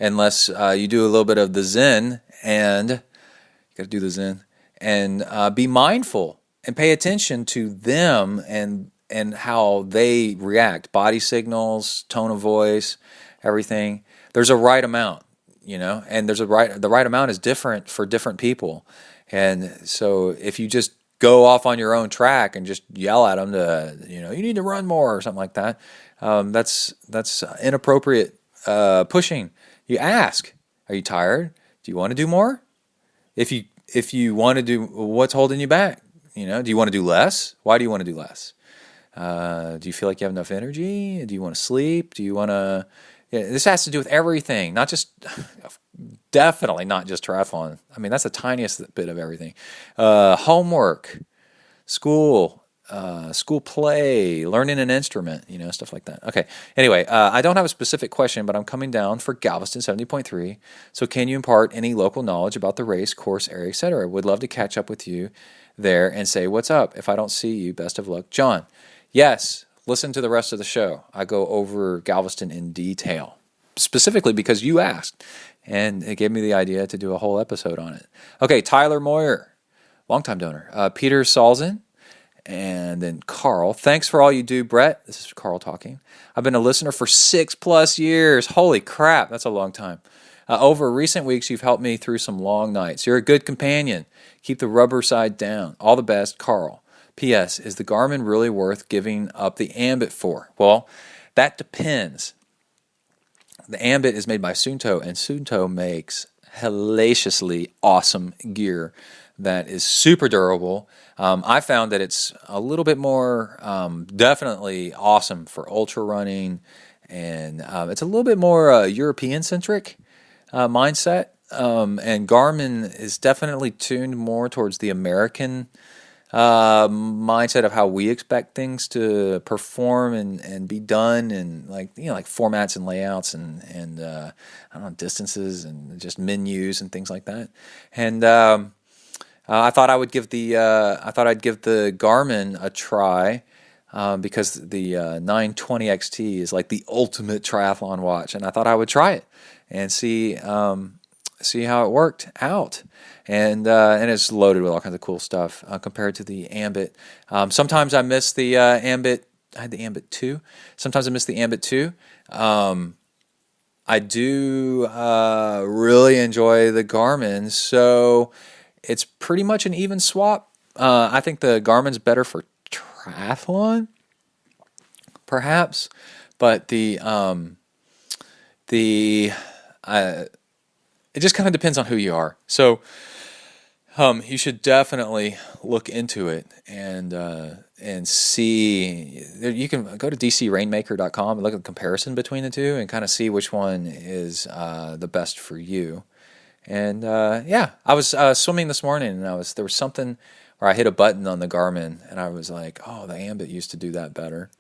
unless you do a little bit of the Zen, and you got to do the Zen, and be mindful and pay attention to them and how they react, body signals, tone of voice, everything. There's a right amount, and the right amount is different for different people. And so if you just go off on your own track and just yell at them to, you need to run more or something like that, that's inappropriate pushing. You ask, are you tired? Do you want to do more? If you want to do, what's holding you back? Do you want to do less? Why do you want to do less? Do you feel like you have enough energy? Do you want to sleep? Do you want to... this has to do with everything, not just... definitely not just triathlon. I mean, that's the tiniest bit of everything. Homework, school play, learning an instrument, stuff like that. Okay. Anyway, I don't have a specific question, but I'm coming down for Galveston 70.3. So can you impart any local knowledge about the race, course, area, etc.? Would love to catch up with you there and say what's up. If I don't see you, best of luck. John, yes, listen to the rest of the show. I go over Galveston in detail, specifically because you asked, and it gave me the idea to do a whole episode on it. Okay, Tyler Moyer, longtime donor. Peter Salzin, and then Carl. Thanks for all you do, Brett. This is Carl talking. I've been a listener for 6+ years. Holy crap, that's a long time. Over recent weeks, you've helped me through some long nights. You're a good companion. Keep the rubber side down. All the best, Carl. P.S. Is the Garmin really worth giving up the Ambit for? Well, that depends. The Ambit is made by Suunto, and Suunto makes hellaciously awesome gear that is super durable. I found that it's a little bit more definitely awesome for ultra running, and it's a little bit more European-centric mindset. And Garmin is definitely tuned more towards the American mindset of how we expect things to perform and be done, and like formats and layouts and I don't know, distances and just menus and things like that. And I thought I'd give the Garmin a try because the 920 XT is like the ultimate triathlon watch, and I thought I would try it and see how it worked out. And it's loaded with all kinds of cool stuff compared to the Ambit. Sometimes I miss the Ambit. I had the Ambit 2. Sometimes I miss the Ambit 2. I do really enjoy the Garmin, so it's pretty much an even swap. I think the Garmin's better for triathlon, perhaps, but it just kind of depends on who you are. So you should definitely look into it and see. You can go to dcrainmaker.com and look at the comparison between the two and kind of see which one is the best for you. And I was swimming this morning, and there was something where I hit a button on the Garmin, and I was like, "Oh, the Ambit used to do that better."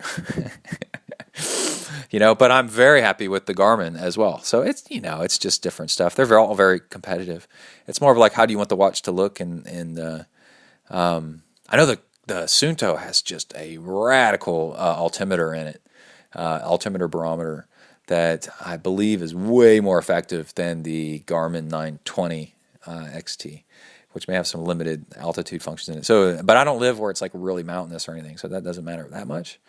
But I'm very happy with the Garmin as well. So it's just different stuff. They're all very competitive. It's more of like, how do you want the watch to look? And I know the Suunto has just a radical altimeter in it, altimeter barometer that I believe is way more effective than the Garmin 920 XT, which may have some limited altitude functions in it. So, but I don't live where it's like really mountainous or anything, so that doesn't matter that much.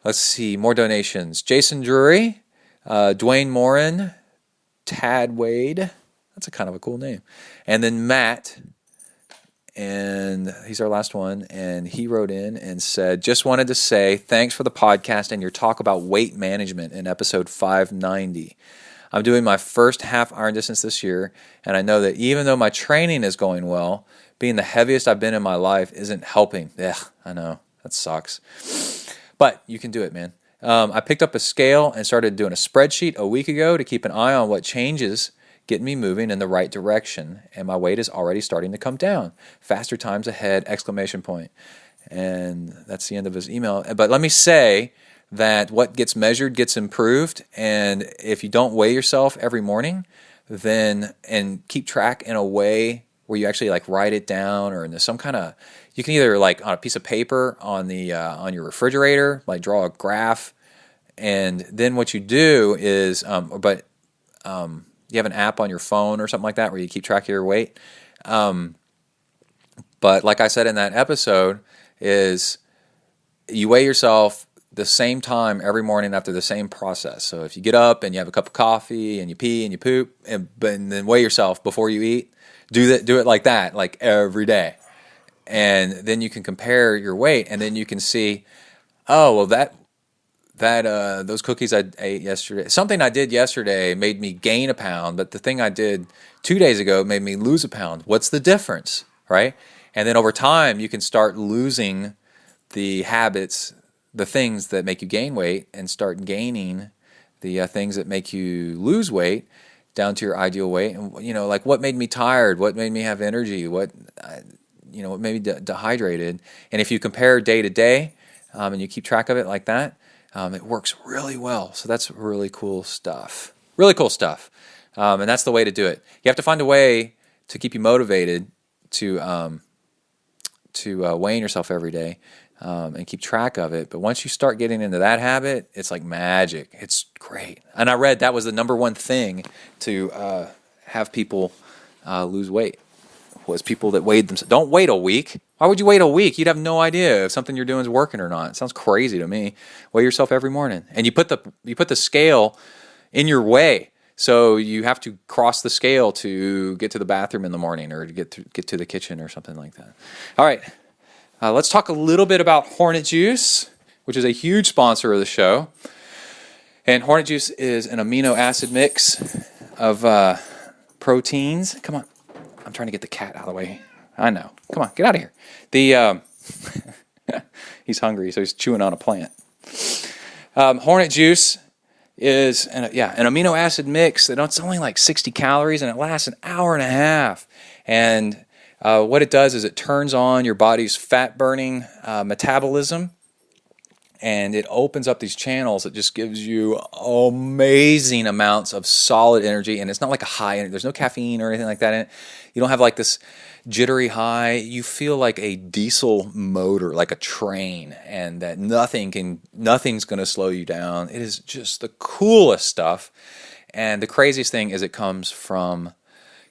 Let's see, more donations. Jason Drury, Dwayne Morin, Tad Wade. That's a kind of a cool name. And then Matt, and he's our last one, and he wrote in and said, just wanted to say thanks for the podcast and your talk about weight management in episode 590. I'm doing my first half Iron distance this year, and I know that even though my training is going well, being the heaviest I've been in my life isn't helping. Ugh, I know, that sucks. But you can do it, man. I picked up a scale and started doing a spreadsheet a week ago to keep an eye on what changes get me moving in the right direction, and my weight is already starting to come down. Faster times ahead, exclamation point. And that's the end of his email. But let me say that what gets measured gets improved, and if you don't weigh yourself every morning, then and keep track in a way where you actually like write it down, or in some kind of, you can either like on a piece of paper on the on your refrigerator, like draw a graph, and then what you do is, you have an app on your phone or something like that where you keep track of your weight. But like I said in that episode, is you weigh yourself the same time every morning after the same process. So if you get up and you have a cup of coffee and you pee and you poop, and then weigh yourself before you eat, do it like that, like every day. And then you can compare your weight, and then you can see, oh, well, that those cookies I ate yesterday, something I did yesterday made me gain a pound, but the thing I did 2 days ago made me lose a pound. What's the difference, right? And then over time, you can start losing the habits, the things that make you gain weight, and start gaining the things that make you lose weight down to your ideal weight. And like what made me tired, what made me have energy, what made me dehydrated. And if you compare day to day, and you keep track of it like that, it works really well. So that's really cool stuff. Really cool stuff. And that's the way to do it. You have to find a way to keep you motivated to weighing yourself every day, and keep track of it. But once you start getting into that habit, it's like magic. It's great. And I read that was the number one thing to have people lose weight, was people that weighed themselves. Don't wait a week. Why would you wait a week? You'd have no idea if something you're doing is working or not. It sounds crazy to me. Weigh yourself every morning, and you put the scale in your way. So you have to cross the scale to get to the bathroom in the morning, or to get to the kitchen or something like that. All right. Let's talk a little bit about Hornet Juice, which is a huge sponsor of the show. And Hornet Juice is an amino acid mix of proteins. Come on. I'm trying to get the cat out of the way. I know. Come on, get out of here. He's hungry, so he's chewing on a plant. Hornet Juice is an amino acid mix. It's only like 60 calories, and it lasts an hour and a half. And what it does is it turns on your body's fat-burning metabolism, and it opens up these channels. It just gives you amazing amounts of solid energy, and it's not like a high energy. There's no caffeine or anything like that in it. You don't have like this jittery high. You feel like a diesel motor, like a train, and that nothing's going to slow you down. It is just the coolest stuff. And the craziest thing is it comes from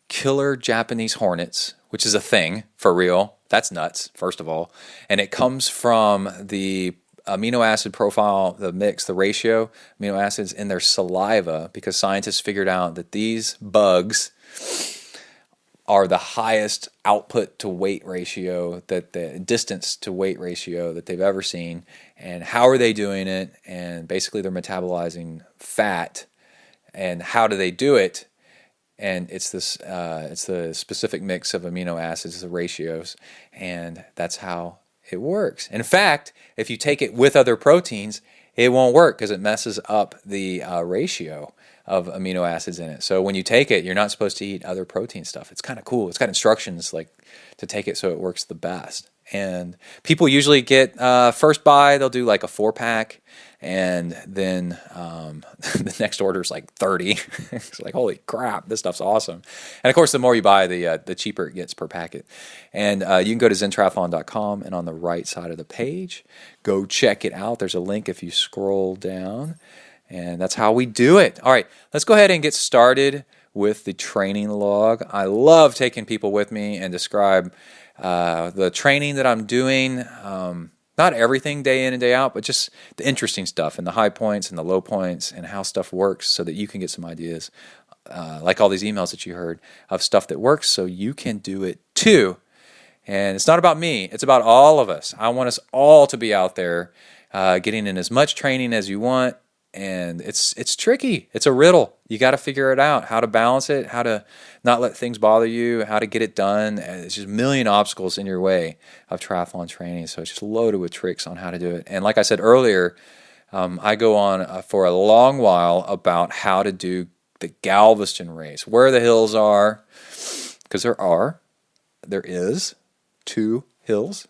killer Japanese hornets, which is a thing for real. That's nuts, first of all. And it comes from the amino acid profile, the mix, the ratio, amino acids in their saliva, because scientists figured out that these bugs are the highest output to weight ratio, that the distance to weight ratio that they've ever seen. And how are they doing it? And basically they're metabolizing fat. And how do they do it? And it's the specific mix of amino acids, the ratios, and that's how it works. In fact, if you take it with other proteins, it won't work because it messes up the ratio of amino acids in it. So when you take it, you're not supposed to eat other protein stuff. It's kind of cool. It's got instructions like to take it so it works the best. And people usually get first buy, they'll do like a 4-pack, and then the next order is like 30. It's like, holy crap, this stuff's awesome. And of course, the more you buy, the cheaper it gets per packet. And you can go to ZenTriathlon.com, and on the right side of the page, go check it out. There's a link if you scroll down, and that's how we do it. All right, let's go ahead and get started with the training log. I love taking people with me and describe the training that I'm doing. Not everything day in and day out, but just the interesting stuff and the high points and the low points and how stuff works so that you can get some ideas, like all these emails that you heard, of stuff that works so you can do it too. And it's not about me. It's about all of us. I want us all to be out there getting in as much training as you want. And it's tricky. It's a riddle. You got to figure it out, how to balance it, how to not let things bother you, how to get it done. It's just a million obstacles in your way of triathlon training. So it's just loaded with tricks on how to do it. And like I said earlier, I go on for a long while about how to do the Galveston race, where the hills are, because there is 2 hills,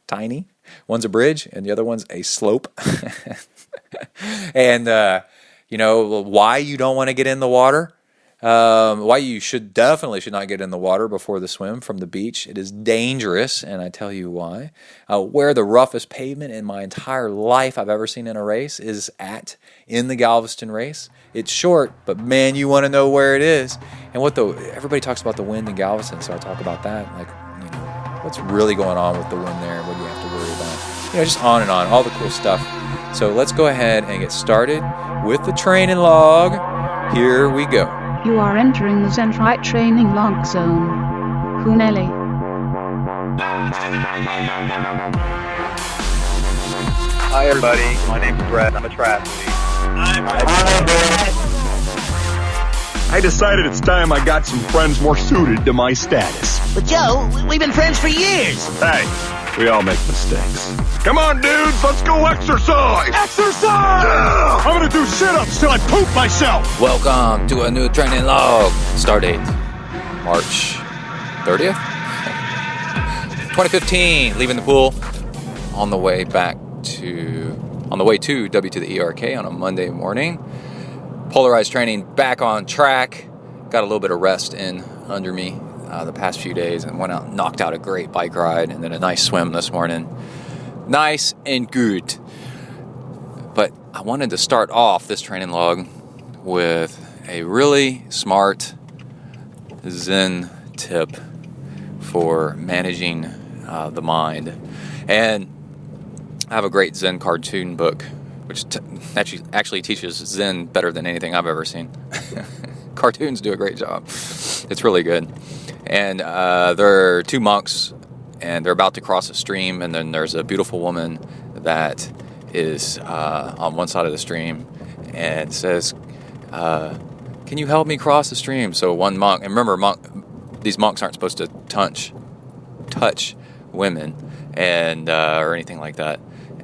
tiny. One's a bridge and the other one's a slope. And, why you don't want to get in the water, why you definitely should not get in the water before the swim from the beach. It is dangerous, and I tell you why. Where the roughest pavement in my entire life I've ever seen in a race is in the Galveston race. It's short, but man, you want to know where it is. And everybody talks about the wind in Galveston, so I talk about that. Like, what's really going on with the wind there? What do you have to worry about? Just on and on, all the cool stuff. So let's go ahead and get started with the training log. Here we go. You are entering the ZenTri training log zone. Huneli. Hi everybody, my name is Brett. I'm a triathlete. I decided it's time I got some friends more suited to my status. But Joe, we've been friends for years. Hey, we all make mistakes. Come on, dudes, let's go exercise! Exercise! Yeah! I'm gonna do sit-ups till I poop myself! Welcome to a new training log. Start date, March 30th, 2015. Leaving the pool on the way to W to the ERK on a Monday morning. Polarized training back on track. Got a little bit of rest in under me the past few days and went out and knocked out a great bike ride and then a nice swim this morning. Nice and good. But I wanted to start off this training log with a really smart Zen tip for managing the mind. And I have a great Zen cartoon book which actually teaches Zen better than anything I've ever seen. Cartoons do a great job. It's really good. And there are 2 monks and they're about to cross a stream, and then there's a beautiful woman that is on one side of the stream and says, can you help me cross the stream? So one monk, and remember, these monks aren't supposed to touch women and or anything like that,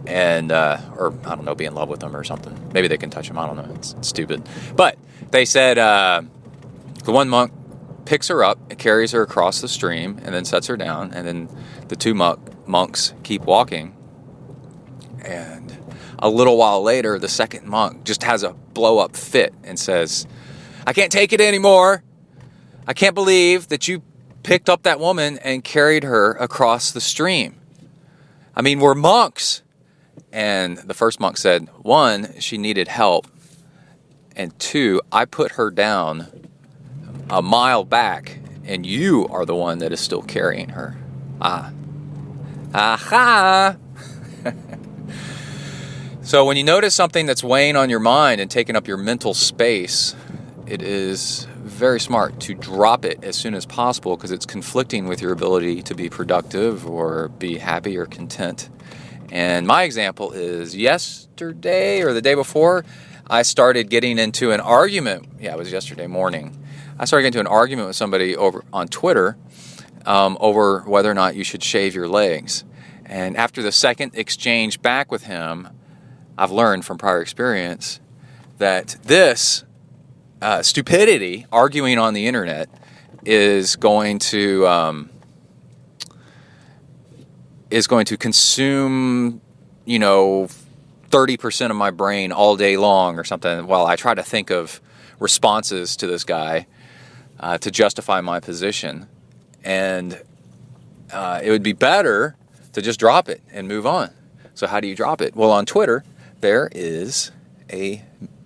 and or I don't know, be in love with them or something. Maybe they can touch them. I don't know. It's stupid. But they said the one monk picks her up and carries her across the stream and then sets her down, and then the two monks keep walking. And a little while later, the second monk just has a blow-up fit and says, I can't take it anymore. I can't believe that you picked up that woman and carried her across the stream. I mean, we're monks. And the first monk said, 1, she needed help. And 2, I put her down a mile back, and you are the one that is still carrying her. Aha! So when you notice something that's weighing on your mind and taking up your mental space, it is very smart to drop it as soon as possible, because it's conflicting with your ability to be productive or be happy or content. And my example is yesterday or the day before, I started getting into an argument. Yeah, it was yesterday morning. I started getting into an argument with somebody over on Twitter over whether or not you should shave your legs. And after the second exchange back with him, I've learned from prior experience that this stupidity, arguing on the internet, is going to consume, 30% of my brain all day long or something, while I try to think of responses to this guy to justify my position. And it would be better to just drop it and move on. So how do you drop it? Well, on Twitter, there is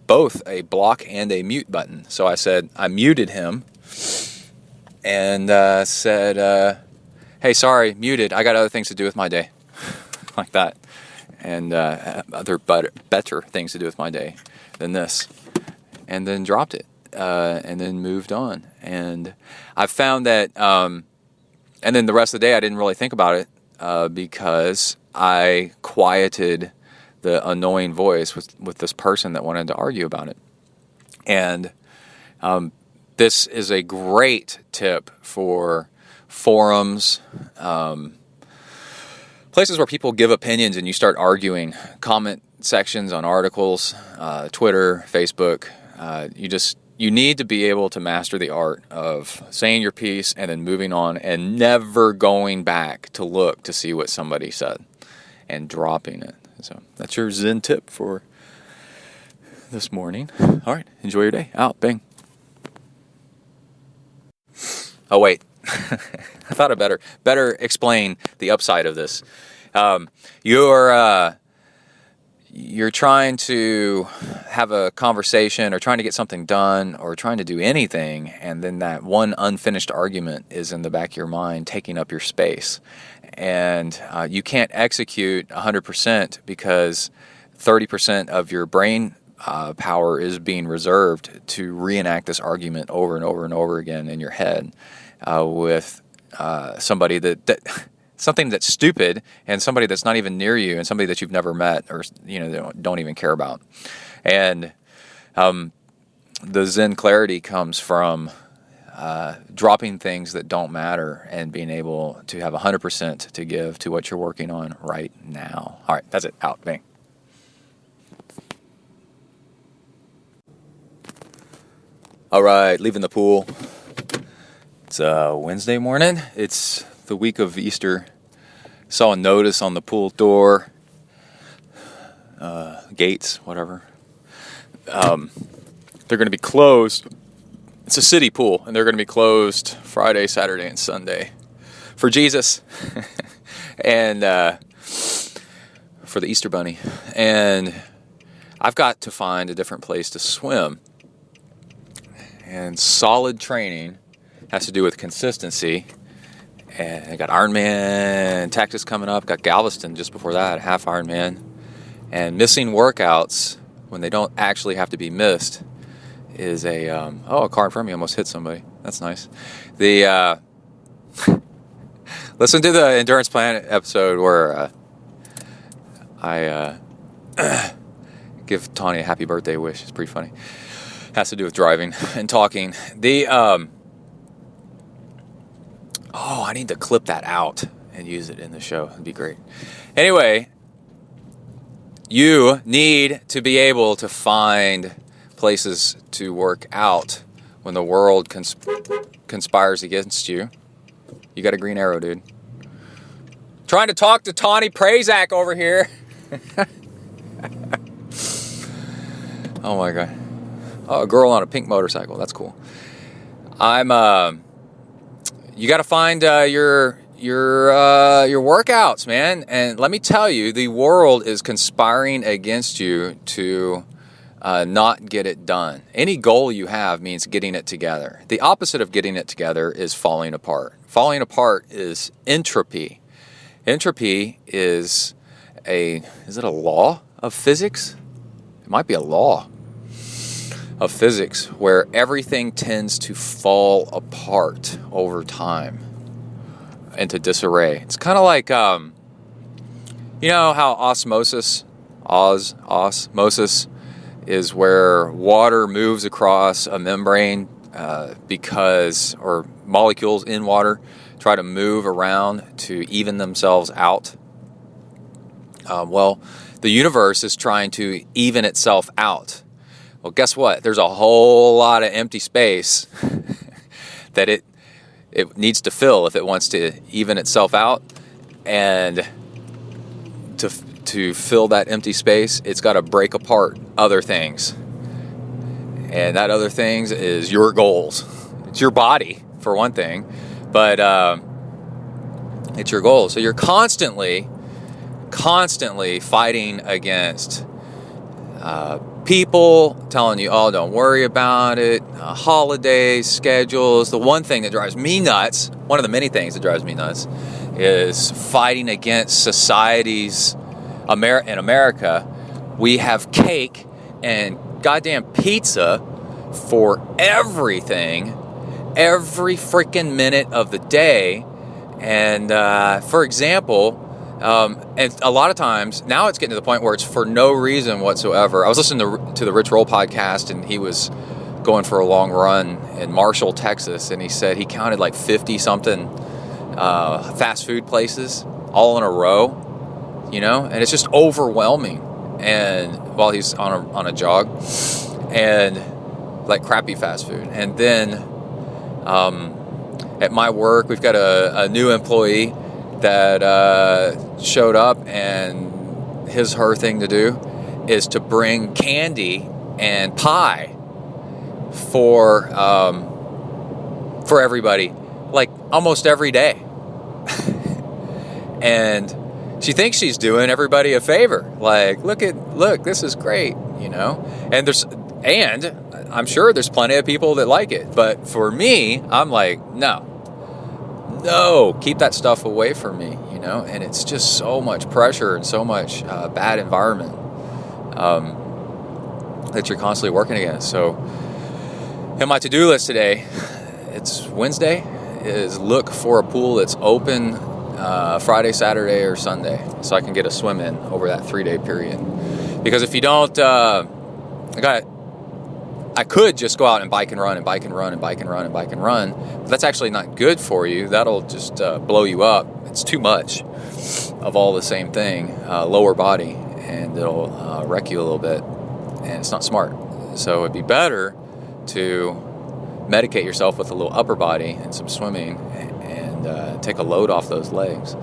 both a block and a mute button. So I muted him and said, hey, sorry, muted. I got other things to do with my day. Like that. And other better things to do with my day than this. And then dropped it. And then moved on. And I found that, and then the rest of the day I didn't really think about it because I quieted the annoying voice with this person that wanted to argue about it. And this is a great tip for forums, places where people give opinions and you start arguing, comment sections on articles, Twitter, Facebook. You need to be able to master the art of saying your piece and then moving on and never going back to look to see what somebody said and dropping it. So that's your Zen tip for this morning. All right, enjoy your day. Out, bang. Oh, wait. I thought I better explain the upside of this. You're trying to have a conversation or trying to get something done or trying to do anything, and then that one unfinished argument is in the back of your mind taking up your space. And you can't execute 100% because 30% of your brain power is being reserved to reenact this argument over and over and over again in your head with somebody that something that's stupid and somebody that's not even near you and somebody that you've never met or don't even care about. And the Zen clarity comes from dropping things that don't matter and being able to have 100% to give to what you're working on right now. All right, that's it. Out. Bang. All right, leaving the pool. It's Wednesday morning. It's the week of Easter. Saw a notice on the pool door, gates, whatever. They're going to be closed. It's a city pool, and they're going to be closed Friday, Saturday, and Sunday for Jesus and for the Easter Bunny. And I've got to find a different place to swim. And solid training has to do with consistency. And I got Ironman Texas coming up. Got Galveston just before that, half Ironman. And missing workouts when they don't actually have to be missed is a car in front of me almost hit somebody. That's nice. Listen to the Endurance Planet episode where I give Tawny a happy birthday wish. It's pretty funny. Has to do with driving and talking. I need to clip that out and use it in the show. It'd be great. Anyway, you need to be able to find places to work out when the world conspires against you. You got a green arrow, dude. Trying to talk to Tawnee Prazak over here. Oh my God. Oh, a girl on a pink motorcycle. That's cool. You got to find your workouts, man. And let me tell you, the world is conspiring against you to not get it done. Any goal you have means getting it together. The opposite of getting it together is falling apart. Falling apart is entropy. Entropy is it a law of physics? It might be a law of physics where everything tends to fall apart over time into disarray. It's kind of like, you know how osmosis is where water moves across a membrane or molecules in water try to move around to even themselves out. Well, the universe is trying to even itself out. Well, guess what? There's a whole lot of empty space that it needs to fill if it wants to even itself out. And to fill that empty space, it's got to break apart other things. And that other things is your goals. It's your body, for one thing. But it's your goals. So you're constantly fighting against people telling you, oh, don't worry about it, holidays, schedules. The one thing that drives me nuts, one of the many things that drives me nuts, is fighting against society's in America. We have cake and goddamn pizza for everything, every freaking minute of the day. And for example, and a lot of times now it's getting to the point where it's for no reason whatsoever. I was listening to the Rich Roll podcast, and he was going for a long run in Marshall, Texas, and he said he counted like 50 something fast food places all in a row, you know, and it's just overwhelming. And while he's on a jog, and like crappy fast food. And then at my work, we've got a new employee that showed up, and her thing to do is to bring candy and pie for everybody, like almost every day. And she thinks she's doing everybody a favor. Like, look, this is great, you know. And I'm sure there's plenty of people that like it. But for me, I'm like, no, keep that stuff away from me, you know. And it's just so much pressure and so much bad environment that you're constantly working against. So in my to-do list today, it's Wednesday, is look for a pool that's open Friday, Saturday, or Sunday, so I can get a swim in over that 3-day period. Because if you don't, I could just go out and bike and run, but that's actually not good for you. That'll just blow you up. It's too much of all the same thing, lower body, and it'll wreck you a little bit, and it's not smart. So it'd be better to medicate yourself with a little upper body and some swimming, and take a load off those legs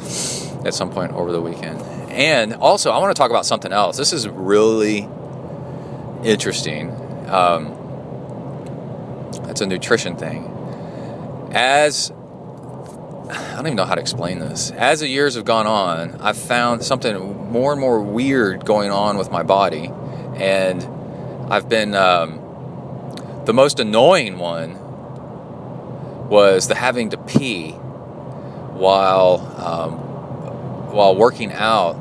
at some point over the weekend. And also, I want to talk about something else. This is really interesting. It's a nutrition thing. I don't even know how to explain this. As the years have gone on, I've found something more and more weird going on with my body. And I've been, the most annoying one was the having to pee while working out,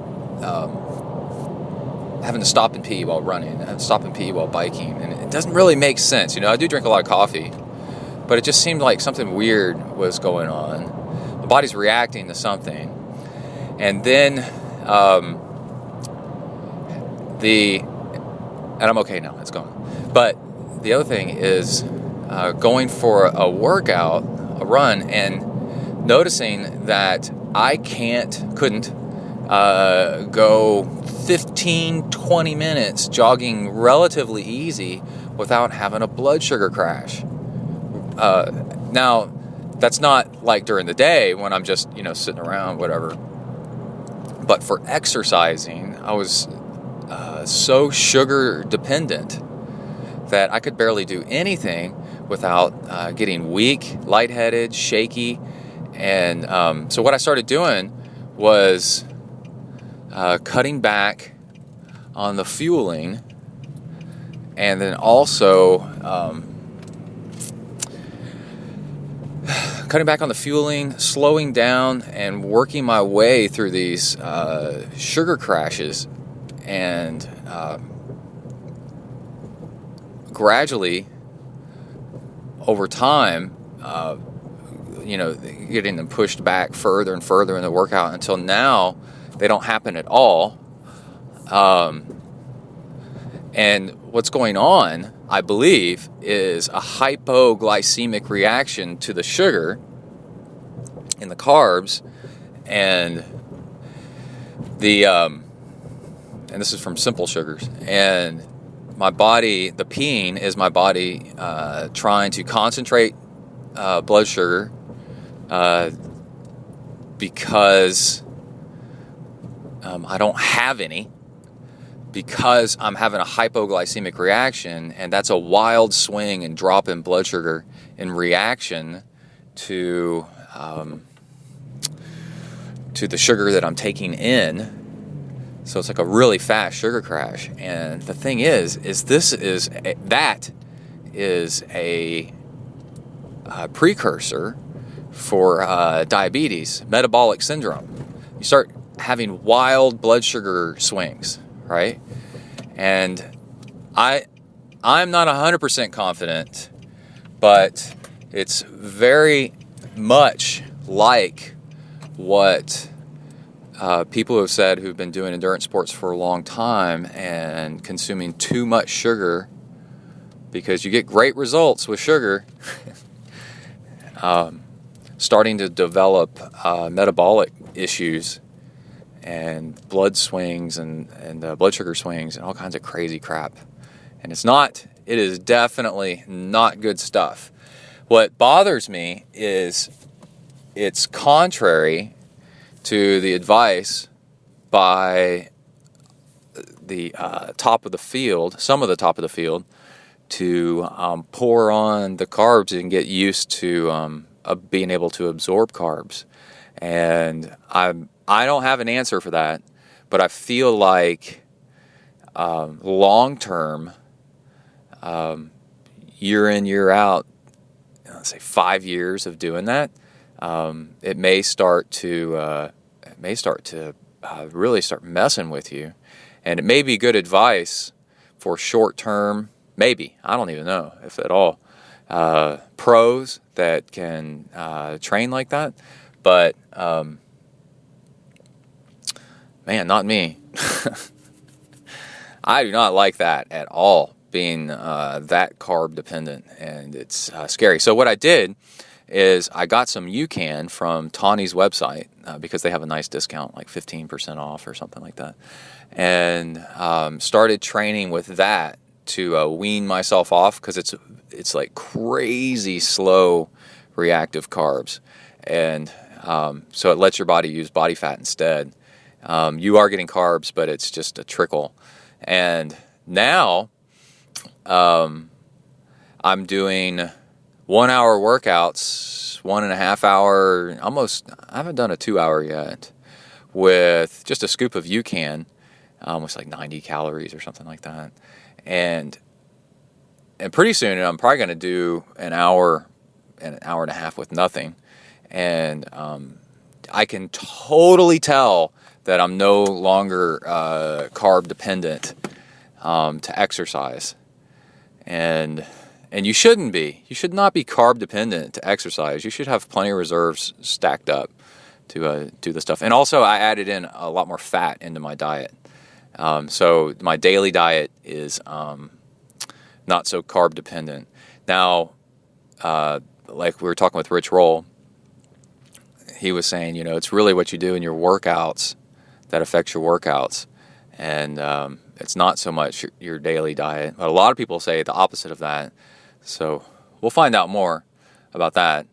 having to stop and pee while running, and stop and pee while biking. And it doesn't really make sense. You know, I do drink a lot of coffee, but it just seemed like something weird was going on. body's reacting to something, and then and I'm okay now, it's gone. But the other thing is going for a workout, a run, and noticing that I couldn't go 15, 20 minutes jogging relatively easy without having a blood sugar crash. Now, that's not like during the day when I'm just, sitting around, whatever. But for exercising, I was so sugar dependent that I could barely do anything without getting weak, lightheaded, shaky. And so what I started doing was cutting back on the fueling, and then also cutting back on the fueling, slowing down, and working my way through these sugar crashes. And gradually, over time, getting them pushed back further and further in the workout until now they don't happen at all. And what's going on, I believe, is a hypoglycemic reaction to the sugar in the carbs, and and this is from simple sugars. And my body, the peeing is my body trying to concentrate blood sugar because I don't have any, because I'm having a hypoglycemic reaction, and that's a wild swing and drop in blood sugar in reaction to the sugar that I'm taking in. So it's like a really fast sugar crash. And the thing is that is a precursor for diabetes, metabolic syndrome. You start having wild blood sugar swings, right? And I'm not 100% confident, but it's very much like what people have said who've been doing endurance sports for a long time and consuming too much sugar, because you get great results with sugar, starting to develop metabolic issues and blood swings and blood sugar swings and all kinds of crazy crap. And it is definitely not good stuff. What bothers me is it's contrary to the advice by the top of the field, some of the top of the field, to pour on the carbs and get used to being able to absorb carbs. And I don't have an answer for that, but I feel like long term, year in, year out, let's say 5 years of doing that, it may start to really start messing with you. And it may be good advice for short term, maybe, I don't even know if at all, pros that can train like that. But man, not me. I do not like that at all, being that carb dependent, and it's scary. So what I did is I got some UCAN from Tawnee's website because they have a nice discount, like 15% off or something like that, and started training with that to wean myself off, because it's like crazy slow reactive carbs, and so it lets your body use body fat instead. You are getting carbs, but it's just a trickle. And now I'm doing 1 hour workouts, 1.5 hour, I haven't done a 2 hour yet, with just a scoop of UCAN, which is like 90 calories or something like that. And pretty soon I'm probably going to do an hour and a half with nothing. And I can totally tell that I'm no longer carb dependent to exercise. And you shouldn't be. You should not be carb dependent to exercise. You should have plenty of reserves stacked up. to do this stuff. And also, I added in a lot more fat into my diet. So my daily diet is not so carb dependent. Now, like we were talking with Rich Roll, he was saying, it's really what you do in your workouts that affects your workouts. And it's not so much your daily diet. But a lot of people say the opposite of that. So we'll find out more about that.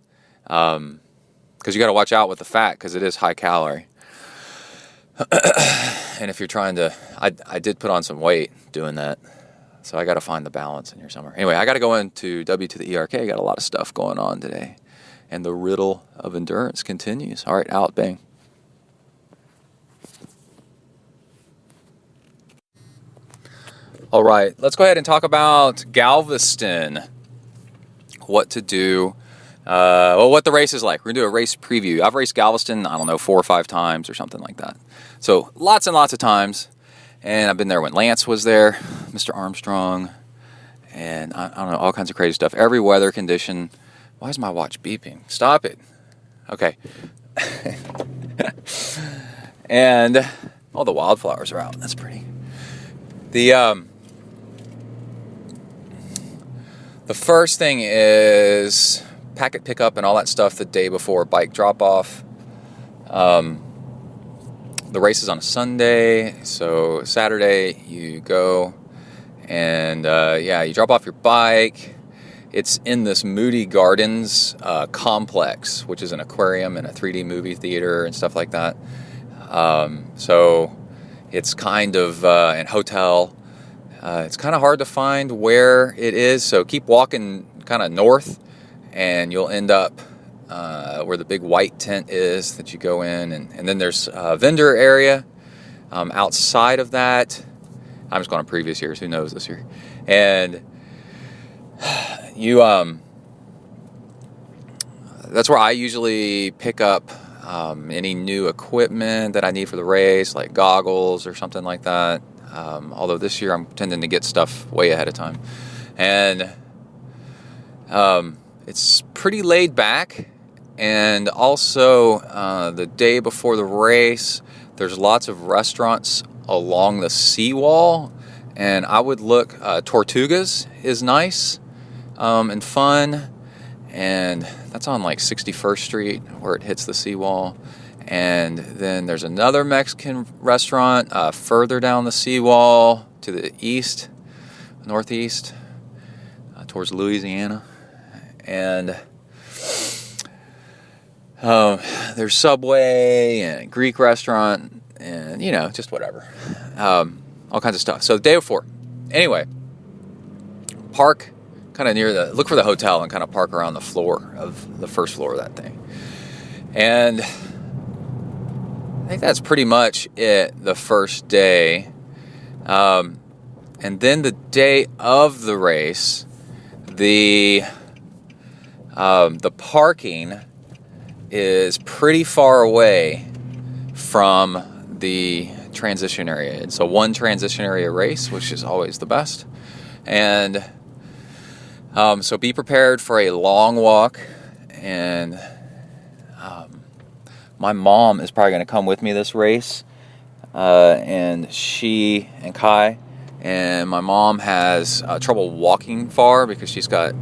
Because you got to watch out with the fat because it is high calorie. And if you're trying to, I did put on some weight doing that. So I got to find the balance in here somewhere. Anyway, I got to go into W to the ERK. I got a lot of stuff going on today. And the riddle of endurance continues. All right, out, bang. All right, let's go ahead and talk about Galveston. What to do. What the race is like. We're going to do a race preview. I've raced Galveston, 4 or 5 times or something like that. So lots and lots of times. And I've been there when Lance was there, Mr. Armstrong, and I don't know, all kinds of crazy stuff. Every weather condition. Why is my watch beeping? Stop it. Okay. And all the wildflowers are out. That's pretty. The first thing is packet pickup and all that stuff the day before bike drop off. The race is on a Sunday, so Saturday you go and you drop off your bike. It's in this Moody Gardens complex, which is an aquarium and a 3D movie theater and stuff like that. So it's kind of an hotel. It's kind of hard to find where it is, so keep walking kind of north and you'll end up where the big white tent is that you go in, and then there's a vendor area outside of that. I'm just going on previous years, who knows this year. And you that's where I usually pick up any new equipment that I need for the race, like goggles or something like that. Although this year I'm tending to get stuff way ahead of time. And it's pretty laid back. And also, the day before the race, there's lots of restaurants along the seawall. And I would look, Tortugas is nice and fun. And that's on like 61st Street where it hits the seawall. And then there's another Mexican restaurant further down the seawall to the east, northeast, towards Louisiana. And there's Subway and Greek restaurant and, just whatever. All kinds of stuff. So the day before. Anyway, park kind of near look for the hotel and kind of park around the floor of the first floor of that thing. And I think that's pretty much it the first day. And then the day of the race, the parking is pretty far away from the transition area. It's a one transition area race, which is always the best. And so be prepared for a long walk. And my mom is probably going to come with me this race. And she and Kai. And my mom has trouble walking far because she's got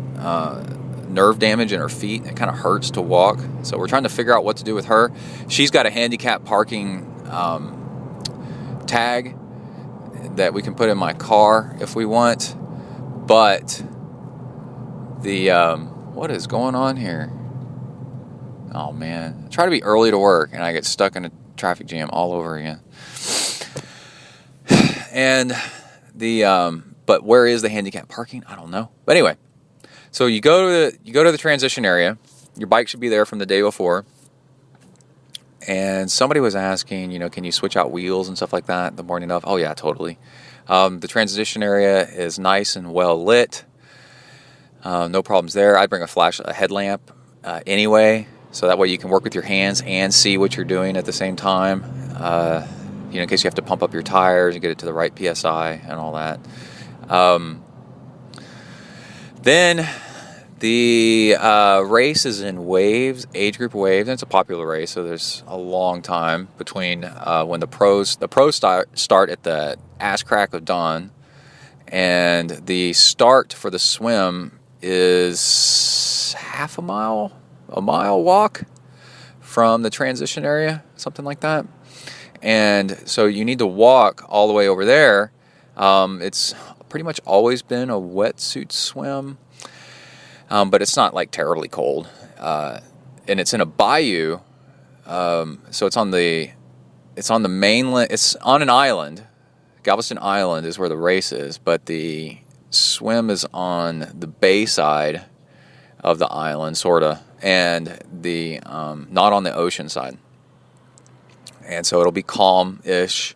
nerve damage in her feet. It kind of hurts to walk. So we're trying to figure out what to do with her. She's got a handicap parking tag that we can put in my car if we want. But the what is going on here? Oh man, I try to be early to work and I get stuck in a traffic jam all over again. And but where is the handicap parking? I don't know. But anyway, so you go to the transition area. Your bike should be there from the day before. And somebody was asking, can you switch out wheels and stuff like that the morning of? Oh yeah, totally. The transition area is nice and well lit. No problems there. I bring a headlamp anyway, so that way you can work with your hands and see what you're doing at the same time. In case you have to pump up your tires and get it to the right PSI and all that. Then The race is in waves, age group waves, and it's a popular race, so there's a long time between when the pros start at the ass crack of dawn, and the start for the swim is half a mile walk from the transition area, something like that. And so you need to walk all the way over there. It's pretty much always been a wetsuit swim. But it's not like terribly cold, and it's in a bayou, so it's on the mainland. It's on an island. Galveston Island is where the race is, but the swim is on the bay side of the island, sorta, and the not on the ocean side. And so it'll be calm-ish,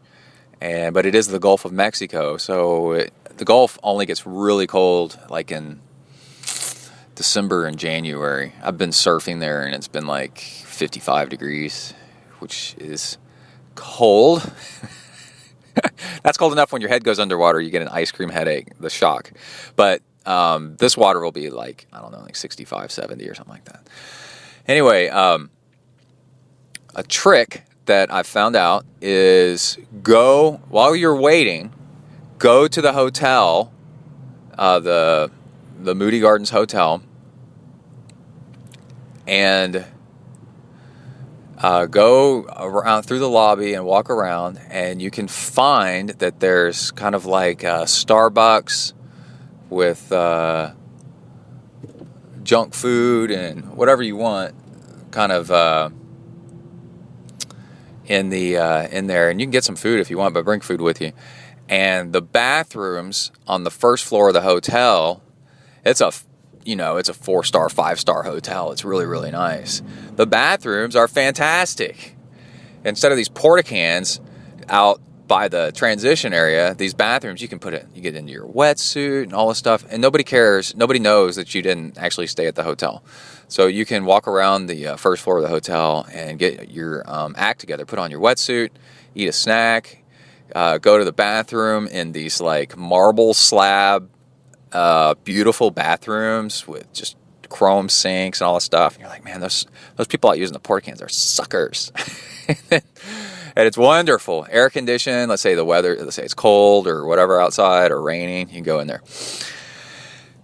but it is the Gulf of Mexico, so the Gulf only gets really cold like in December and January. I've been surfing there and it's been like 55 degrees, which is cold. That's cold enough when your head goes underwater, you get an ice cream headache, the shock. But this water will be like, I don't know, like 65, 70 or something like that. Anyway, a trick that I found out is while you're waiting, go to the hotel, the Moody Gardens Hotel, and go around through the lobby and walk around, and you can find that there's kind of like a Starbucks with junk food and whatever you want, kind of in there, and you can get some food if you want, but bring food with you. And the bathrooms on the first floor of the hotel, it's a 4-star, 5-star hotel. It's really, really nice. The bathrooms are fantastic. Instead of these porta cans out by the transition area, these bathrooms, you get into your wetsuit and all this stuff, and nobody cares. Nobody knows that you didn't actually stay at the hotel. So you can walk around the first floor of the hotel and get your act together, put on your wetsuit, eat a snack, go to the bathroom in these like marble slab, beautiful bathrooms with just chrome sinks and all that stuff. And you're like, man, those people out using the porta cans are suckers. And it's wonderful. Air conditioned. Let's say it's cold or whatever outside or raining. You can go in there.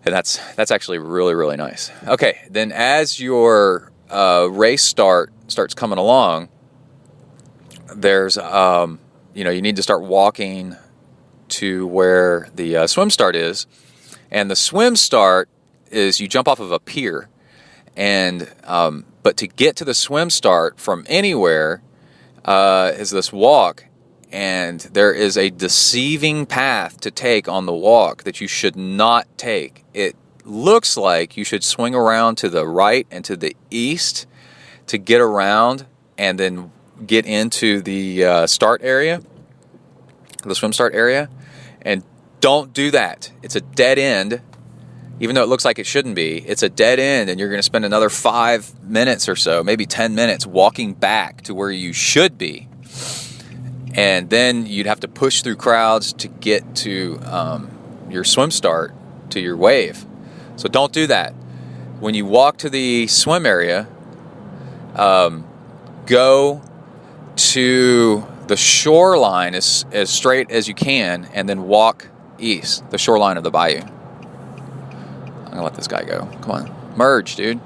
And that's actually really, really nice. Okay, then as your race starts coming along, there's you need to start walking to where the swim start is. And the swim start is you jump off of a pier, and but to get to the swim start from anywhere is this walk, and there is a deceiving path to take on the walk that you should not take. It looks like you should swing around to the right and to the east to get around and then get into the start area, the swim start area, and don't do that. It's a dead end. Even though it looks like it shouldn't be, it's a dead end, and you're going to spend another 5 minutes or so, maybe 10 minutes, walking back to where you should be. And then you'd have to push through crowds to get to your swim start, to your wave. So don't do that. When you walk to the swim area, go to the shoreline as straight as you can, and then walk east, the shoreline of the bayou. I'm going to let this guy go. Come on. Merge, dude.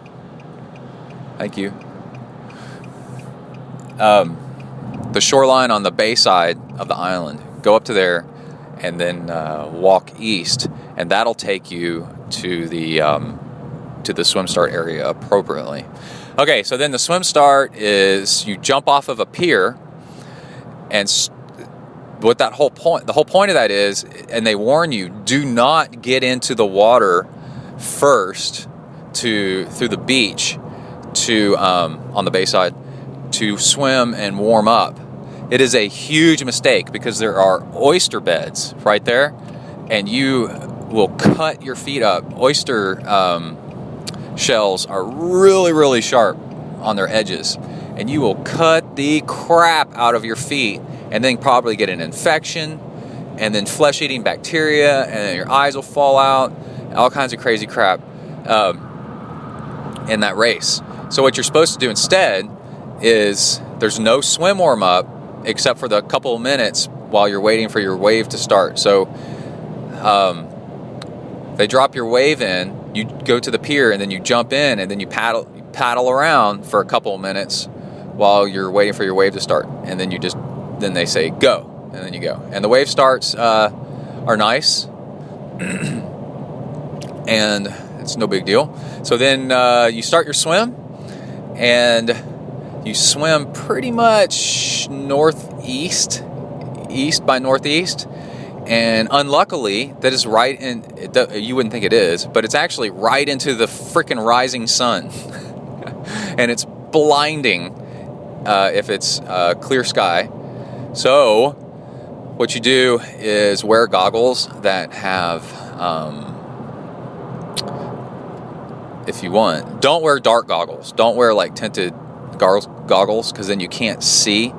Thank you. The shoreline on the bay side of the island. Go up to there and then walk east, and that'll take you to the swim start area appropriately. Okay, so then the swim start is you jump off of a pier, and what the whole point of that is, and they warn you, do not get into the water first through the beach to on the bay side to swim and warm up. It is a huge mistake because there are oyster beds right there, and you will cut your feet up. Oyster shells are really, really sharp on their edges, and you will cut the crap out of your feet and then probably get an infection and then flesh-eating bacteria, and then your eyes will fall out, all kinds of crazy crap. in that race. So what you're supposed to do instead is there's no swim warm up except for the couple of minutes while you're waiting for your wave to start. So they drop your wave in, you go to the pier, and then you jump in, and then you paddle around for a couple of minutes while you're waiting for your wave to start, and then then they say go, and then you go. And the wave starts are nice, and it's no big deal. So then you start your swim, and you swim pretty much northeast, east by northeast, and unluckily that is right in, you wouldn't think it is, but it's actually right into the freaking rising sun. And it's blinding if it's clear sky. So what you do is wear goggles that have, if you want, don't wear dark goggles. Don't wear like tinted goggles, because then you can't see.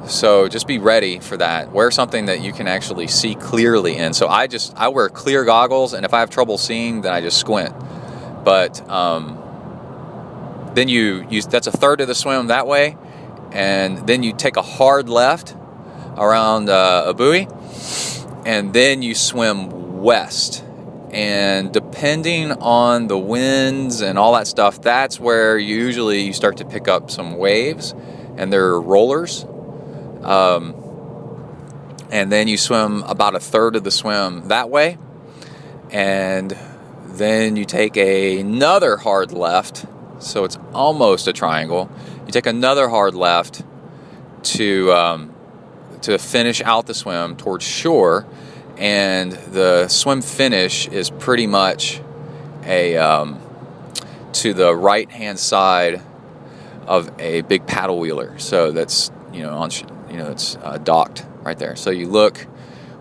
So just be ready for that. Wear something that you can actually see clearly in. So I wear clear goggles, and if I have trouble seeing, then I just squint. But then you that's a third of the swim that way, and then you take a hard left around a buoy, and then you swim west. And depending on the winds and all that stuff, that's where usually you start to pick up some waves, and they're rollers. And then you swim about a third of the swim that way, and then you take another hard left, so it's almost a triangle. You take another hard left to finish out the swim towards shore, and the swim finish is pretty much to the right hand side of a big paddle wheeler. So that's it's docked right there. So you look,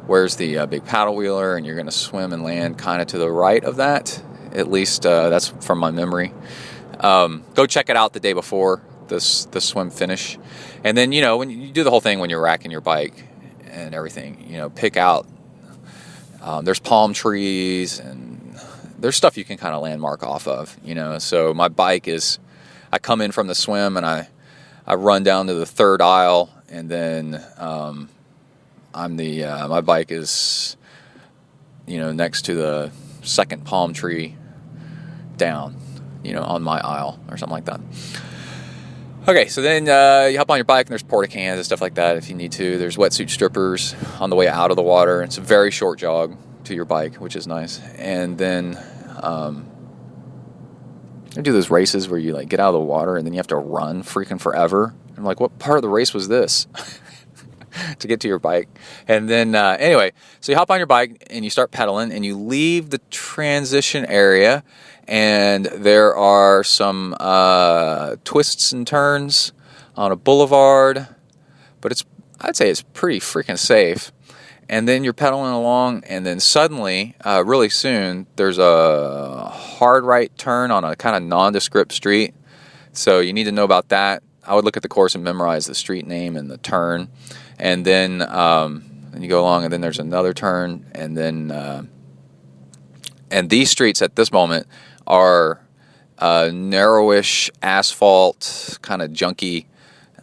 where's the big paddle wheeler, and you're going to swim and land kind of to the right of that. At least that's from my memory. Go check it out the day before the swim finish, and then when you do the whole thing when you're racking your bike and everything, pick out. There's palm trees, and there's stuff you can kind of landmark off of. So my bike is, I come in from the swim and I run down to the third aisle, and then my bike is next to the second palm tree down, on my aisle or something like that. Okay, so then you hop on your bike, and there's porta cans and stuff like that if you need to. There's wetsuit strippers on the way out of the water. It's a very short jog to your bike, which is nice. And then I do those races where you get out of the water and then you have to run freaking forever. I'm like, what part of the race was this? To get to your bike. And then anyway, so you hop on your bike and you start pedaling, and you leave the transition area, and there are some twists and turns on a boulevard, but I'd say it's pretty freaking safe. And then you're pedaling along, and then suddenly, really soon, there's a hard right turn on a kind of nondescript street. So you need to know about that. I would look at the course and memorize the street name and the turn. And then you go along, and then there's another turn, and then and these streets at this moment are narrowish asphalt, kind of junky,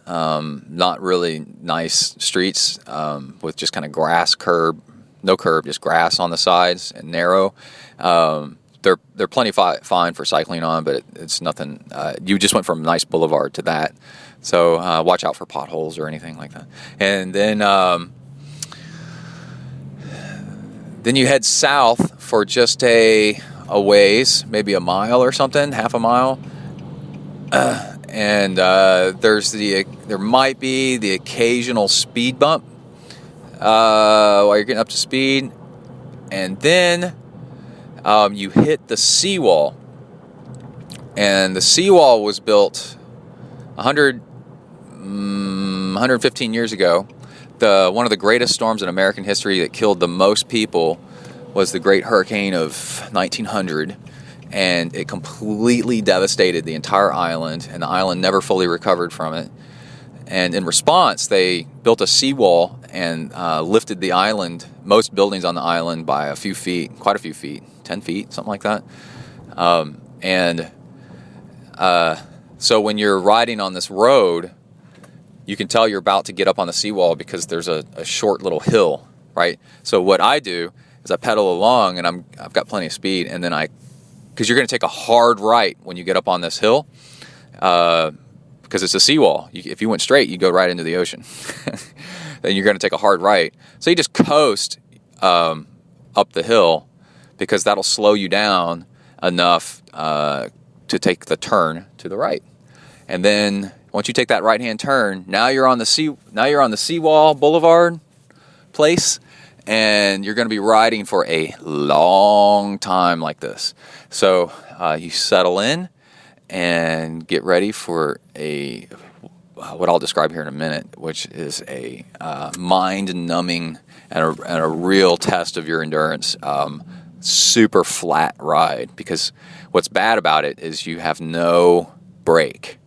not really nice streets with just kind of no curb, just grass on the sides and narrow. They're plenty fine for cycling on, but it's nothing. You just went from a nice boulevard to that. So watch out for potholes or anything like that. And then you head south for just a ways, maybe a mile or something, half a mile. And there might be the occasional speed bump while you're getting up to speed. And then you hit the seawall. And the seawall was built 115 years ago. One of the greatest storms in American history that killed the most people was the Great Hurricane of 1900, and it completely devastated the entire island, and the island never fully recovered from it. And in response, they built a seawall and lifted the island, most buildings on the island, by a few feet, quite a few feet, 10 feet, something like that. So when you're riding on this road, you can tell you're about to get up on the seawall because there's a short little hill, right? So what I do is I pedal along, and I've got plenty of speed, and then because you're going to take a hard right when you get up on this hill, because it's a seawall. If you went straight, you go right into the ocean. Then you're going to take a hard right. So you just coast up the hill, because that'll slow you down enough to take the turn to the right. And then once you take that right-hand turn, now you're on the seawall boulevard place, and you're going to be riding for a long time like this. So you settle in and get ready for what I'll describe here in a minute, which is a mind-numbing and a real test of your endurance. Super flat ride, because what's bad about it is you have no brake.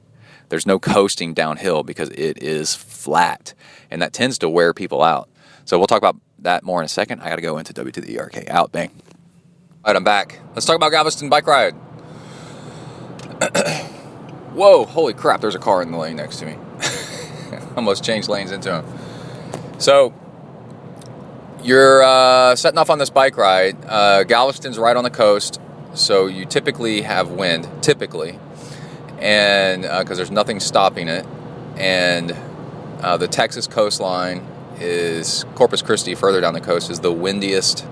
There's no coasting downhill because it is flat, and that tends to wear people out. So we'll talk about that more in a second. I got to go into W to the ERK. Out, bang. All right, I'm back. Let's talk about Galveston bike ride. Whoa, holy crap, there's a car in the lane next to me. Almost changed lanes into him. So you're setting off on this bike ride. Galveston's right on the coast, so you typically have wind, and because there's nothing stopping it. And the Texas coastline is Corpus Christi, further down the coast, is the windiest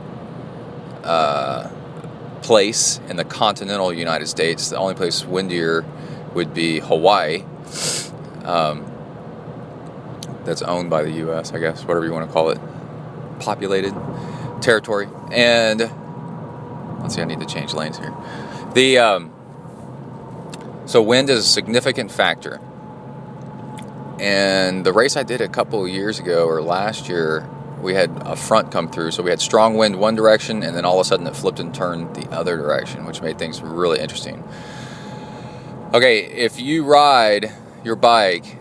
place in the continental United States. The only place windier would be Hawaii. That's owned by the U.S., I guess, whatever you want to call it. Populated territory. And let's see, I need to change lanes here. So wind is a significant factor. And the race I did a couple of years ago, or last year, we had a front come through. So we had strong wind one direction, and then all of a sudden it flipped and turned the other direction, which made things really interesting. Okay, if you ride your bike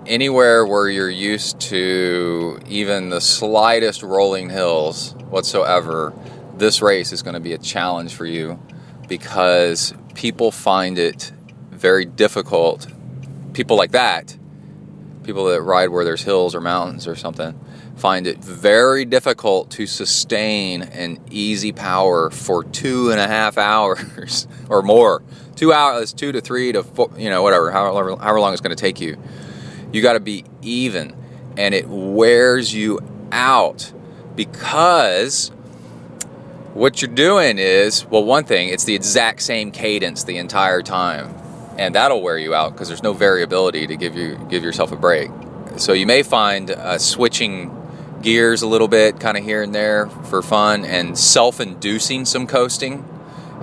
anywhere where you're used to even the slightest rolling hills whatsoever, this race is going to be a challenge for you, because people find it very difficult. People like that, people that ride where there's hills or mountains or something, find it very difficult to sustain an easy power for 2.5 hours or more. 2 hours, 2 to 3 to 4, whatever, however long it's going to take you. You got to be even, and it wears you out, because what you're doing is, well, one thing, it's the exact same cadence the entire time, and that'll wear you out because there's no variability to give yourself a break. So you may find switching gears a little bit, kind of here and there for fun, and self-inducing some coasting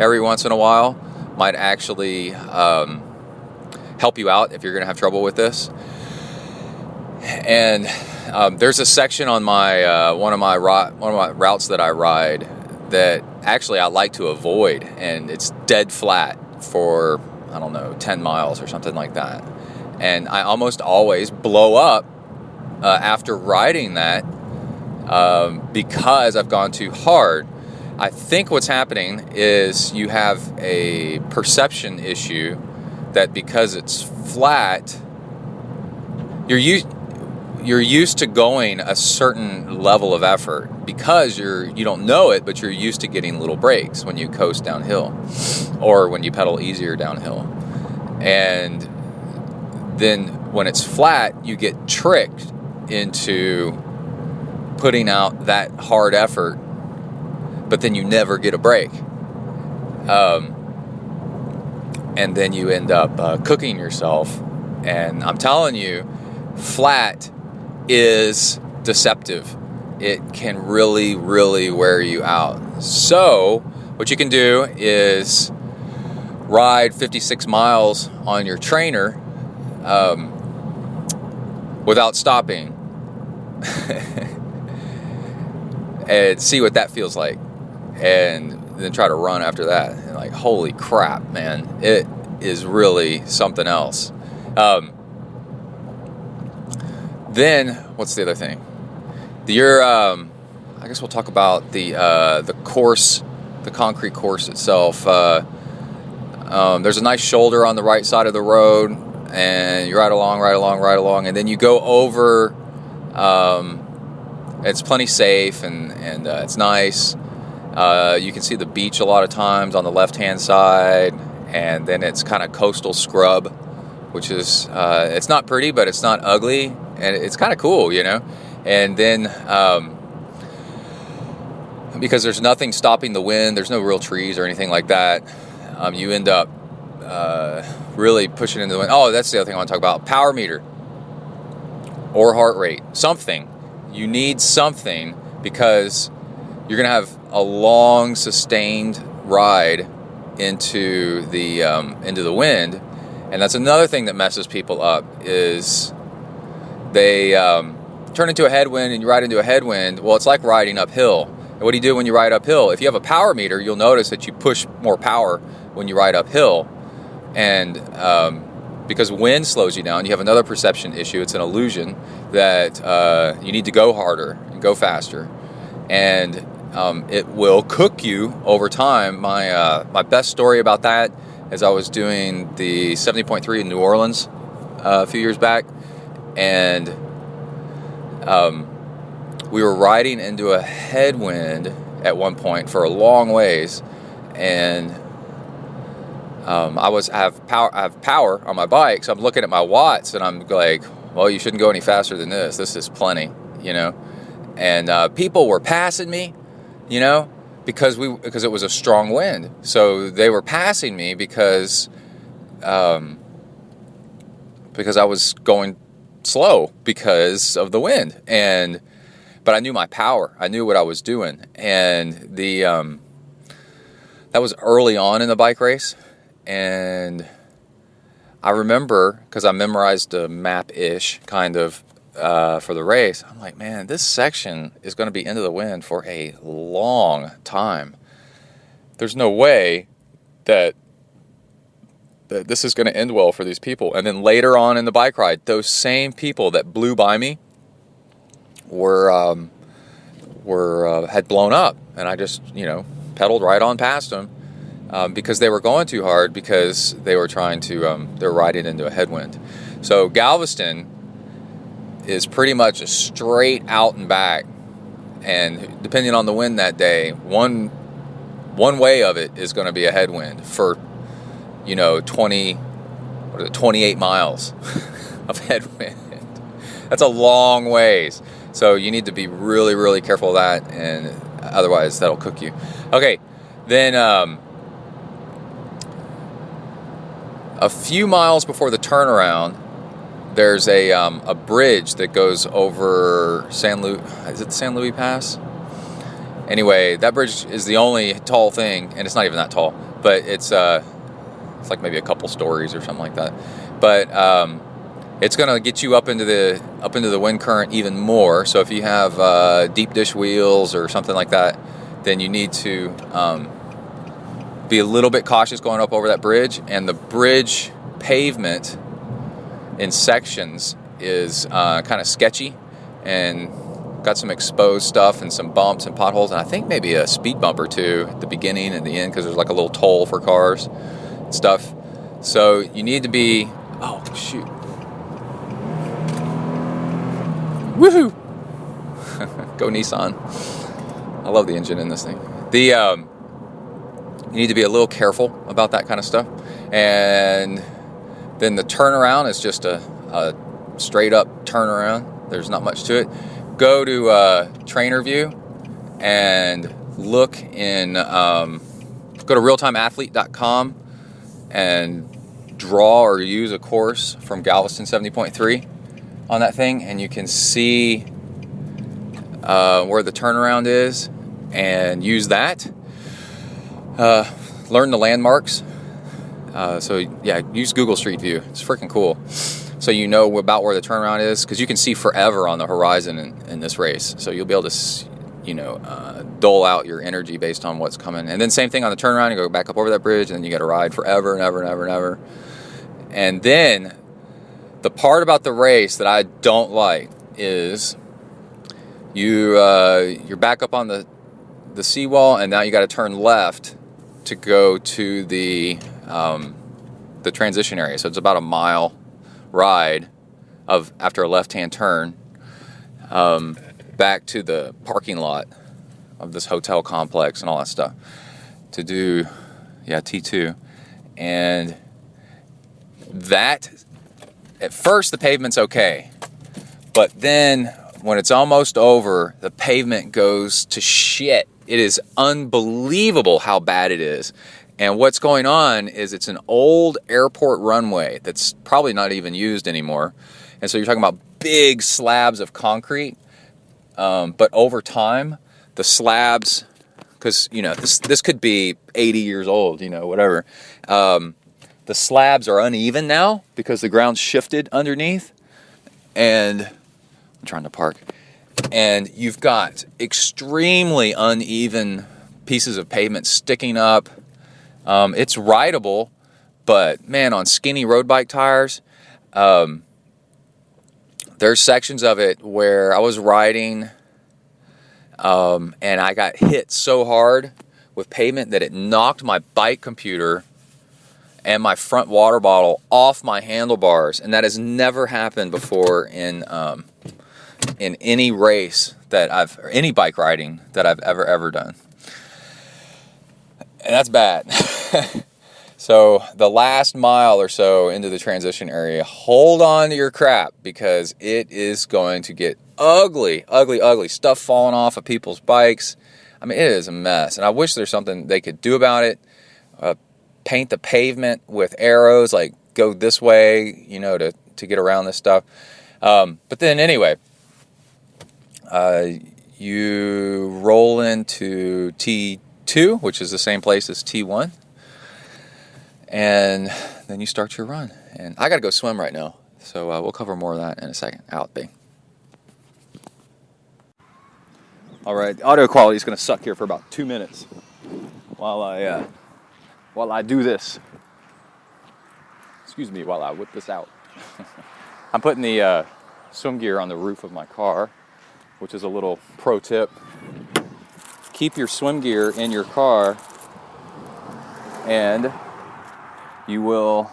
every once in a while might actually help you out if you're going to have trouble with this. And there's a section on my one of my routes that I ride that actually I like to avoid, and it's dead flat for, I don't know, 10 miles or something like that. And I almost always blow up after riding that because I've gone too hard. I think what's happening is you have a perception issue that because it's flat, you're used to going a certain level of effort because you don't know it, but you're used to getting little breaks when you coast downhill or when you pedal easier downhill. And then when it's flat, you get tricked into putting out that hard effort, but then you never get a break. And then you end up cooking yourself. And I'm telling you, flat is deceptive. It can really, really wear you out. So what you can do is ride 56 miles on your trainer without stopping and see what that feels like, and then try to run after that. And like, holy crap, man, it is really something else. Then what's the other thing? I guess we'll talk about the course the concrete course itself. There's a nice shoulder on the right side of the road, and you ride along, and then you go over. It's plenty safe, and it's nice. You can see the beach a lot of times on the left-hand side, and then it's kind of coastal scrub, which is, it's not pretty, but it's not ugly, and it's kind of cool, you know? And then, because there's nothing stopping the wind, there's no real trees or anything like that, you end up really pushing into the wind. Oh, that's the other thing I want to talk about. Power meter or heart rate, something. You need something, because you're going to have a long, sustained ride into the wind, and that's another thing that messes people up. Is they turn into a headwind, and you ride into a headwind. Well, it's like riding uphill. And what do you do when you ride uphill? If you have a power meter, you'll notice that you push more power when you ride uphill, and because wind slows you down, you have another perception issue. It's an illusion that you need to go harder and go faster, and it will cook you over time. My best story about that is I was doing the 70.3 in New Orleans a few years back, and we were riding into a headwind at one point for a long ways, and I have power on my bike, so I'm looking at my watts, and I'm like, well, you shouldn't go any faster than this. This is plenty, you know. And people were passing me, you know, because it was a strong wind. So they were passing me because I was going slow because of the wind. But I knew my power. I knew what I was doing, and that was early on in the bike race. And I remember, because I memorized a map-ish kind of for the race, I'm like, man, this section is going to be into the wind for a long time. There's no way that this is going to end well for these people. And then later on in the bike ride, those same people that blew by me had blown up, and I just, you know, pedaled right on past them. Because they were going too hard, because they were they're riding into a headwind. So Galveston is pretty much a straight out and back, and depending on the wind that day, one way of it is going to be a headwind for, you know, 28 miles of headwind. That's a long ways. So you need to be really, really careful of that, and otherwise that'll cook you. Okay, then a few miles before the turnaround, there's a bridge that goes over San Luis Pass? Anyway, that bridge is the only tall thing, and it's not even that tall, but it's like maybe a couple stories or something like that. But it's going to get you up into the wind current even more. So if you have deep dish wheels or something like that, then you need to be a little bit cautious going up over that bridge. And the bridge pavement in sections is kind of sketchy and got some exposed stuff and some bumps and potholes, and I think maybe a speed bump or two at the beginning and the end, because there's like a little toll for cars and stuff. So you need to be, oh shoot, woohoo, go Nissan. I love the engine in this thing. You need to be a little careful about that kind of stuff. And then the turnaround is just a straight up turnaround. There's not much to it. Go to Trainer View and look in, go to realtimeathlete.com and draw or use a course from Galveston 70.3 on that thing, and you can see where the turnaround is and use that. Learn the landmarks. So yeah, use Google Street View. It's freaking cool. So you know about where the turnaround is, because you can see forever on the horizon in this race. So you'll be able to, dole out your energy based on what's coming. And then same thing on the turnaround. You go back up over that bridge, and then you got to ride forever and ever and ever and ever. And then the part about the race that I don't like is you're back up on the the seawall, and now you got to turn left to go to the transition area. So it's about a mile ride after a left-hand turn back to the parking lot of this hotel complex and all that stuff to do T2. And that, at first the pavement's okay, but then when it's almost over, the pavement goes to shit. It is unbelievable how bad it is. And what's going on is it's an old airport runway that's probably not even used anymore. And so you're talking about big slabs of concrete. But over time, the slabs, because, this could be 80 years old, whatever. The slabs are uneven now because the ground's shifted underneath. And I'm trying to park. And you've got extremely uneven pieces of pavement sticking up. It's rideable, but man, on skinny road bike tires, there's sections of it where I was riding and I got hit so hard with pavement that it knocked my bike computer and my front water bottle off my handlebars. And that has never happened before in any race or any bike riding that I've ever done. And that's bad. So the last mile or so into the transition area, hold on to your crap because it is going to get ugly, ugly, ugly. Stuff falling off of people's bikes. I mean, it is a mess. And I wish there's something they could do about it. Paint the pavement with arrows, like go this way, to get around this stuff. But then anyway, you roll into T2, which is the same place as T1. And then you start your run. And I got to go swim right now. So we'll cover more of that in a second. Out, bing. All right, the audio quality is going to suck here for about 2 minutes while I do this. Excuse me while I whip this out. I'm putting the swim gear on the roof of my car, which is a little pro tip. Keep your swim gear in your car and you will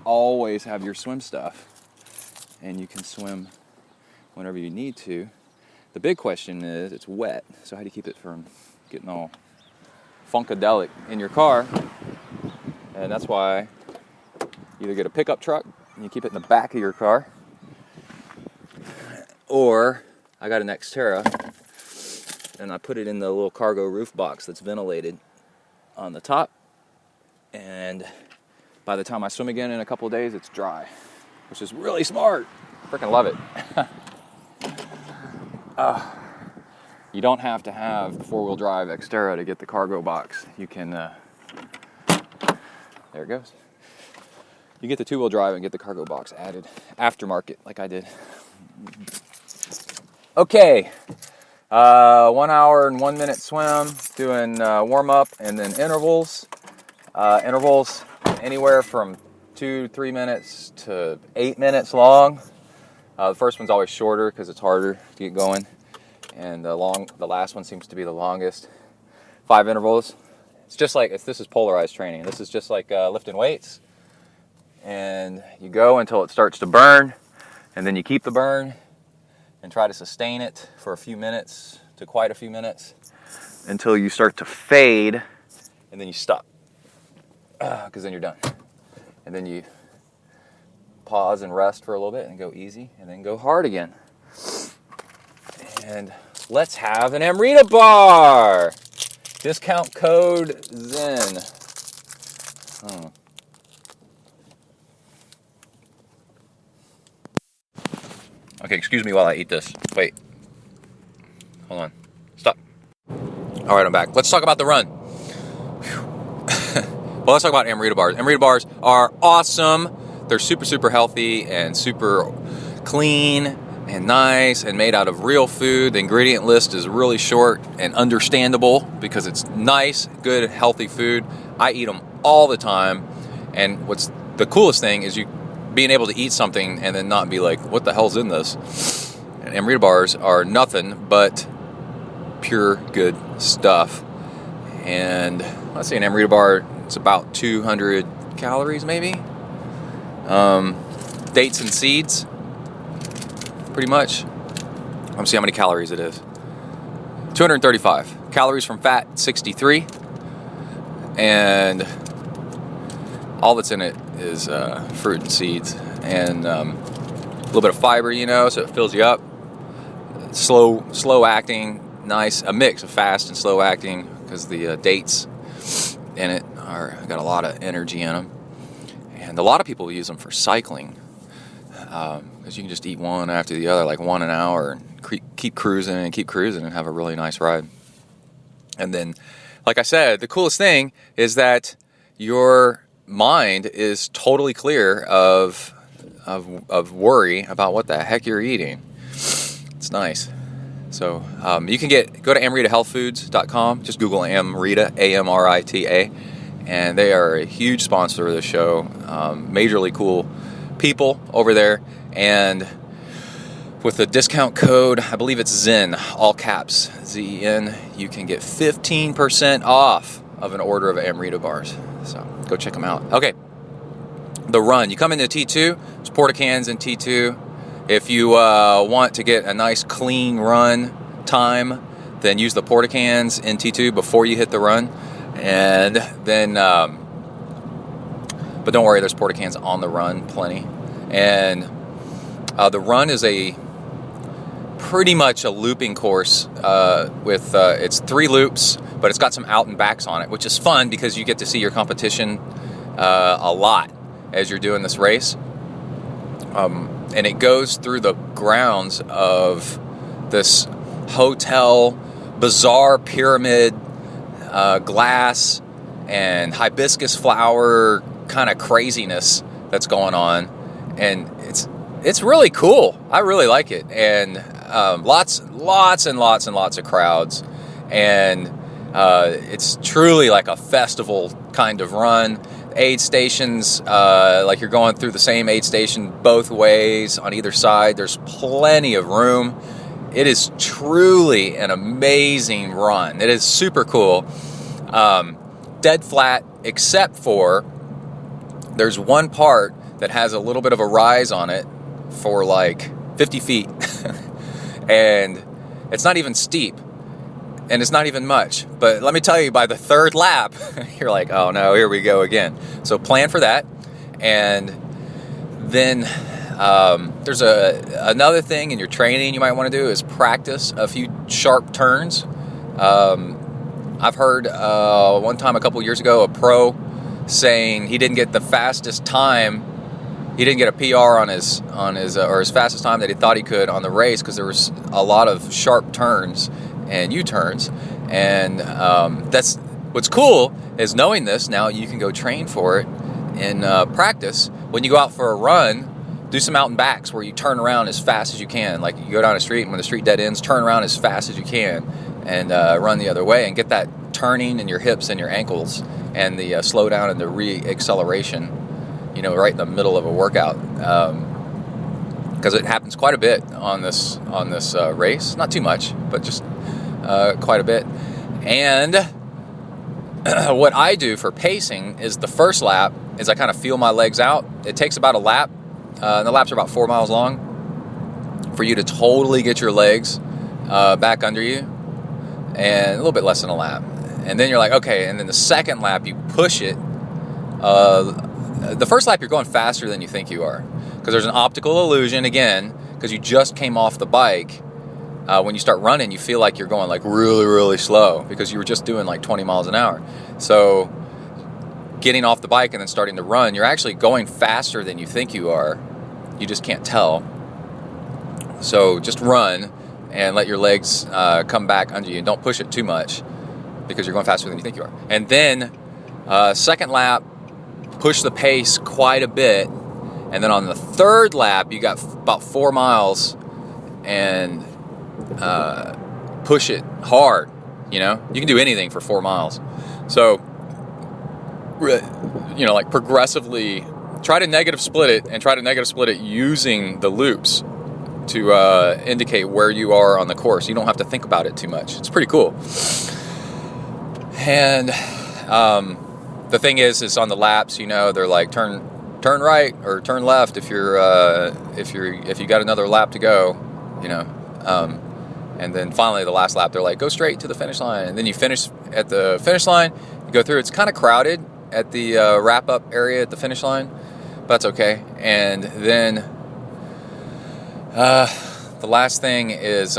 always have your swim stuff. And you can swim whenever you need to. The big question is, it's wet, so how do you keep it from getting all funkadelic in your car? And that's why you either get a pickup truck and you keep it in the back of your car, or I got an Xterra and I put it in the little cargo roof box that's ventilated on the top, and by the time I swim again in a couple of days, it's dry, which is really smart. Freaking love it. You don't have to have the four-wheel drive Xterra to get the cargo box. You can, there it goes. You get the two-wheel drive and get the cargo box added aftermarket, like I did. Okay, 1 hour and 1 minute swim, doing warm-up and then intervals. Intervals anywhere from 2 to 3 minutes to 8 minutes long. The first one's always shorter because it's harder to get going, and the last one seems to be the longest. 5 intervals. It's just like this is polarized training. This is just like lifting weights, and you go until it starts to burn, and then you keep the burn and try to sustain it for a few minutes to quite a few minutes until you start to fade, and then you stop because then you're done, and then you pause and rest for a little bit and go easy and then go hard again. And let's have an Amrita bar. Discount code ZEN. Okay, excuse me while I eat this. Wait. Hold on. Stop. All right, I'm back. Let's talk about the run. Well, let's talk about Amrita bars. Amrita bars are awesome. They're super, super healthy and super clean and nice and made out of real food. The ingredient list is really short and understandable because it's nice, good, healthy food. I eat them all the time. And what's the coolest thing is you being able to eat something and then not be like, what the hell's in this? And Amrita bars are nothing but pure good stuff. And let's say an Amrita bar, it's about 200 calories maybe. Dates and seeds, pretty much. Let me see how many calories it is. 235 calories from fat, 63, and all that's in it is fruit and seeds, and a little bit of fiber, so it fills you up. Slow acting, nice, a mix of fast and slow acting, because the dates in it got a lot of energy in them, and a lot of people use them for cycling, because you can just eat one after the other, like one an hour, and keep cruising and have a really nice ride. And then, like I said, the coolest thing is that your mind is totally clear of worry about what the heck you're eating. It's nice. So you can go to AmritaHealthFoods.com. Just Google Amrita, Amrita, and they are a huge sponsor of the show. Majorly cool people over there, and with the discount code, I believe it's ZEN, all caps, ZEN, you can get 15% off of an order of Amrita bars. So go check them out. Okay, the run. You come into T2, there's porta cans in T2. If you want to get a nice clean run time, then use the porta cans in T2 before you hit the run. And then, but don't worry, there's porta cans on the run, plenty. And the run is pretty much a looping course with it's 3 loops, but it's got some out and backs on it, which is fun because you get to see your competition a lot as you're doing this race. And it goes through the grounds of this hotel, bizarre pyramid, glass and hibiscus flower kind of craziness that's going on, and it's really cool. I really like it, and lots and lots of crowds, and it's truly like a festival kind of run. Aid stations, like you're going through the same aid station both ways on either side. There's plenty of room. It is truly an amazing run. It is super cool. Dead flat, except for there's one part that has a little bit of a rise on it for like 50 feet. And it's not even steep. And it's not even much. But let me tell you, by the 3rd lap, you're like, oh no, here we go again. So plan for that. And then there's another thing in your training you might want to do is practice a few sharp turns. I've heard one time a couple years ago a pro saying he didn't get the fastest time. He didn't get a PR on his or his fastest time that he thought he could on the race because there was a lot of sharp turns and U-turns, and that's what's cool is knowing this. Now you can go train for it in practice. When you go out for a run, do some out and backs where you turn around as fast as you can. Like you go down a street, and when the street dead ends, turn around as fast as you can and run the other way, and get that turning in your hips and your ankles and the slow down and the re-acceleration, right in the middle of a workout. Because it happens quite a bit on this race. Not too much, but just quite a bit. And what I do for pacing is the first lap is I kind of feel my legs out. It takes about a lap. And the laps are about 4 miles long for you to totally get your legs back under you, and a little bit less than a lap. And then you're like, okay, and then the second lap you push it. The first lap you're going faster than you think you are, because there's an optical illusion again, because you just came off the bike. When you start running, you feel like you're going like really, really slow because you were just doing like 20 miles an hour. So getting off the bike and then starting to run, you're actually going faster than you think you are. You just can't tell. So just run and let your legs come back under you, and don't push it too much because you're going faster than you think you are. And then second lap, push the pace quite a bit. And then on the third lap, you got about 4 miles and push it hard. You can do anything for 4 miles. So, like progressively try to negative split it, and try to negative split it using the loops to indicate where you are on the course. You don't have to think about it too much. It's pretty cool. And the thing is on the laps, they're like turn right or turn left if you got another lap to go, and then finally the last lap they're like go straight to the finish line, and then you finish at the finish line, you go through. It's kind of crowded at the wrap up area at the finish line, but that's okay. And then the last thing is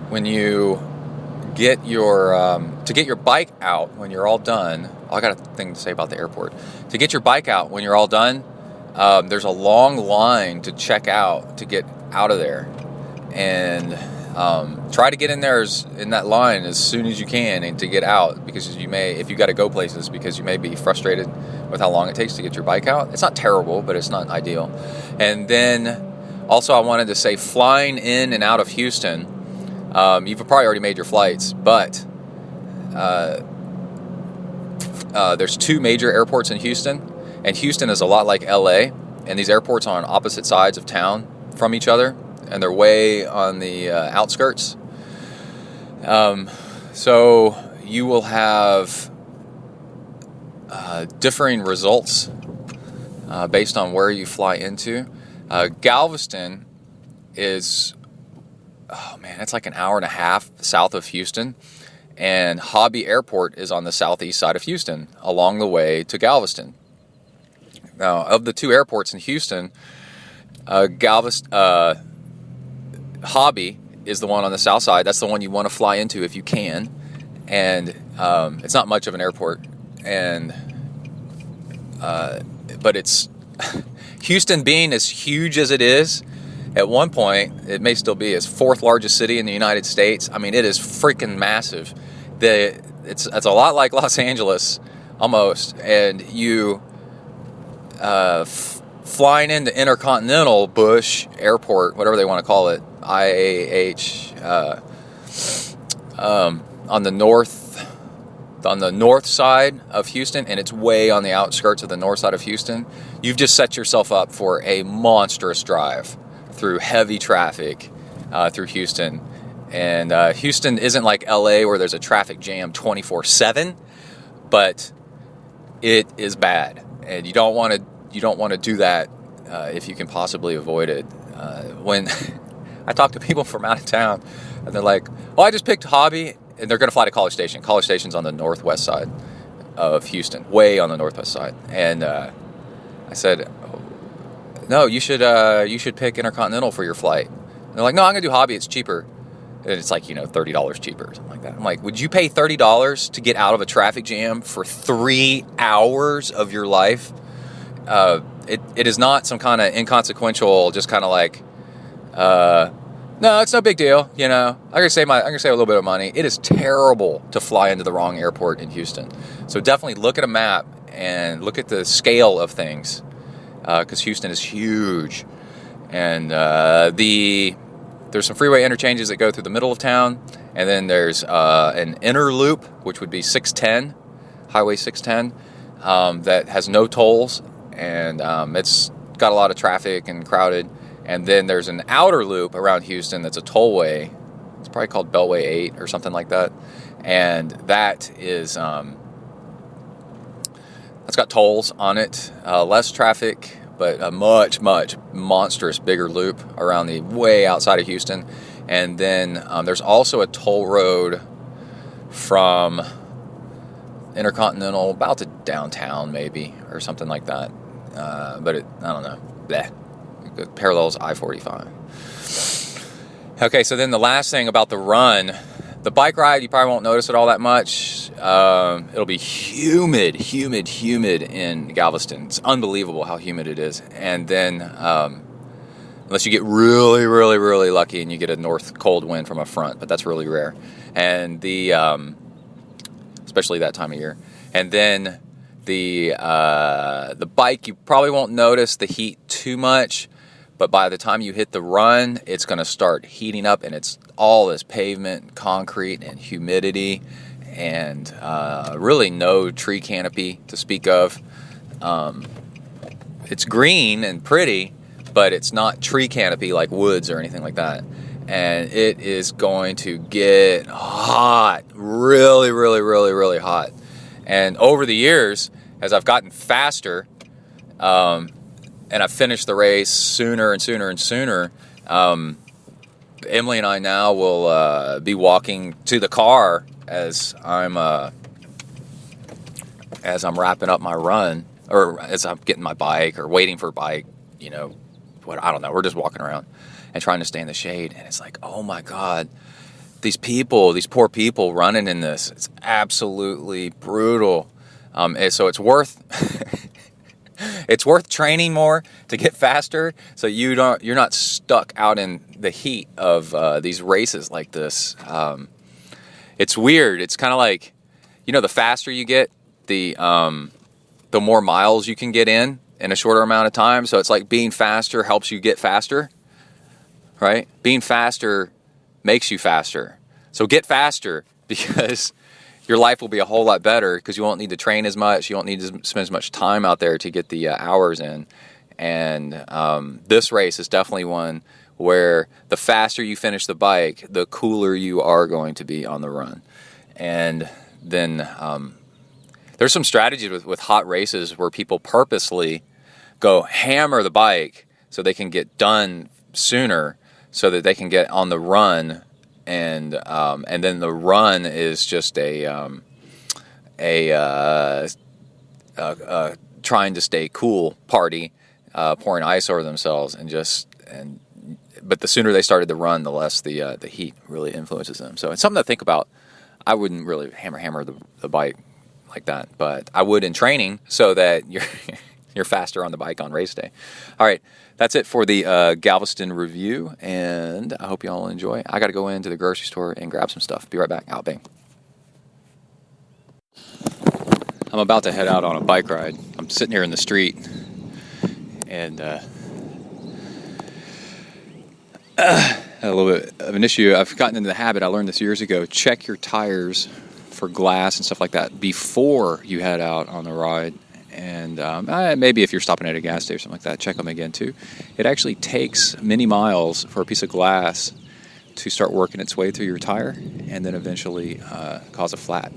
when you get your bike out when you're all done. I got a thing to say about the airport. To get your bike out when you're all done, there's a long line to check out to get out of there, and try to get in there in that line as soon as you can and to get out, because if you got to go places, because you may be frustrated with how long it takes to get your bike out. It's not terrible, but it's not ideal. And then also I wanted to say, flying in and out of Houston, you've probably already made your flights, but there's 2 major airports in Houston, and Houston is a lot like LA, and these airports are on opposite sides of town from each other, and they're way on the outskirts. So you will have differing results based on where you fly into. Galveston is, it's like an hour and a half south of Houston, and Hobby Airport is on the southeast side of Houston along the way to Galveston. Now, of the 2 airports in Houston, Hobby is the one on the south side. That's the one you want to fly into if you can, and it's not much of an airport, but it's Houston, being as huge as it is. At one point, it may still be as 4th largest city in the United States. I mean, it is freaking massive. It's a lot like Los Angeles, almost. And you flying into Intercontinental Bush Airport, whatever they want to call it, IAH, on the north side of Houston, and it's way on the outskirts of the north side of Houston. You've just set yourself up for a monstrous drive through heavy traffic through Houston. And Houston isn't like LA where there's a traffic jam 24/7, but it is bad, and you don't want to do that if you can possibly avoid it. When I talk to people from out of town, and they're like, "Oh, I just picked Hobby," and they're going to fly to College Station. College Station's on the northwest side of Houston, way on the northwest side. And I said, "No, you should pick Intercontinental for your flight." And they're like, "No, I'm going to do Hobby. It's cheaper." And it's like, $30 cheaper or something like that. I'm like, would you pay $30 to get out of a traffic jam for 3 hours of your life? It is not some kind of inconsequential, just kind of like, no, it's no big deal. I'm gonna save a little bit of money. It is terrible to fly into the wrong airport in Houston. So definitely look at a map and look at the scale of things, because Houston is huge. And there's some freeway interchanges that go through the middle of town, and then there's an inner loop, which would be 610, Highway 610, that has no tolls, and it's got a lot of traffic and crowded. And then there's an outer loop around Houston that's a tollway. It's probably called Beltway 8 or something like that, and that is it's got tolls on it, less traffic, but a much monstrous bigger loop around the way outside of Houston. And then there's also a toll road from Intercontinental about to downtown maybe, or something like that, but I don't know, it parallels I-45. Okay, so then the last thing about the run, the bike ride, you probably won't notice it all that much. It'll be humid in Galveston. It's unbelievable how humid it is. And then, unless you get really, really, really lucky and you get a north cold wind from a front, but that's really rare. And especially that time of year. And then the bike, you probably won't notice the heat too much, but by the time you hit the run, it's going to start heating up, and it's all this pavement, concrete, and humidity, and really no tree canopy to speak of. It's green and pretty, but it's not tree canopy like woods or anything like that. and it is going to get hot, really, really, really, really hot. And over the years, as I've gotten faster, and I've finished the race sooner and sooner and sooner, Emily and I now will be walking to the car as I'm wrapping up my run, or as I'm getting my bike or waiting for a bike, you know, I don't know. We're just walking around and trying to stay in the shade, and it's like, oh my God, these poor people running in this, it's absolutely brutal. And so it's worth it's worth training more to get faster, so you're not stuck out in the heat of these races like this. It's weird. It's kind of like, you know, the faster you get, the more miles you can get in a shorter amount of time. So it's like being faster helps you get faster, right? Being faster makes you faster. So get faster, because your life will be a whole lot better, because you won't need to train as much. You won't need to spend as much time out there to get the hours in. And this race is definitely one where the faster you finish the bike, the cooler you are going to be on the run. And then there's some strategies with hot races where people purposely go hammer the bike so they can get done sooner, so that they can get on the run. And then the run is just a trying to stay cool party, pouring ice over themselves, but the sooner they started the run, the less the heat really influences them. So it's something to think about. I wouldn't really hammer the bike like that, but I would in training, so that you're faster on the bike on race day. All right. That's it for the Galveston review, and I hope you all enjoy. I got to go into the grocery store and grab some stuff. Be right back. Out, bang. I'm about to head out on a bike ride. I'm sitting here in the street, and a little bit of an issue. I've gotten into the habit. I learned this years ago. Check your tires for glass and stuff like that before you head out on the ride. And maybe if you're stopping at a gas station or something like that, check them again too. It actually takes many miles for a piece of glass to start working its way through your tire and then eventually cause a flat.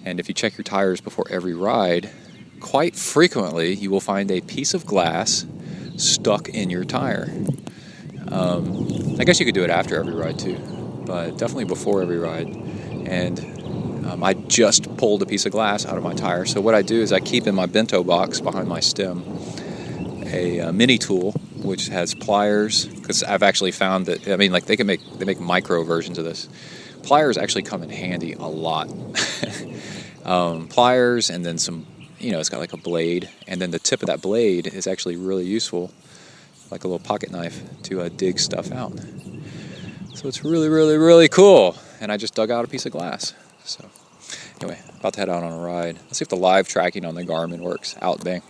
And if you check your tires before every ride, quite frequently you will find a piece of glass stuck in your tire. I guess you could do it after every ride too, but definitely before every ride. And I just pulled a piece of glass out of my tire. So what I do is I keep in my bento box behind my stem a mini tool which has pliers, because I've actually found that, I mean, like they make micro versions of this. Pliers actually come in handy a lot. Pliers, and then some, you know, it's got like a blade, and then the tip of that blade is actually really useful, like a little pocket knife to dig stuff out. So it's really, really, really cool. And I just dug out a piece of glass. So anyway, about to head out on a ride. Let's see if the live tracking on the Garmin works. Out, bang.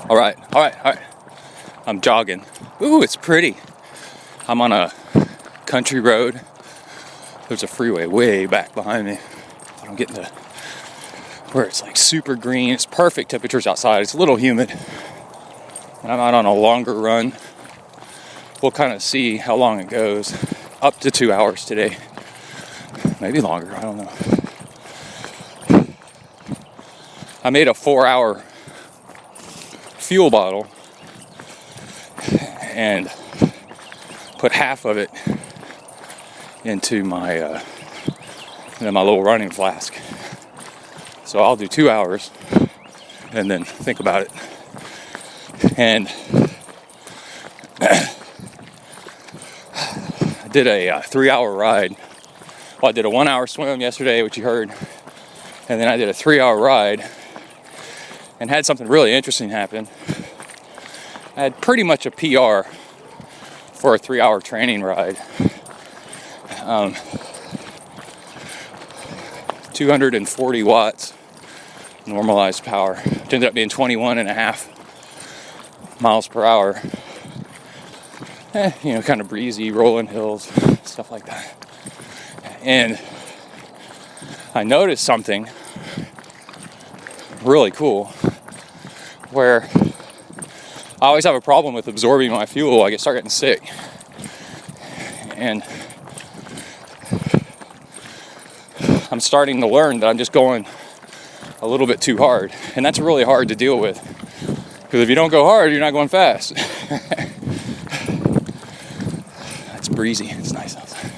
All right. I'm jogging. Ooh, it's pretty. I'm on a country road. There's a freeway way back behind me. I'm getting to where it's like super green. It's perfect temperatures outside. It's a little humid. And I'm out on a longer run. We'll kind of see how long it goes. Up to 2 hours today. Maybe longer, I don't know. I made a 4-hour fuel bottle and put half of it into my little running flask. So I'll do 2 hours and then think about it. And I did a 3-hour ride. Well, I did a 1-hour swim yesterday, which you heard, and then I did a 3-hour ride and had something really interesting happen. I had pretty much a PR for a 3-hour training ride. 240 watts normalized power. It ended up being 21.5 miles per hour. You know, kind of breezy, rolling hills, stuff like that. And I noticed something really cool, where I always have a problem with absorbing my fuel. I start getting sick. And I'm starting to learn that I'm just going a little bit too hard. And that's really hard to deal with. Because if you don't go hard, you're not going fast. It's breezy. It's nice outside.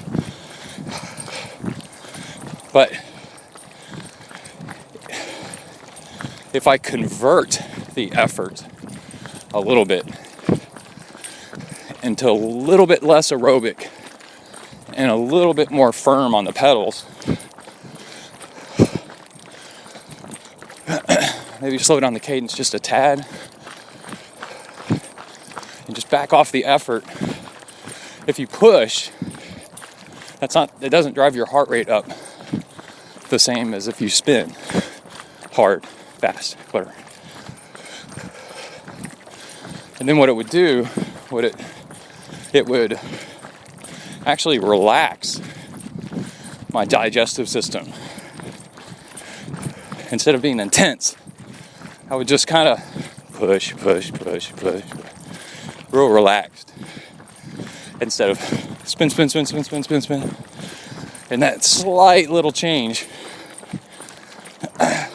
But if I convert the effort a little bit into a little bit less aerobic and a little bit more firm on the pedals, maybe slow down the cadence just a tad and just back off the effort. If you push, it doesn't drive your heart rate up the same as if you spin hard, fast, whatever. And then what it would do, it would actually relax my digestive system. Instead of being intense, I would just kind of push, real relaxed. Instead of spin. And that slight little change, well,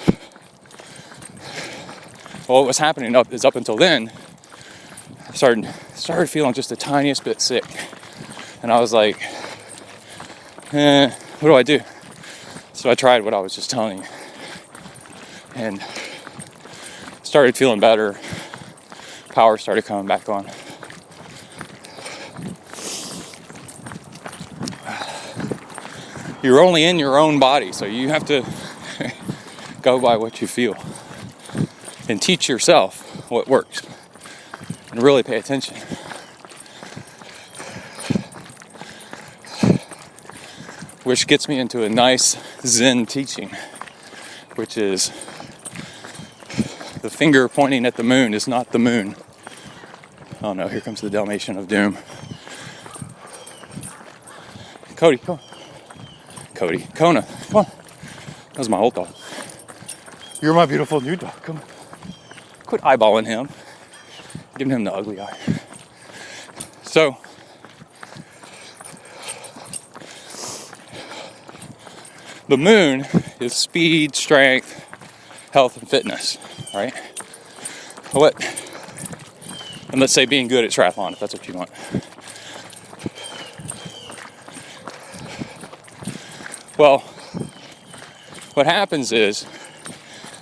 what was happening up until then, I started feeling just the tiniest bit sick. And I was like, what do I do? So I tried what I was just telling you. And started feeling better. Power started coming back on. You're only in your own body, so you have to go by what you feel. And teach yourself what works. And really pay attention. Which gets me into a nice Zen teaching, which is the finger pointing at the moon is not the moon. Oh no, here comes the Dalmatian of Doom. Cody, come on. Kona, come on. That was my old dog. You're my beautiful new dog, come on. Quit eyeballing him. Giving him the ugly eye. So, the moon is speed, strength, health, and fitness, right? And let's say being good at triathlon, if that's what you want. Well, what happens is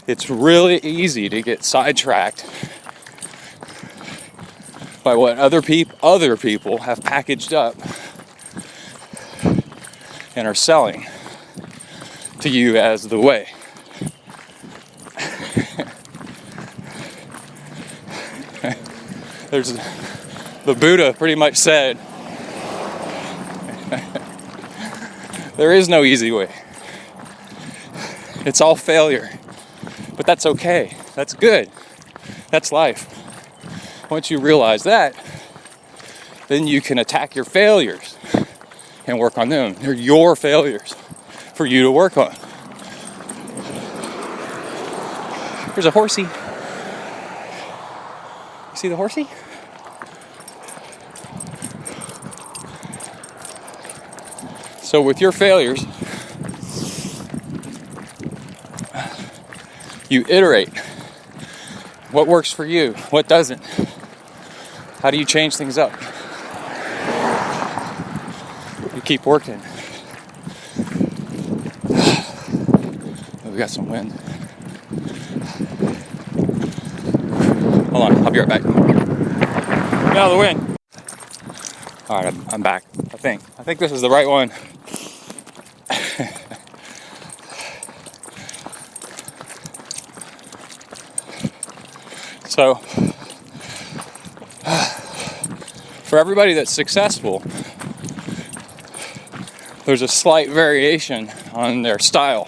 it's really easy to get sidetracked by what other people have packaged up and are selling to you as the way. The Buddha pretty much said, there is no easy way. It's all failure. But that's okay. That's good. That's life. Once you realize that, then you can attack your failures and work on them. They're your failures for you to work on. There's a horsey. You see the horsey? So with your failures, you iterate. What works for you? What doesn't? How do you change things up? You keep working. We got some wind. Hold on, I'll be right back. Get out of the wind. All right, I'm back. I think this is the right one. So, for everybody that's successful, there's a slight variation on their style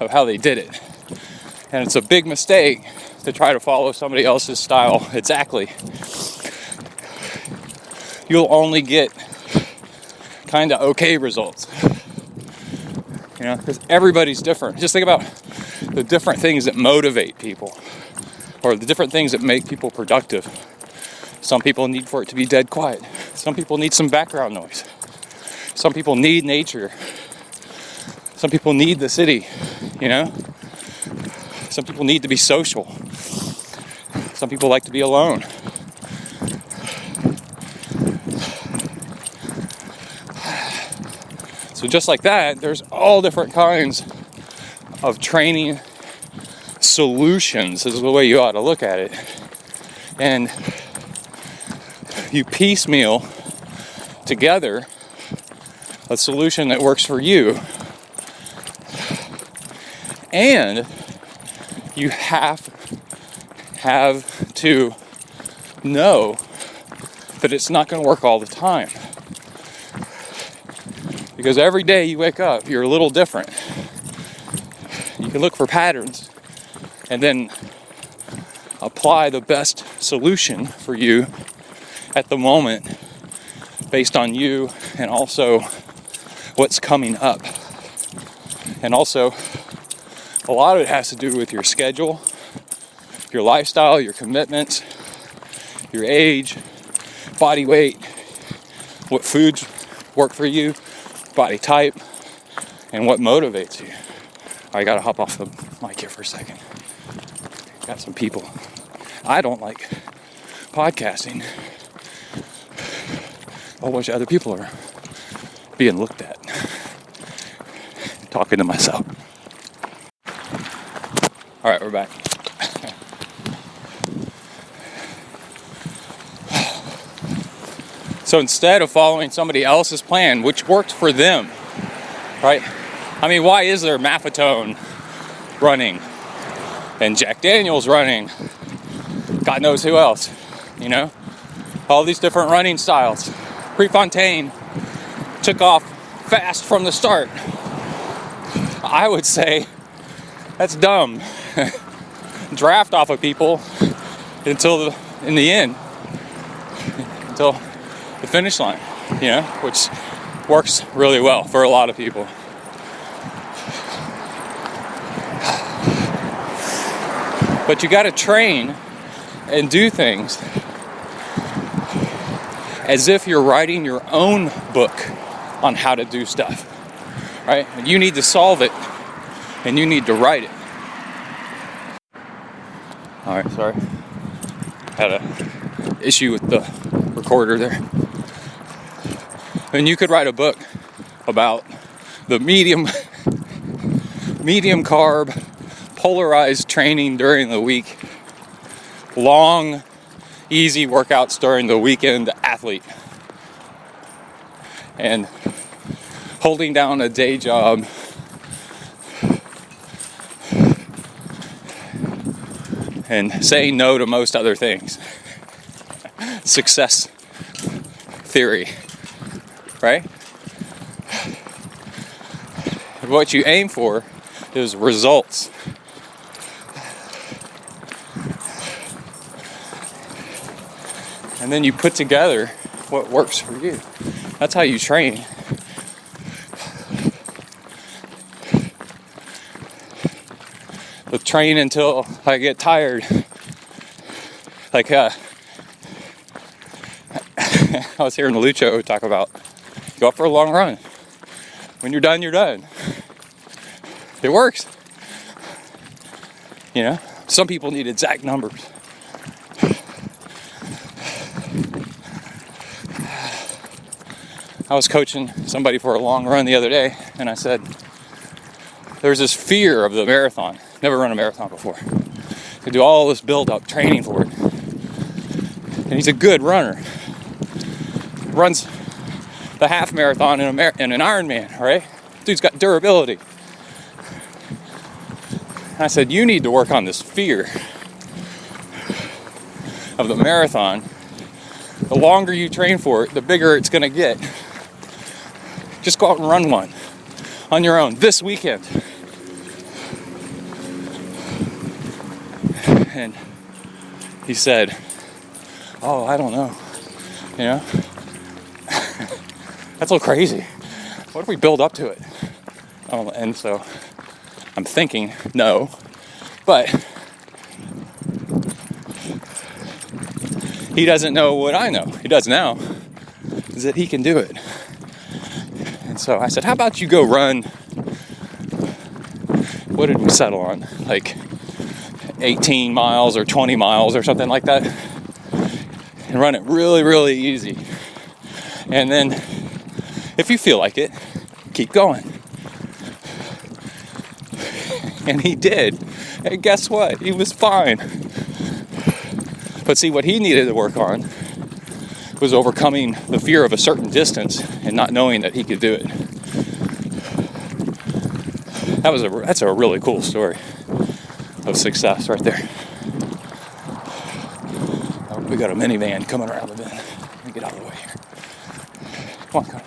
of how they did it. And it's a big mistake to try to follow somebody else's style exactly. You'll only get kind of okay results. You know, because everybody's different. Just think about the different things that motivate people, or the different things that make people productive. Some people need for it to be dead quiet. Some people need some background noise. Some people need nature. Some people need the city, you know? Some people need to be social. Some people like to be alone. So just like that, there's all different kinds of training solutions is the way you ought to look at it. And you piecemeal together a solution that works for you. And you have to know that it's not going to work all the time. Because every day you wake up, you're a little different. You can look for patterns and then apply the best solution for you at the moment based on you and also what's coming up. And also, a lot of it has to do with your schedule, your lifestyle, your commitments, your age, body weight, what foods work for you, body type, and what motivates you. I gotta hop off the mic here for a second. Got some people. I don't like podcasting. A whole bunch of other people are being looked at. Talking to myself. All right, we're back. So instead of following somebody else's plan, which worked for them, right? I mean, why is there Maffetone running and Jack Daniels running? God knows who else, you know? All these different running styles. Prefontaine took off fast from the start. I would say that's dumb. Draft off of people until in the end, until the finish line, you know, which works really well for a lot of people. But you got to train and do things as if you're writing your own book on how to do stuff, right? You need to solve it and you need to write it. All right, sorry. Had an issue with the recorder there. And you could write a book about the medium carb, polarized training during the week, long, easy workouts during the weekend athlete, and holding down a day job and saying no to most other things. Success theory, right? What you aim for is results. And then you put together what works for you. That's how you train. But train until I get tired. Like, I was hearing Lucho talk about, go out for a long run. When you're done, you're done. It works. You know, some people need exact numbers. I was coaching somebody for a long run the other day, and I said, there's this fear of the marathon. Never run a marathon before. They do all this build-up training for it. And he's a good runner. Runs the half marathon in an Ironman, right? Dude's got durability. And I said, you need to work on this fear of the marathon. The longer you train for it, the bigger it's going to get. Just go out and run one on your own this weekend. And he said, oh, I don't know, you know, that's a little crazy. What if we build up to it? And so I'm thinking, no, but he doesn't know what I know. He does now, is that he can do it. So I said, how about you go run, what did we settle on? Like 18 miles or 20 miles or something like that. And run it really, really easy. And then if you feel like it, keep going. And he did. And guess what? He was fine. But see, what he needed to work on was overcoming the fear of a certain distance and not knowing that he could do it. That's a really cool story of success right there. Oh, we got a minivan coming around the bend. Let me get out of the way here. Come on, come on.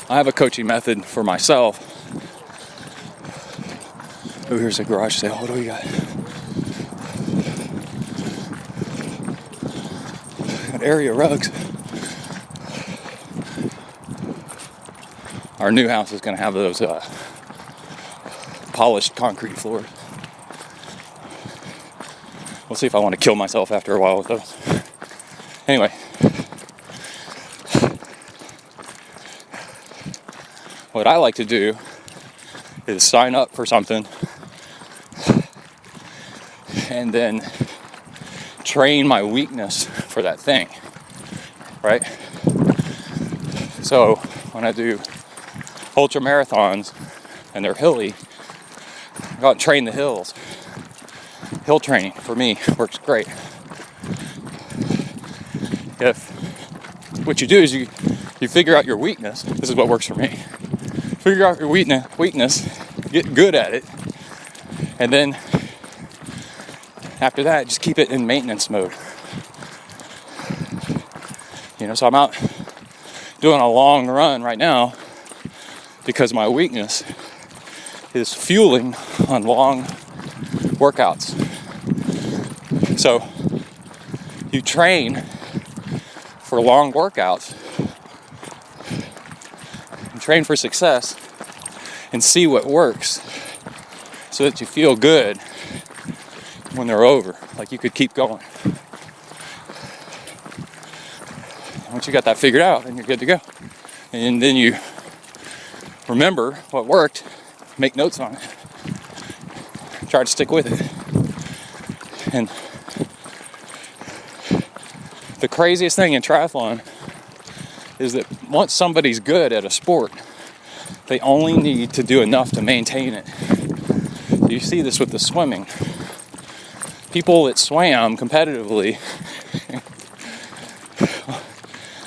I have a coaching method for myself. Oh, here's a garage sale. What do we got? Got area rugs. Our new house is going to have those polished concrete floors. We'll see if I want to kill myself after a while with those. Anyway. What I like to do is sign up for something and then train my weakness for that thing, right? So when I do ultra marathons and they're hilly, I go out and train the hills. Hill training for me works great. If what you do is you figure out your weakness, this is what works for me. Figure out your weakness, get good at it, and then after that, just keep it in maintenance mode. So I'm out doing a long run right now because my weakness is fueling on long workouts. So you train for long workouts, train for success, and see what works so that you feel good when they're over, like you could keep going. Once you got that figured out, then you're good to go. And then you remember what worked, make notes on it, try to stick with it. And the craziest thing in triathlon is that once somebody's good at a sport, they only need to do enough to maintain it. You see this with the swimming. People that swam competitively,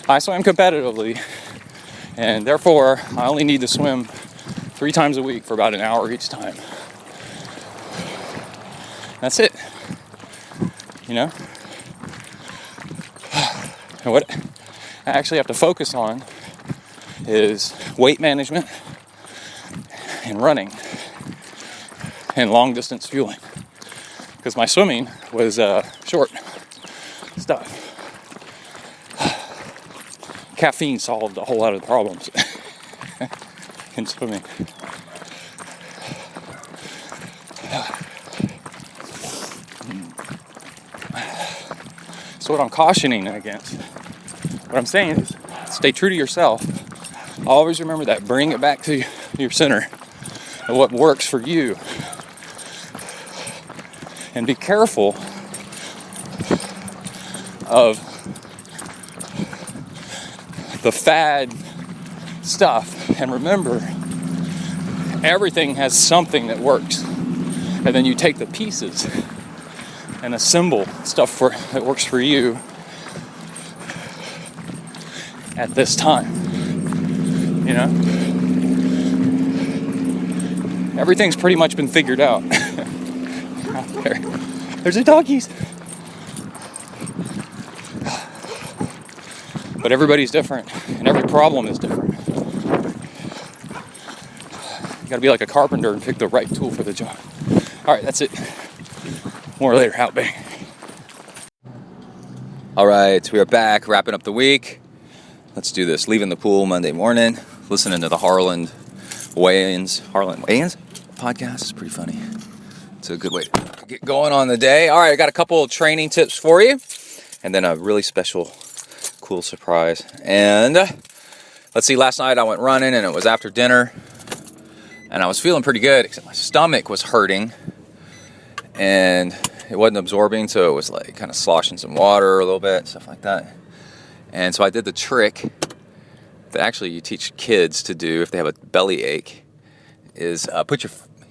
I swam competitively, and therefore I only need to swim 3 times a week for about an hour each time. That's it. And what I actually have to focus on is weight management and running and long distance fueling, because my swimming was short stuff. Caffeine solved a whole lot of the problems in swimming. So what I'm cautioning against, what I'm saying is, stay true to yourself. Always remember that. Bring it back to your center of what works for you. And be careful of the fad stuff. And remember, everything has something that works. And then you take the pieces and assemble stuff that works for you at this time. Everything's pretty much been figured out. Out there. There's the doggies. But everybody's different, and every problem is different. You gotta be like a carpenter and pick the right tool for the job. Alright, that's it. More later, out bang. Alright, we are back, wrapping up the week. Let's do this. Leaving the pool Monday morning, listening to the Harland Weigh-ins podcast. It's pretty funny. It's a good way to get going on the day. All right, I got a couple of training tips for you. and then a really special, cool surprise. And let's see, last night I went running, and it was after dinner, and I was feeling pretty good, except my stomach was hurting, and it wasn't absorbing, so it was like kind of sloshing some water a little bit, stuff like that. And so I did the trick that actually you teach kids to do if they have a belly ache, is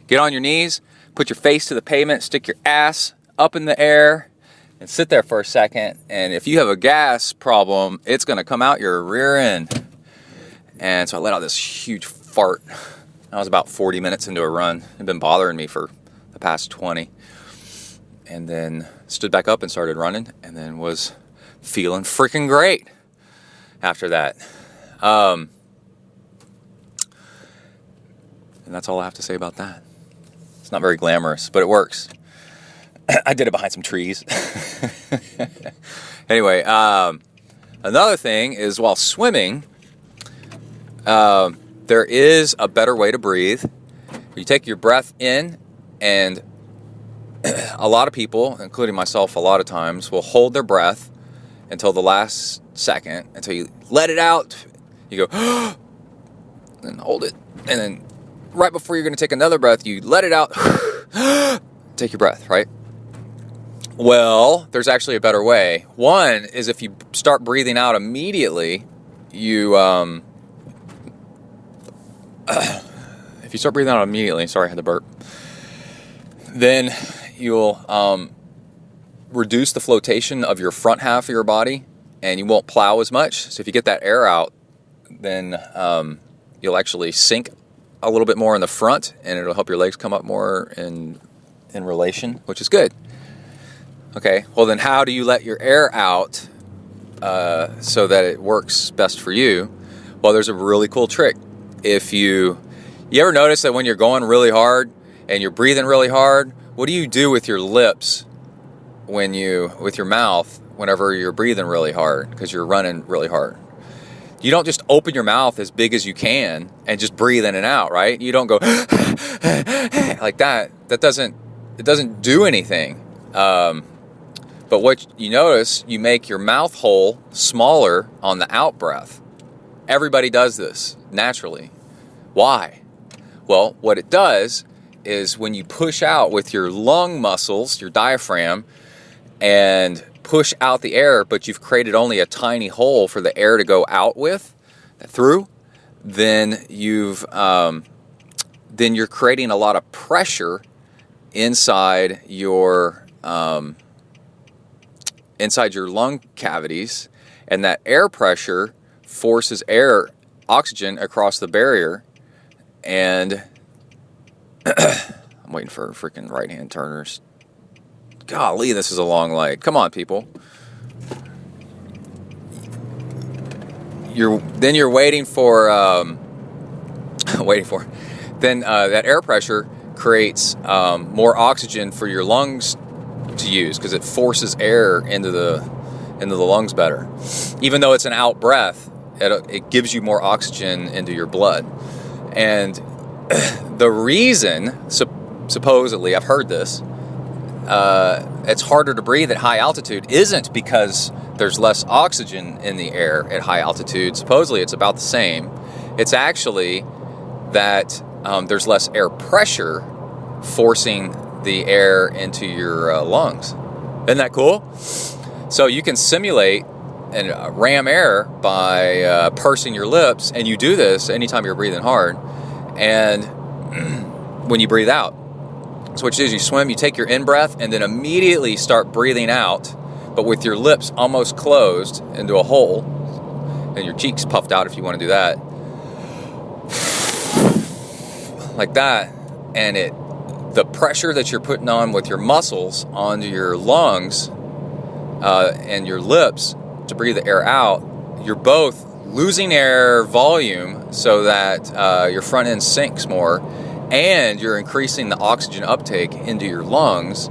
get on your knees, put your face to the pavement, stick your ass up in the air, and sit there for a second. And if you have a gas problem, it's going to come out your rear end. And so I let out this huge fart. I was about 40 minutes into a run. It had been bothering me for the past 20. And then stood back up and started running, and then was feeling freaking great after that. And that's all I have to say about that. It's not very glamorous, but it works. I did it behind some trees. Anyway, another thing is while swimming, there is a better way to breathe. You take your breath in, and a lot of people, including myself a lot of times, will hold their breath until the last second, until you let it out. You go, and hold it. And then right before you're going to take another breath, you let it out. Take your breath, right? Well, there's actually a better way. One is if you start breathing out immediately, sorry, I had to burp, then you'll reduce the flotation of your front half of your body, and you won't plow as much. So if you get that air out, then you'll actually sink a little bit more in the front, and it'll help your legs come up more in relation, which is good. Okay, well then how do you let your air out so that it works best for you? Well, there's a really cool trick. If you ever notice that when you're going really hard and you're breathing really hard, what do you do with your lips with your mouth whenever you're breathing really hard because you're running really hard? You don't just open your mouth as big as you can and just breathe in and out, right? You don't go like that. It doesn't do anything. But what you notice, you make your mouth hole smaller on the out breath. Everybody does this naturally. Why? Well, what it does is when you push out with your lung muscles, your diaphragm, and push out the air, but you've created only a tiny hole for the air to go out through, then you're creating a lot of pressure inside your lung cavities, and that air pressure forces oxygen across the barrier. And I'm waiting for freaking right-hand turners. Golly, this is a long leg. Come on, people. You're waiting for then that air pressure creates more oxygen for your lungs to use, because it forces air into the lungs better. Even though it's an out breath, it gives you more oxygen into your blood. And the reason, supposedly, I've heard this, it's harder to breathe at high altitude isn't because there's less oxygen in the air at high altitude. Supposedly it's about the same. It's actually that there's less air pressure forcing the air into your lungs. Isn't that cool? So you can simulate and ram air by pursing your lips, and you do this anytime you're breathing hard, and when you breathe out. So what you do is you swim, you take your in-breath, and then immediately start breathing out, but with your lips almost closed into a hole, and your cheeks puffed out if you want to do that. Like that. And the pressure that you're putting on with your muscles onto your lungs and your lips to breathe the air out, you're both losing air volume so that your front end sinks more, and you're increasing the oxygen uptake into your lungs,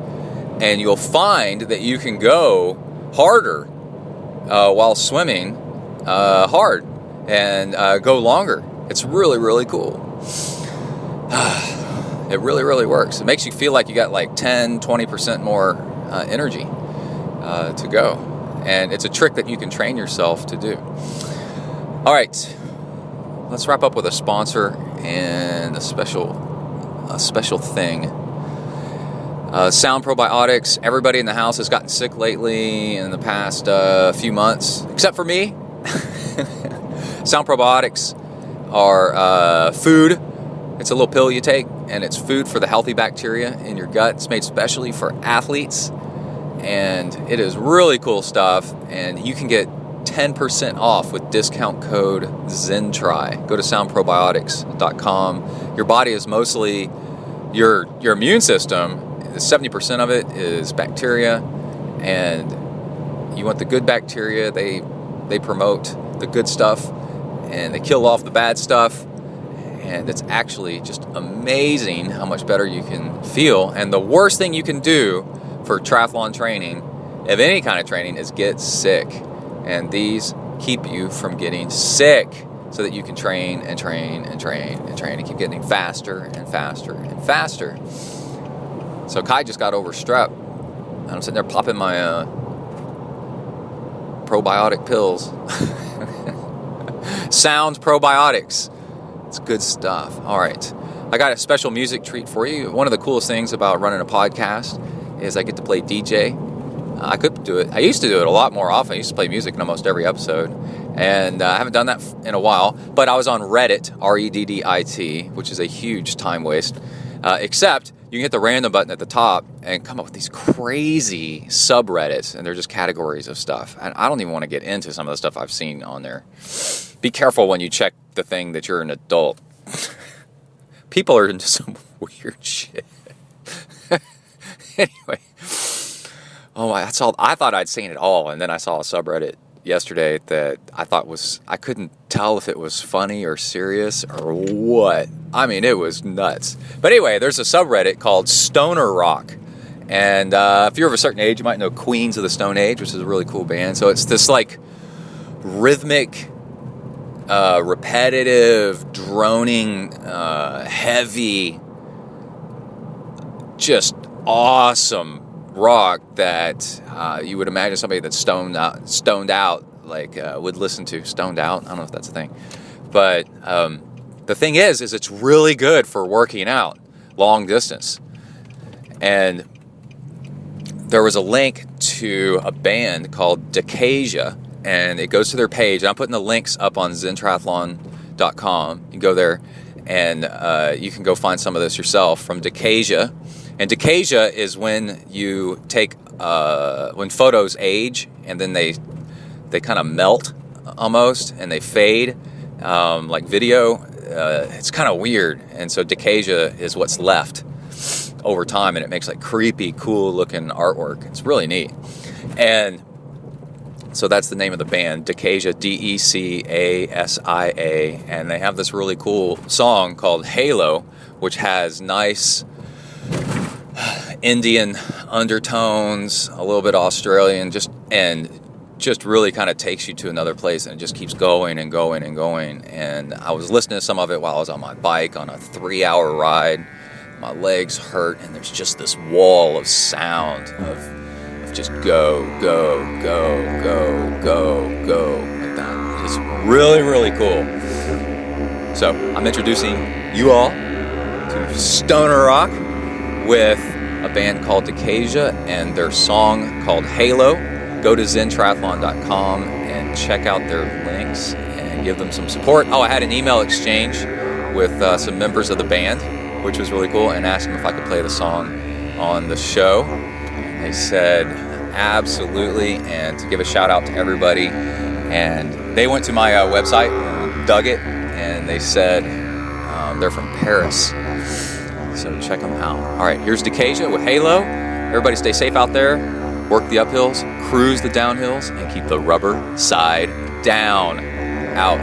and you'll find that you can go harder while swimming hard and go longer. It's really, really cool. It really, really works. It makes you feel like you got like 10, 20% more energy to go. And it's a trick that you can train yourself to do. All right, let's wrap up with a sponsor and a special thing. Sound Probiotics. Everybody in the house has gotten sick lately in the past few months, except for me. Sound Probiotics are food. It's a little pill you take, and it's food for the healthy bacteria in your gut. It's made specially for athletes, and it is really cool stuff. And you can get 10% off with discount code ZenTri. Go to soundprobiotics.com. Your body is mostly your immune system. 70% of it is bacteria, and you want the good bacteria. They promote the good stuff, and they kill off the bad stuff. And it's actually just amazing how much better you can feel. And the worst thing you can do for triathlon training, of any kind of training, is get sick. And these keep you from getting sick so that you can train and train and train and train and keep getting faster and faster and faster. So Kai just got over strep. And I'm sitting there popping my probiotic pills. Sounds Probiotics. It's good stuff. All right. I got a special music treat for you. One of the coolest things about running a podcast is I get to play DJ. I could do it. I used to do it a lot more often. I used to play music in almost every episode. And I haven't done that in a while. But I was on Reddit, Reddit, which is a huge time waste. Except you can hit the random button at the top and come up with these crazy subreddits. And they're just categories of stuff. And I don't even want to get into some of the stuff I've seen on there. Be careful when you check the thing that you're an adult. People are into some weird shit. Anyway. Oh, that's all. I thought I'd seen it all, and then I saw a subreddit yesterday that I thought I couldn't tell if it was funny or serious or what. I mean, it was nuts. But anyway, there's a subreddit called Stoner Rock. And if you're of a certain age, you might know Queens of the Stone Age, which is a really cool band. So it's this like rhythmic, repetitive, droning, heavy, just awesome rock that you would imagine somebody that's stoned out like would listen to. Stoned out, I don't know if that's a thing, but the thing is it's really good for working out long distance. And there was a link to a band called Decasia, and it goes to their page. I'm putting the links up on zentriathlon.com. You can go there and you can go find some of this yourself from Decasia. And Decasia is when you take when photos age and then they kind of melt almost and they fade like video. It's kind of weird, and so Decasia is what's left over time, and it makes like creepy, cool looking artwork. It's really neat. And so that's the name of the band, Decasia, Decasia, and they have this really cool song called Halo, which has nice Indian undertones, a little bit Australian, just really kind of takes you to another place, and it just keeps going and going and going. And I was listening to some of it while I was on my bike on a 3-hour ride. My legs hurt, and there's just this wall of sound of just go, go, go, go, go, go, like that. It's really, really cool. So I'm introducing you all to Stoner Rock with a band called Decasia and their song called Halo. Go to zentriathlon.com and check out their links and give them some support. Oh, I had an email exchange with some members of the band, which was really cool, and asked them if I could play the song on the show. They said absolutely, and to give a shout out to everybody. And they went to my website and dug it, and they said they're from Paris. So check them out. All right, here's Decasia with Halo. Everybody stay safe out there. Work the uphills, cruise the downhills, and keep the rubber side down. Out.